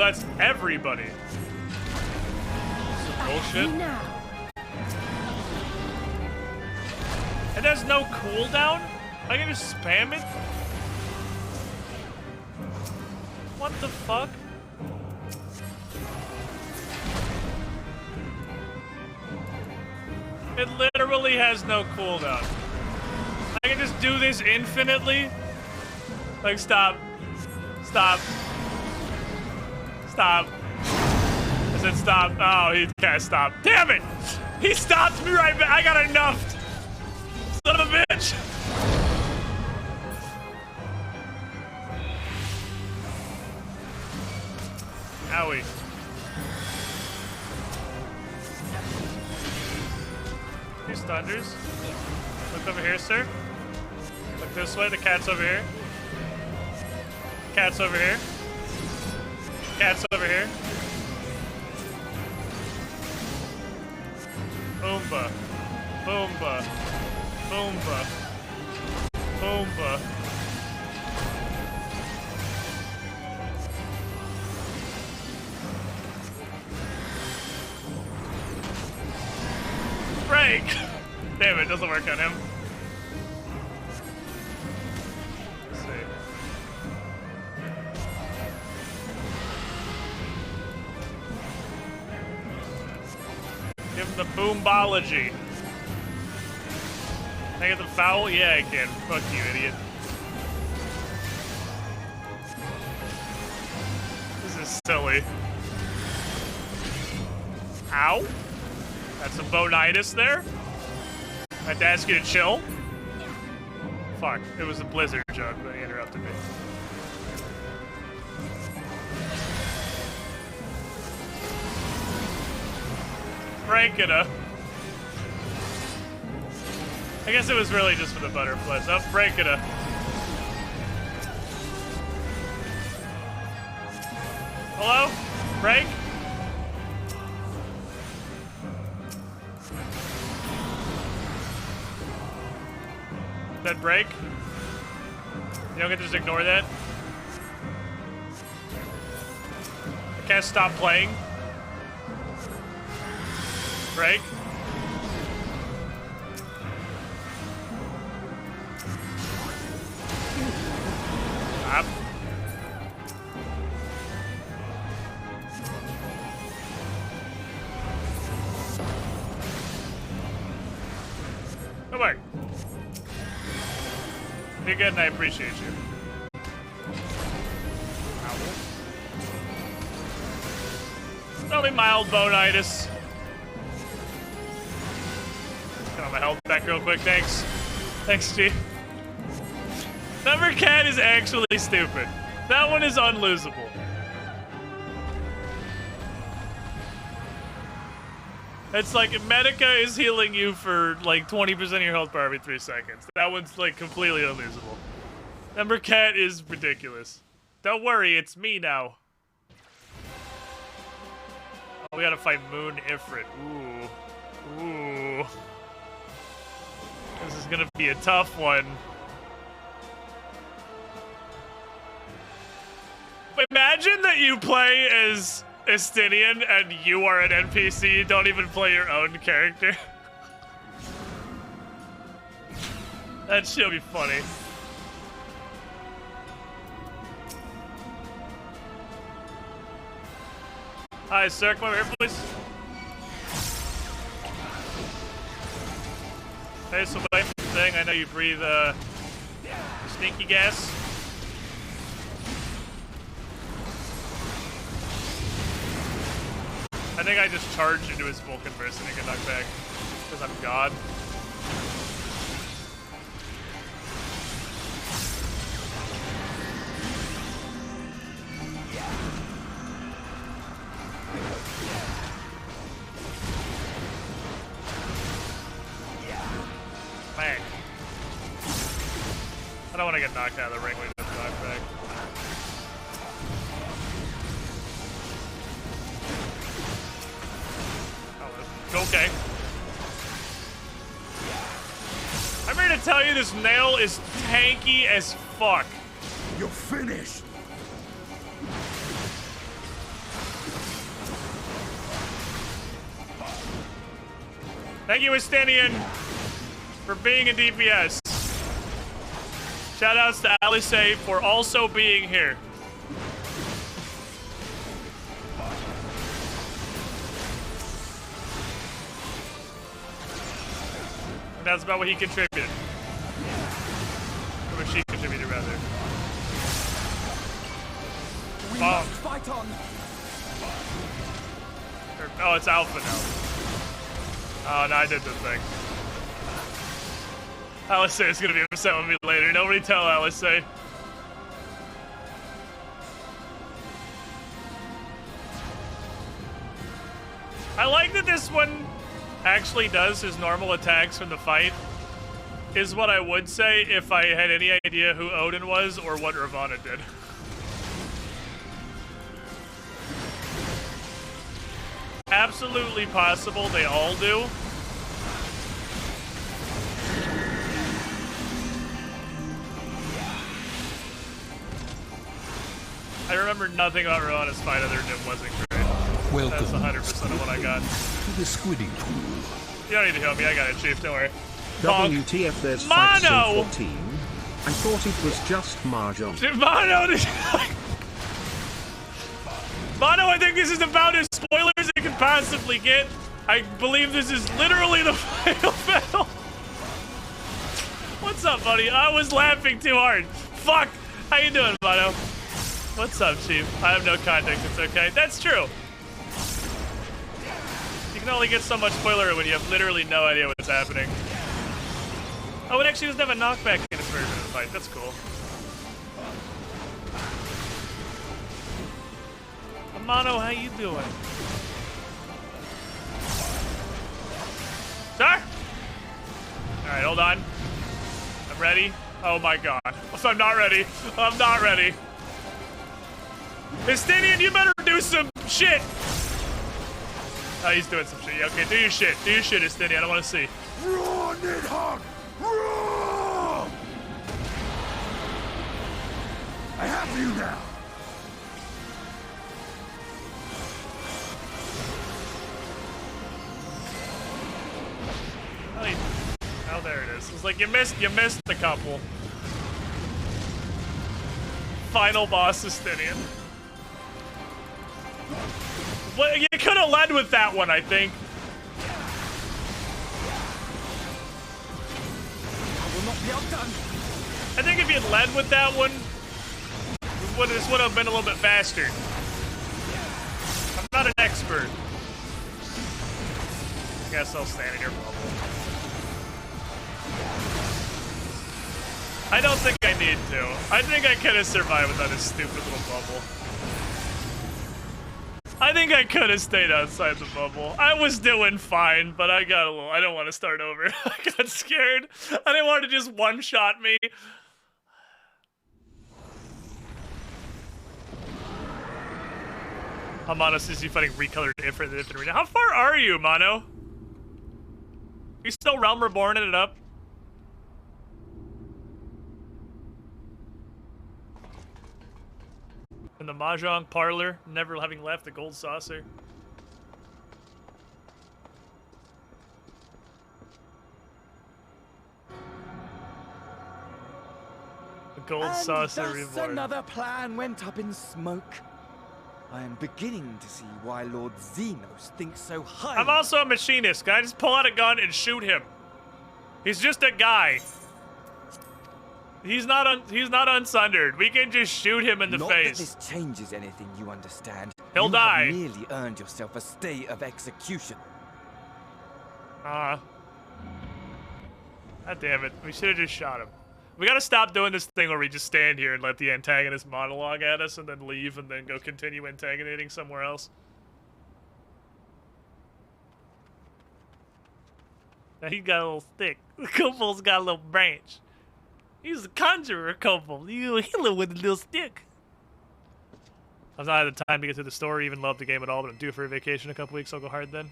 C: that's everybody. Some bullshit. And there's no cooldown? I can just spam it? What the fuck? It literally has no cooldown. I can just do this infinitely? Like, stop. Stop. Stop. I said stop. Oh, he can't stop. Damn it! He stopped me right back. I got enough. Son of a bitch. Owie. Here's thunders. Look over here, sir. Look this way. The cat's over here. Cat's over here. Cat's over here. Boomba. Boomba. Boomba. Boomba. Break! Damn it, doesn't work on him. Let's see. Give him the boombology. Can I get the foul? Yeah, I can. Fuck you, idiot. This is silly. Ow. That's some bonitis there. I had to ask you to chill. Fuck, it was a blizzard joke, but he interrupted me. Break it up. I guess it was really just for the butterflies. Oh, break it up. Hello? Break? That break? You don't get to just ignore that? I can't stop playing. Break? Stop. Come back. You're good and I appreciate you. Ow. It's only mild bonitis. Get my health back real quick, thanks. Thanks, G. Number cat is actually stupid. That one is unlosable. It's like Medica is healing you for like 20% of your health bar every 3 seconds. That one's like completely unlosable. Number cat is ridiculous. Don't worry, it's me now. Oh, we gotta fight Moon Ifrit. Ooh. Ooh. This is gonna be a tough one. Imagine that you play as Estinian and you are an NPC, you don't even play your own character. That shit'll be funny. Hi, sir, come over here, please. Hey, somebody thing, I know you breathe, stinky gas. I think I just charged into his Vulcan burst and he get knocked back. Because I'm God. Bang. I don't want to get knocked out of the ring when he gets knocked back. Okay. I'm here to tell you this nail is tanky as fuck.
J: You're finished.
C: Thank you, Estinian, for being a DPS. Shoutouts to Alice for also being here. And that's about what he contributed. Or what she contributed, rather.
E: We must fight on.
C: Oh, it's Alpha now. Oh, no, I did the thing. Alice is gonna be upset with me later. Nobody tell Alice. I like that this one actually does his normal attacks from the fight, is what I would say if I had any idea who Odin was or what Ravana did. Absolutely possible they all do. I remember nothing about Ravana's fight other than it wasn't great.
K: Welcome.
C: That's 100% of what I got.
K: To the squidding pool.
C: You don't need to help me, I got it, Chief, don't worry.
M: WTF, there's
C: Mono!
M: Fight Sim 14. I thought it was just Mahjong.
C: Mono, Mono, I think this is about as spoilers as it can possibly get. I believe this is literally the final battle. What's up, buddy? I was laughing too hard. Fuck! How you doing, Mono? What's up, Chief? I have no context, it's okay. That's true. You can only get so much spoiler when you have literally no idea what's happening. Oh, it actually doesn't have a knockback in this version of the fight. That's cool. Amano, how you doing? Sir? Alright, hold on. I'm ready. Oh my god. I'm not ready. I'm not ready. Estinian, you better do some shit! Oh, he's doing some shit. Yeah, okay, do your shit. Do your shit, Estinian. I don't want to see.
J: Run, Nidhogg! Run! I have you now!
C: Oh, there it is. It's like you missed the couple. Final boss, Estinian. Well, you could have led with that one, I think.
E: I will not be outdone.
C: I think if you had led with that one, this would have been a little bit faster. I'm not an expert. I guess I'll stand in your bubble. I don't think I need to. I think I could have survived without this stupid little bubble. I think I could have stayed outside the bubble. I was doing fine, but I got a little... I don't want to start over. I got scared. I didn't want to just one-shot me. Mono sees you fighting recolored different than arena. How far are you, Mono? You still Realm Reborn it up? In the Mahjong parlor, never having left the gold saucer. The gold saucer
L: thus
C: reborn.
L: Another plan went up in smoke. I am beginning to see why Lord Xenos thinks so highly.
C: I'm also a machinist. Can I just pull out a gun and shoot him? He's just a guy. He's not unsundered. We can just shoot him in the
L: Not
C: face.
L: that this changes anything, you understand.
C: He'll die.
L: You have merely earned yourself a stay of execution.
C: God damn it. We should have just shot him. We gotta stop doing this thing where we just stand here and let the antagonist monologue at us and then leave and then go continue antagonating somewhere else. Now he got a little stick. The Kobol's got a little branch. He's a conjurer, Kobold. You heal him with a little stick. I've not had the time to get through the story, even love the game at all, but I'm due for a vacation in a couple weeks, so I'll go hard then.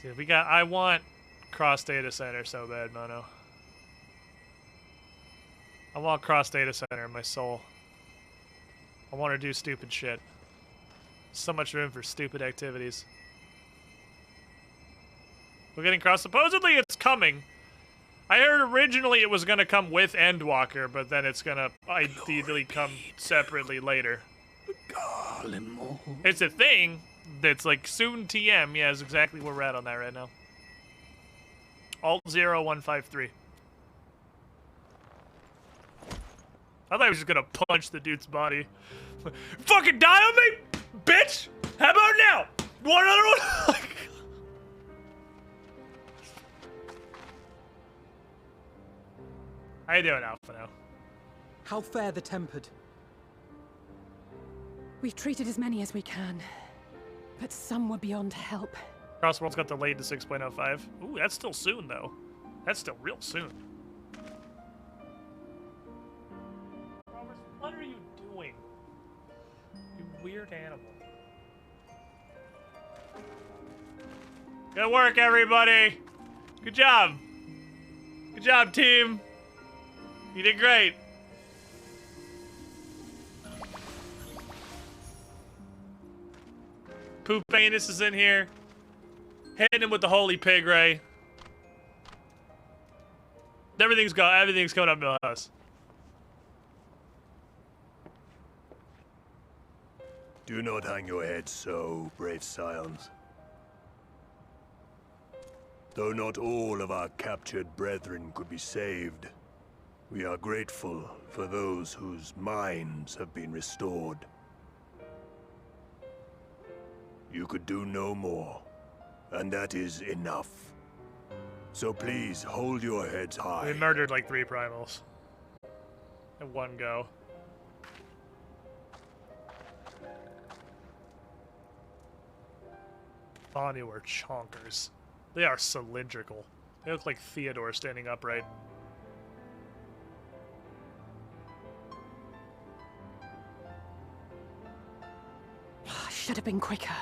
C: Dude, I want cross data center so bad, Mono. I want cross data center in my soul. I want to do stupid shit. So much room for stupid activities. We're getting cross. Supposedly it's coming. I heard originally it was gonna come with Endwalker, but then it's gonna ideally come separately later. It's a thing that's like soon TM. Yeah, is exactly where we're at on that right now. Alt 0153. I thought he was just gonna punch the dude's body. Fucking die on me, bitch! How about now? One other one? How you doing, Alphino?
E: How fare the tempered?
T: We've treated as many as we can, but some were beyond help.
C: Crossworld's got delayed to 6.05. Ooh, that's still soon, though. That's still real soon. Robert, what are you doing? You weird animal. Good work, everybody! Good job! Good job, team! You did great! Poop Anus is in here. Hitting him with the holy pig ray. Everything's coming up Millhouse.
N: Do not hang your head so, brave scions. Though not all of our captured brethren could be saved, we are grateful for those whose minds have been restored. You could do no more, and that is enough. So please hold your heads high.
C: We murdered like 3 primals in one go. Bonnie were chonkers. They are cylindrical. They look like Theodore standing upright.
T: I should have been quicker,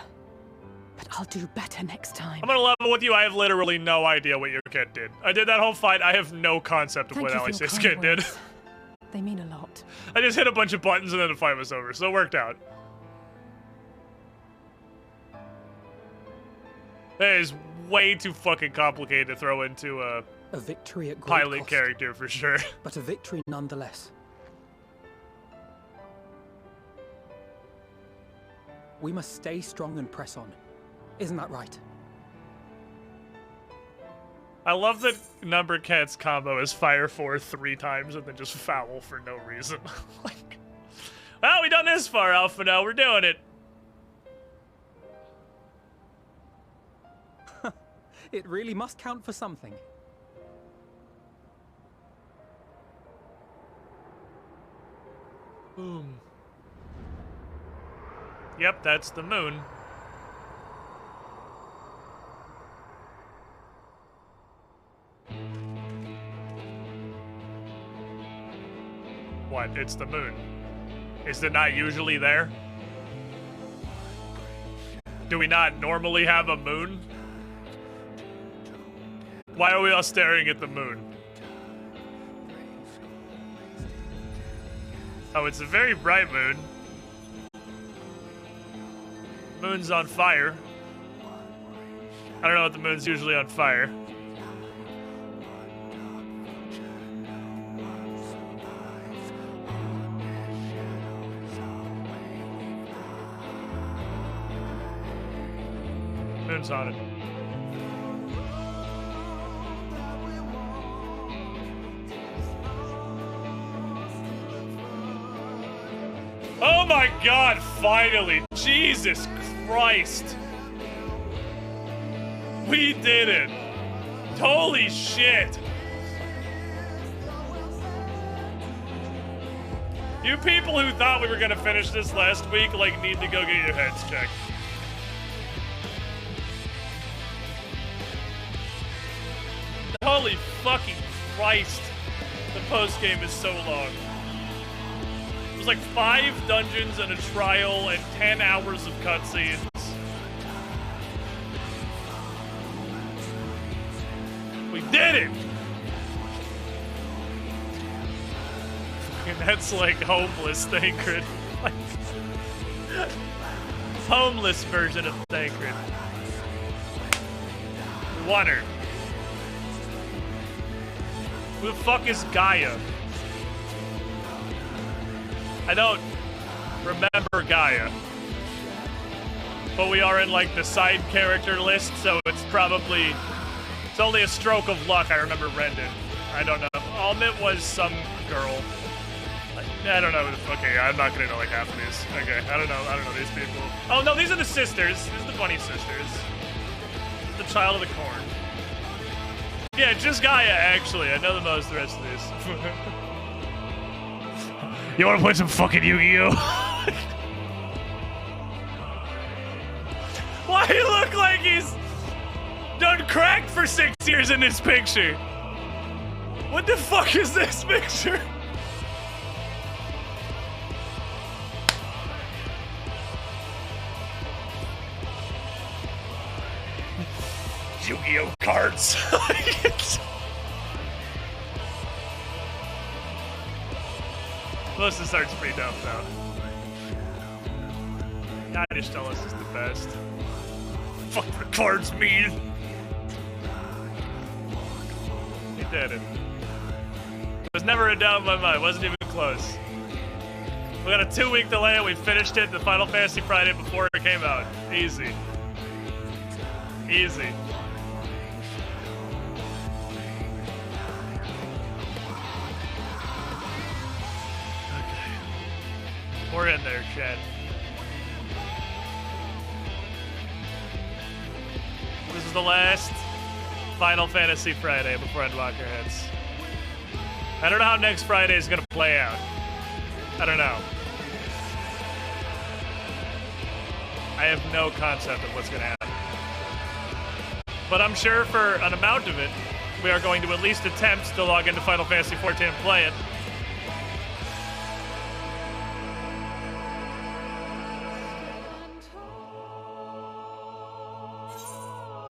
T: but I'll do better next time.
C: I'm gonna level with you. I have literally no idea what your kid did. I did that whole fight. I have no concept of what Alice's kid did.
T: They mean a lot.
C: I just hit a bunch of buttons and then the fight was over, so it worked out. That is way too fucking complicated to throw into a
E: victory at great
C: pilot
E: cost,
C: character for sure.
E: but a victory nonetheless. We must stay strong and press on. Isn't that right?
C: I love that Number Cat's combo is fire 4 3 times and then just foul for no reason. Like, well, we done this far, Alpha. Now we're doing it.
E: It really must count for something.
C: Boom. Yep, that's the moon. What? It's the moon. Is it not usually there? Do we not normally have a moon? Why are we all staring at the moon? Oh, it's a very bright moon. Moon's on fire. I don't know what the moon's usually on fire. Moon's on it. Oh my god, finally! Jesus Christ! We did it! Holy shit! You people who thought we were gonna finish this last week, like, need to go get your heads checked. Holy fucking Christ! The post-game is so long. It was like 5 dungeons and a trial and 10 hours of cutscenes. We did it! And that's like homeless Thancred. Like, homeless version of Thancred. Wonder. Who the fuck is Gaia? I don't remember Gaia. But we are in, like, the side character list, so it's probably... It's only a stroke of luck I remember Rendon. I don't know. Almit was some girl. I don't know. Okay, I'm not gonna know, like, half of these. Okay, I don't know these people. Oh, no, these are the sisters. These are the bunny sisters. The child of the corn. Yeah, just Gaia, actually. I know the most of the rest of these. You wanna play some fucking Yu-Gi-Oh? Why he look like he's done crack for 6 years in this picture? What the fuck is this picture? Yu-Gi-Oh cards. Most of this art's pretty dope, though. Goddess tell us is the best. Fuck the cards mean. He did it. It was never a doubt in my mind. It wasn't even close. We got a 2-week delay and we finished it the Final Fantasy Friday before it came out. Easy. Easy. We're in there, Chad. This is the last Final Fantasy Friday before Endwalker hits. I don't know how next Friday is gonna play out. I don't know. I have no concept of what's gonna happen. But I'm sure for an amount of it, we are going to at least attempt to log into Final Fantasy XIV and play it.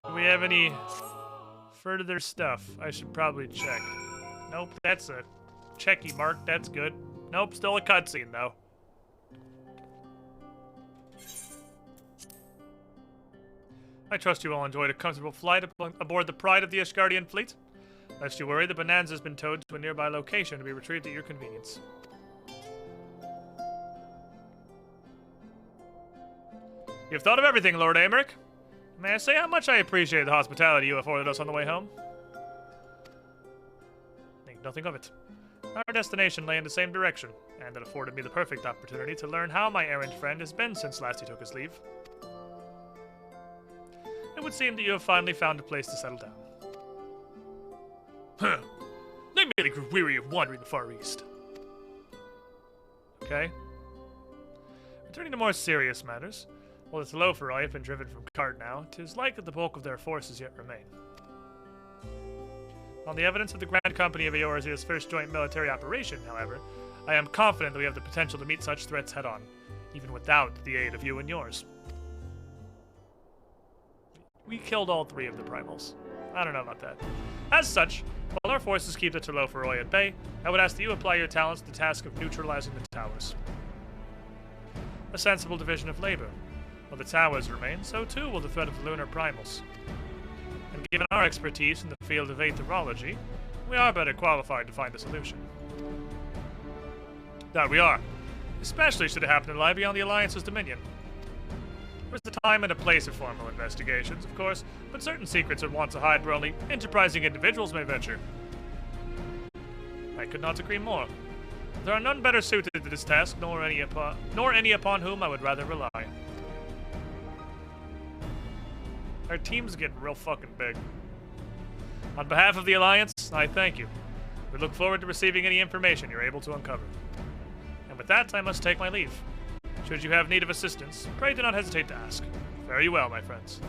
C: Do we have any further stuff I should probably check? Nope, that's a checky mark. That's good. Nope, still a cutscene, though. I trust you all enjoyed a comfortable flight aboard the Pride of the Ishgardian fleet. Lest you worry, the Bonanza has been towed to a nearby location to be retrieved at your convenience. You've thought of everything, Lord Aymeric. May I say how much I appreciate the hospitality you afforded us on the way home? Think nothing of it. Our destination lay in the same direction, and it afforded me the perfect opportunity to learn how my errant friend has been since last he took his leave. It would seem that you have finally found a place to settle down. Huh. They merely grew weary of wandering the Far East. Okay. Returning to more serious matters, while the Telophoroi have been driven from Kart now, 'tis likely that the bulk of their forces yet remain. On the evidence of the Grand Company of Eorzea's first joint military operation, however, I am confident that we have the potential to meet such threats head-on, even without the aid of you and yours. We killed all 3 of the primals. I don't know about that. As such, while our forces keep the Telophoroi at bay, I would ask that you apply your talents to the task of neutralizing the towers. A sensible division of labor. While the towers remain, so too will the threat of the lunar primals. And given our expertise in the field of aetherology, we are better qualified to find a solution. That we are. Especially should it happen to lie beyond the Alliance's dominion. There's a time and a place of formal investigations, of course, but certain secrets are wont to hide where only enterprising individuals may venture. I could not agree more. There are none better suited to this task, nor any upon whom I would rather rely. Our team's getting real fucking big. On behalf of the Alliance, I thank you. We look forward to receiving any information you're able to uncover. And with that, I must take my leave. Should you have need of assistance, pray do not hesitate to ask. Fare you well, my friends.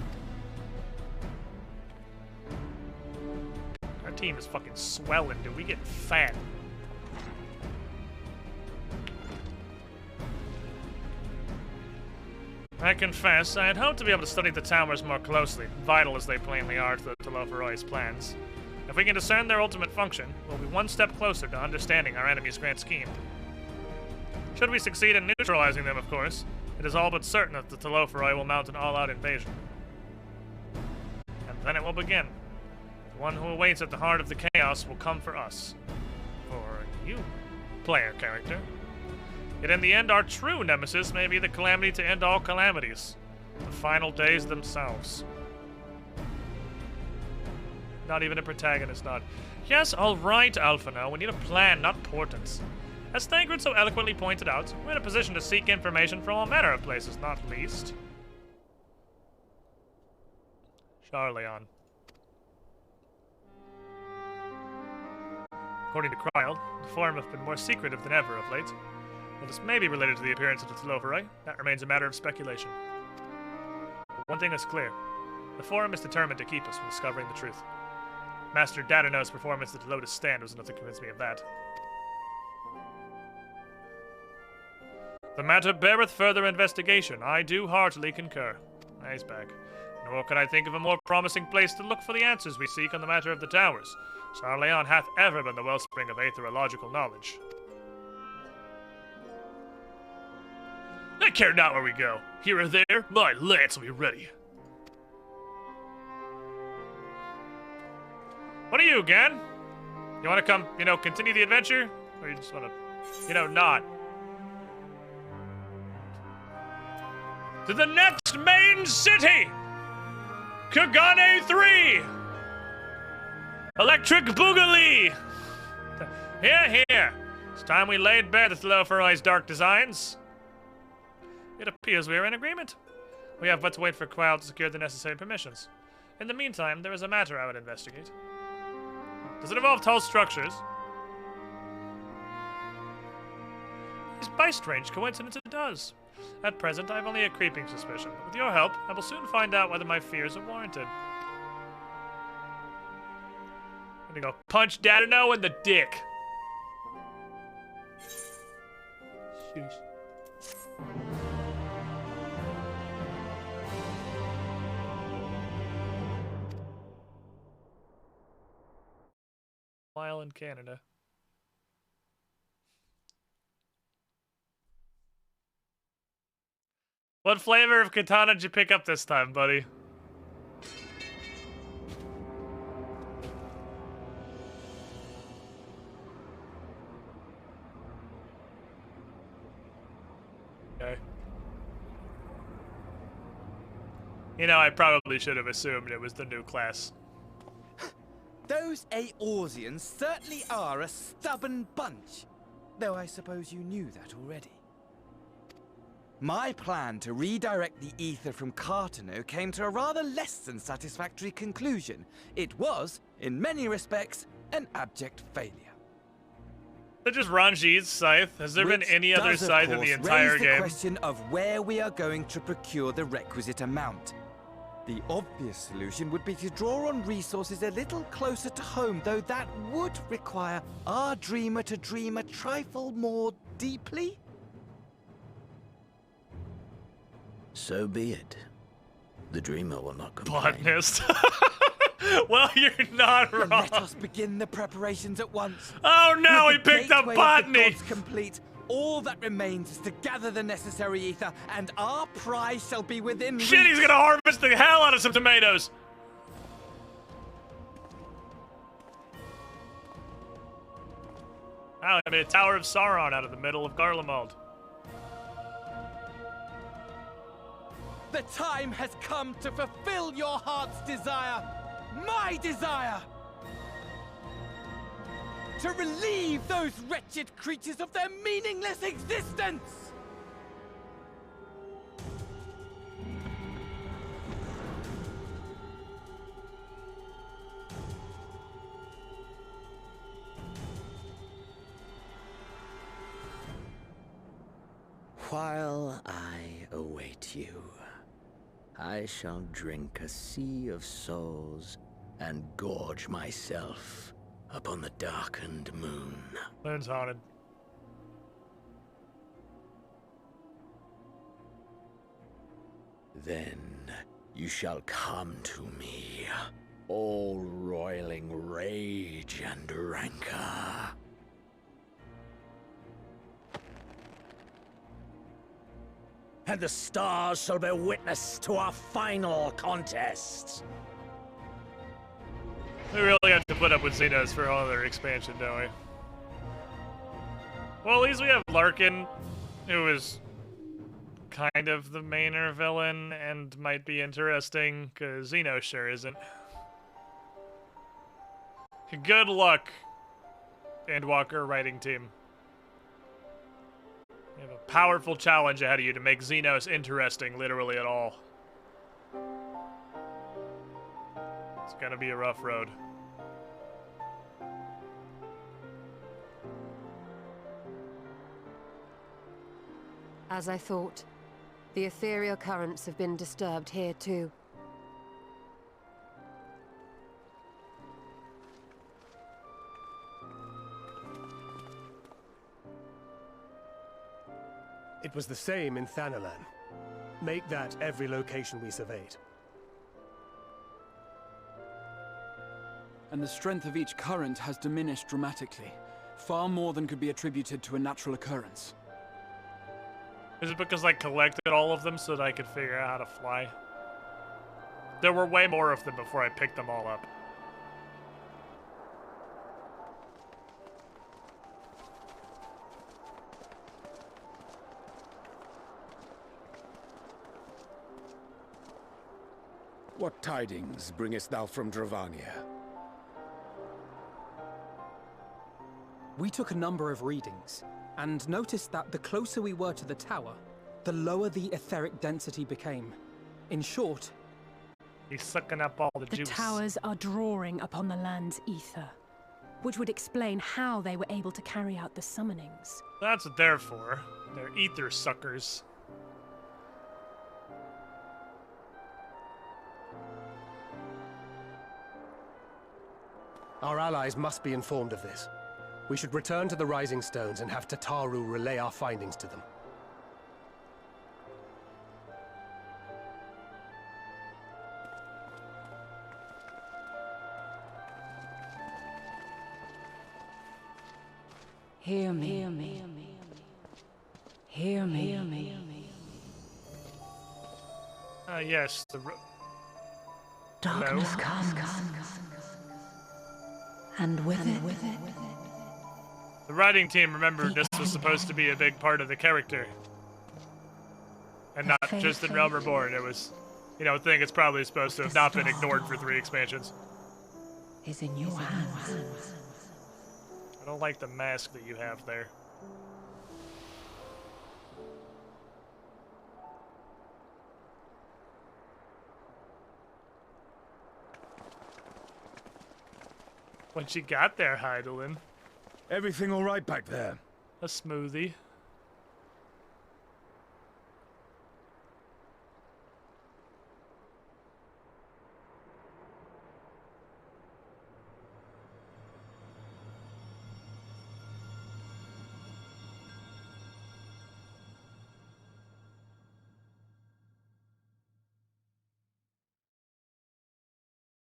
C: Our team is fucking swelling, dude. We get fat. I confess, I had hoped to be able to study the towers more closely, vital as they plainly are to the Telophoroi's plans. If we can discern their ultimate function, we'll be one step closer to understanding our enemy's grand scheme. Should we succeed in neutralizing them, of course, it is all but certain that the Telophoroi will mount an all-out invasion. And Then it will begin. The one who awaits at the heart of the chaos will come for us. For you, player character. Yet in the end, our true nemesis may be the calamity to end all calamities. The final days themselves. Not even a protagonist nod. Yes, alright, Alpha now. We need a plan, not portents. As Thancred so eloquently pointed out, we're in a position to seek information from all manner of places, not least Charleon. According to Kryl, the Forum have been more secretive than ever of late. While this may be related to the appearance of the Telophori, that remains a matter of speculation. But one thing is clear. The Forum is determined to keep us from discovering the truth. Master Dadano's performance at the Lotus Stand was enough to convince me of that. The matter beareth further investigation. I do heartily concur. He's back. Nor can I think of a more promising place to look for the answers we seek on the matter of the towers. Charleon hath ever been the wellspring of aetherological knowledge. I care not where we go. Here or there, my lance will be ready. What are you, Gan? You want to come, continue the adventure? Or you just want to, not? To the next main city! Kagane 3! Electric Boogaloo! Here! It's time we laid bare the Telophori's dark designs. It appears we are in agreement. We have but to wait for Kryl to secure the necessary permissions. In the meantime, there is a matter I would investigate. Does it involve tall structures? By strange coincidence, it does. At present, I have only a creeping suspicion. With your help, I will soon find out whether my fears are warranted. I'm gonna go punch Dadano in the dick. Sheesh. While in Canada. What flavor of katana did you pick up this time, buddy? Okay. I probably should have assumed it was the new class.
L: Those Eorzeans certainly are a stubborn bunch. Though I suppose you knew that already. My plan to redirect the ether from Cartano came to a rather less than satisfactory conclusion. It was, in many respects, an abject failure.
C: They're just Ranji's scythe. Has there been any other scythe in the entire game?
L: The question of where we are going to procure the requisite amount. The obvious solution would be to draw on resources a little closer to home, though that would require our dreamer to dream a trifle more deeply.
K: So be it. The dreamer will not complain.
C: Botanist. Well, you're not wrong.
L: Let us begin the preparations at once.
C: Oh no, he picked up botany!
L: Complete. All that remains is to gather the necessary ether, and our prize shall be within reach.
C: Shit, he's gonna harvest the hell out of some tomatoes! Wow, I made a Tower of Sauron out of the middle of Garlemald.
L: The time has come to fulfill your heart's desire, my desire! To relieve those wretched creatures of their meaningless existence!
K: While I await you, I shall drink a sea of souls and gorge myself upon the darkened moon.
C: Moon's haunted.
K: Then you shall come to me, all roiling rage and rancor. And the stars shall bear witness to our final contest.
C: really have to put up with Xenos for another expansion, don't we? Well, at least we have Larkin, who is kind of the mainer villain and might be interesting, because Xeno sure isn't. Good luck, Endwalker writing team. You have a powerful challenge ahead of you to make Xenos interesting, literally at all. It's gonna be a rough road.
I: As I thought, the ethereal currents have been disturbed here too.
G: It was the same in Thanalan. Make that every location we surveyed.
H: And the strength of each current has diminished dramatically. Far more than could be attributed to a natural occurrence.
C: Is it because I collected all of them so that I could figure out how to fly? There were way more of them before I picked them all up.
J: What tidings bringest thou from Dravania?
E: We took a number of readings, and noticed that the closer we were to the tower, the lower the etheric density became. In short,
C: he's sucking up all the juice.
T: The towers are drawing upon the land's ether, which would explain how they were able to carry out the summonings.
C: That's what they're for. They're ether suckers.
G: Our allies must be informed of this. We should return to the Rising Stones and have Tataru relay our findings to them.
Q: Hear me. Hear me. Hear me. Hear me.
C: Yes, the
Q: darkness comes, and with it.
C: The writing team remembered this was supposed to be a big part of the character. And not just in Realm Reborn. It was, you know, a thing it's probably supposed to have not been ignored for 3 expansions.
Q: Is in your hands.
C: I don't like the mask that you have there. What you got there, Heidelin?
K: Everything all right back there?
C: A smoothie.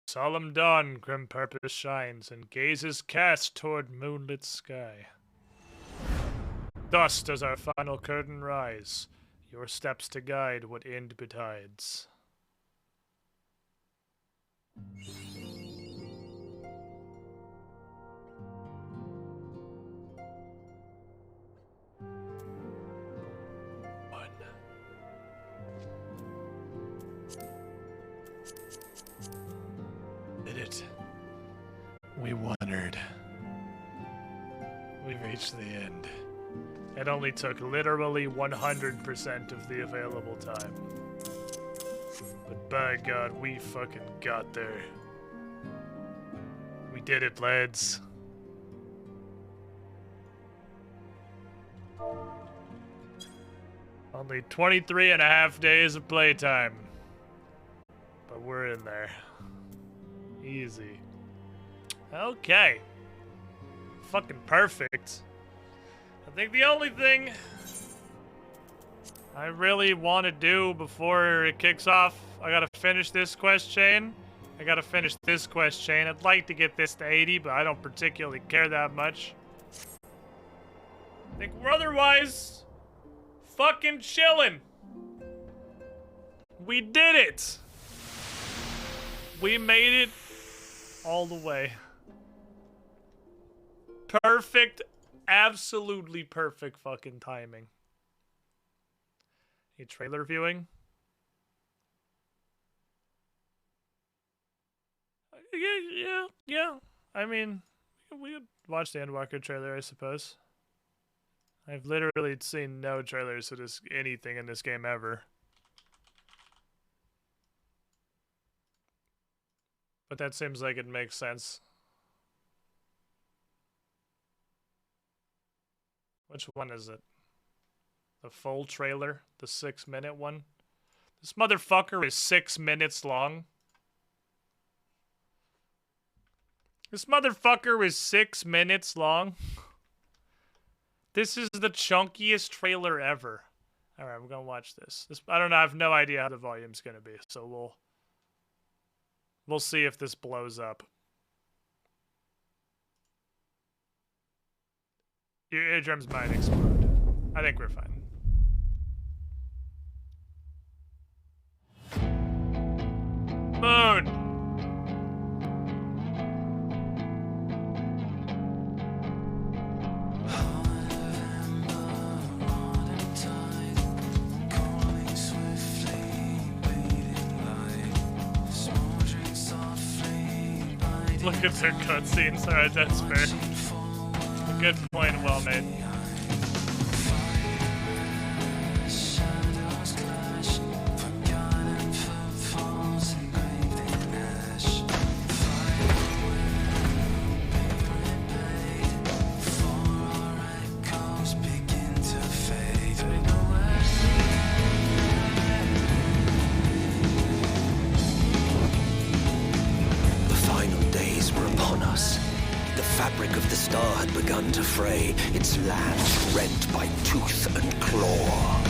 C: Solemn dawn, grim purpose shines, and gazes cast toward moonlit sky. Thus does our final curtain rise, your steps to guide what end betides. Did it. We wondered. We reached the end. It only took literally 100% of the available time. But by God, we fucking got there. We did it, lads. Only 23.5 days of playtime. But we're in there. Easy. Okay. Fucking perfect. I think the only thing I really want to do before it kicks off, I gotta finish this quest chain. I gotta finish this quest chain. I'd like to get this to 80, but I don't particularly care that much. I think we're otherwise fucking chilling. We did it. We made it all the way. Perfect, absolutely perfect fucking timing. Any trailer viewing? Yeah. I mean, we could watch the Endwalker trailer, I suppose. I've literally seen no trailers to this anything in this game ever. But that seems like it makes sense. Which one is it? The full trailer? The 6-minute one? This motherfucker is 6 minutes long. This motherfucker is 6 minutes long. This is the chunkiest trailer ever. Alright, we're gonna watch this. I don't know, I have no idea how the volume's gonna be, so we'll see if this blows up. Your eardrums might explode. I think we're fine. Moon! Look at their cutscenes. Alright, that's fair. A good point, well made.
F: Its land rent by tooth and claw.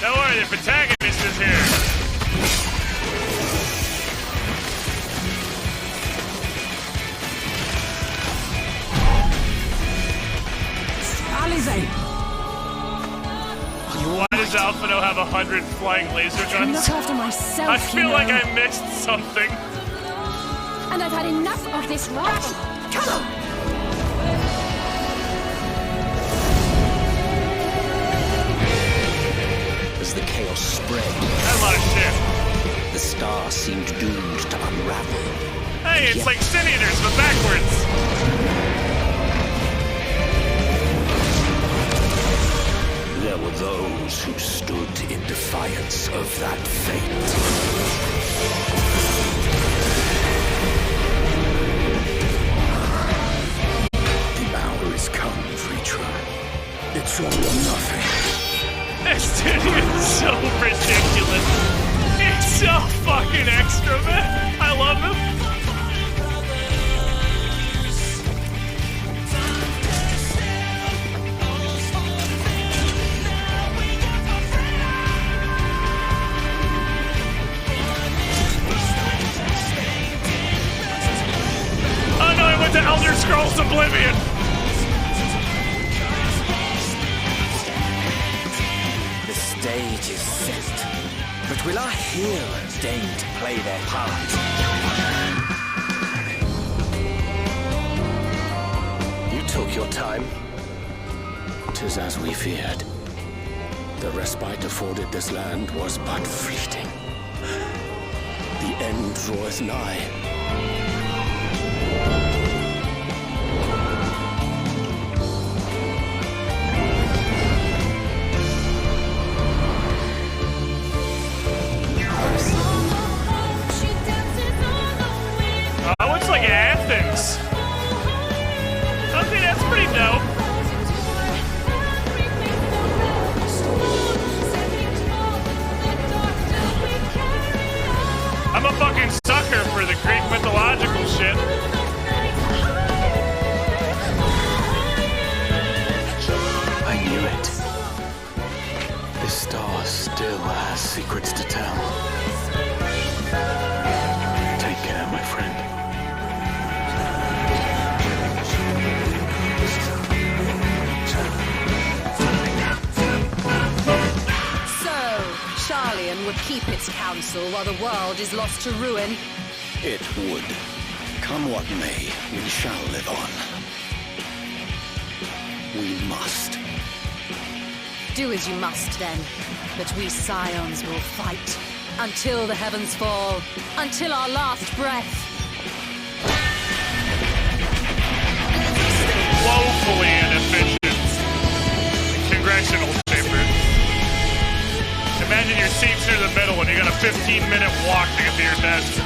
C: Don't worry, the protagonist is here. Why does Alphino have 100 flying laser guns?
T: Look after myself,
C: I feel like I missed something.
T: And I've had enough of this rot. Come on!
F: As the chaos spread,
C: That's a lot of shit.
F: the star seemed doomed to unravel.
C: Hey, it's like Sin Eaters, but backwards.
F: There were those who stood in defiance of that fate.
J: The hour is come, Vritra. It's all or nothing.
C: This dude is so ridiculous. He's so fucking extra, man. I love him. Oh no, I went to Elder Scrolls Oblivion.
F: The stage is set, but will our heroes deign to play their part? You took your time. 'Tis as we feared. The respite afforded this land was but fleeting. The end draweth nigh.
C: Oh, it's like Athens. Okay, that's pretty dope. I'm a fucking sucker for the Greek mythological
F: This star still has secrets to tell. Take care, my friend.
I: So, Sharlayan would keep its counsel while the world is lost to ruin.
D: It would. Come what may, we shall live on. We must.
I: Do as you must, then. But we Scions will fight. Until the heavens fall. Until our last breath.
C: Woefully inefficient. Congressional chamber. Imagine your seat's near the middle and you got a 15-minute walk to get to your desk.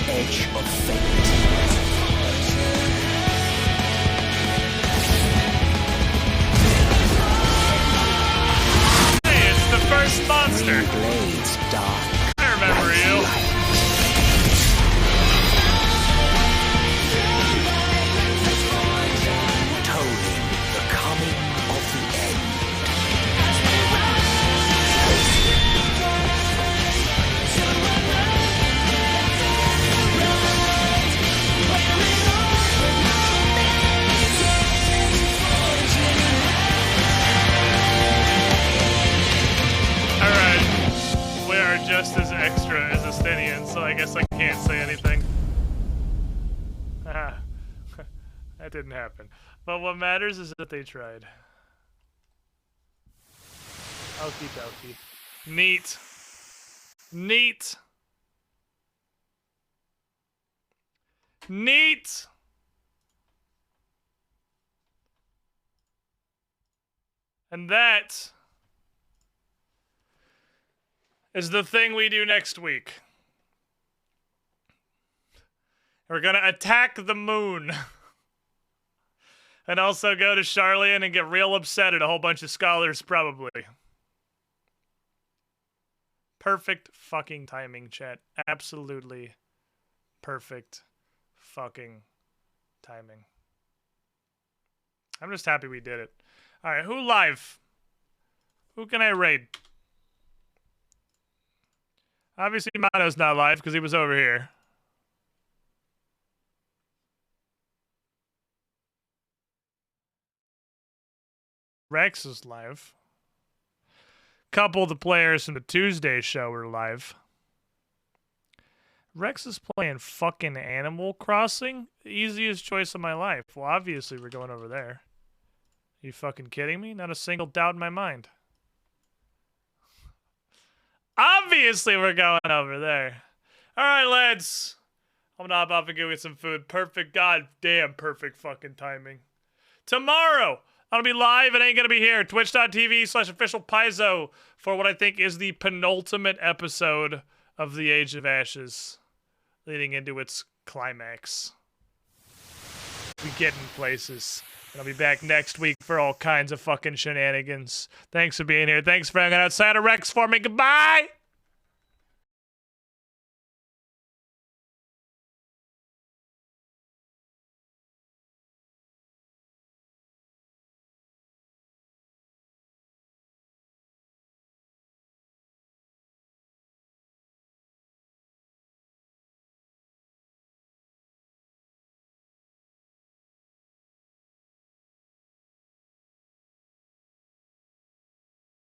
F: Edge of fate.
C: Hey, it's the first monster.
F: Blades dark.
C: I remember you.
F: Tolling the coming of the end.
C: Just as extra as Estinian, so I guess I can't say anything. That didn't happen. But what matters is that they tried. Okie dokie. Neat. Neat. Neat. And that is the thing we do next week. We're gonna attack the moon. And also go to Sharlayan and get real upset at a whole bunch of scholars, probably. Perfect fucking timing, chat. Absolutely perfect fucking timing. I'm just happy we did it. Alright, who live? Who can I raid? Obviously, Mano's not live because he was over here. Rex is live. Couple of the players from the Tuesday show are live. Rex is playing fucking Animal Crossing? The easiest choice of my life. Well, obviously, we're going over there. Are you fucking kidding me? Not a single doubt in my mind. Obviously, we're going over there. All right, lads. I'm gonna hop off and go get some food. Perfect, goddamn perfect fucking timing. Tomorrow, I'm gonna be live. It ain't gonna be here. Twitch.tv/officialpaizo for what I think is the penultimate episode of The Age of Ashes, leading into its climax. We get in places. And I'll be back next week for all kinds of fucking shenanigans. Thanks for being here. Thanks for hanging outside of Rex for me. Goodbye!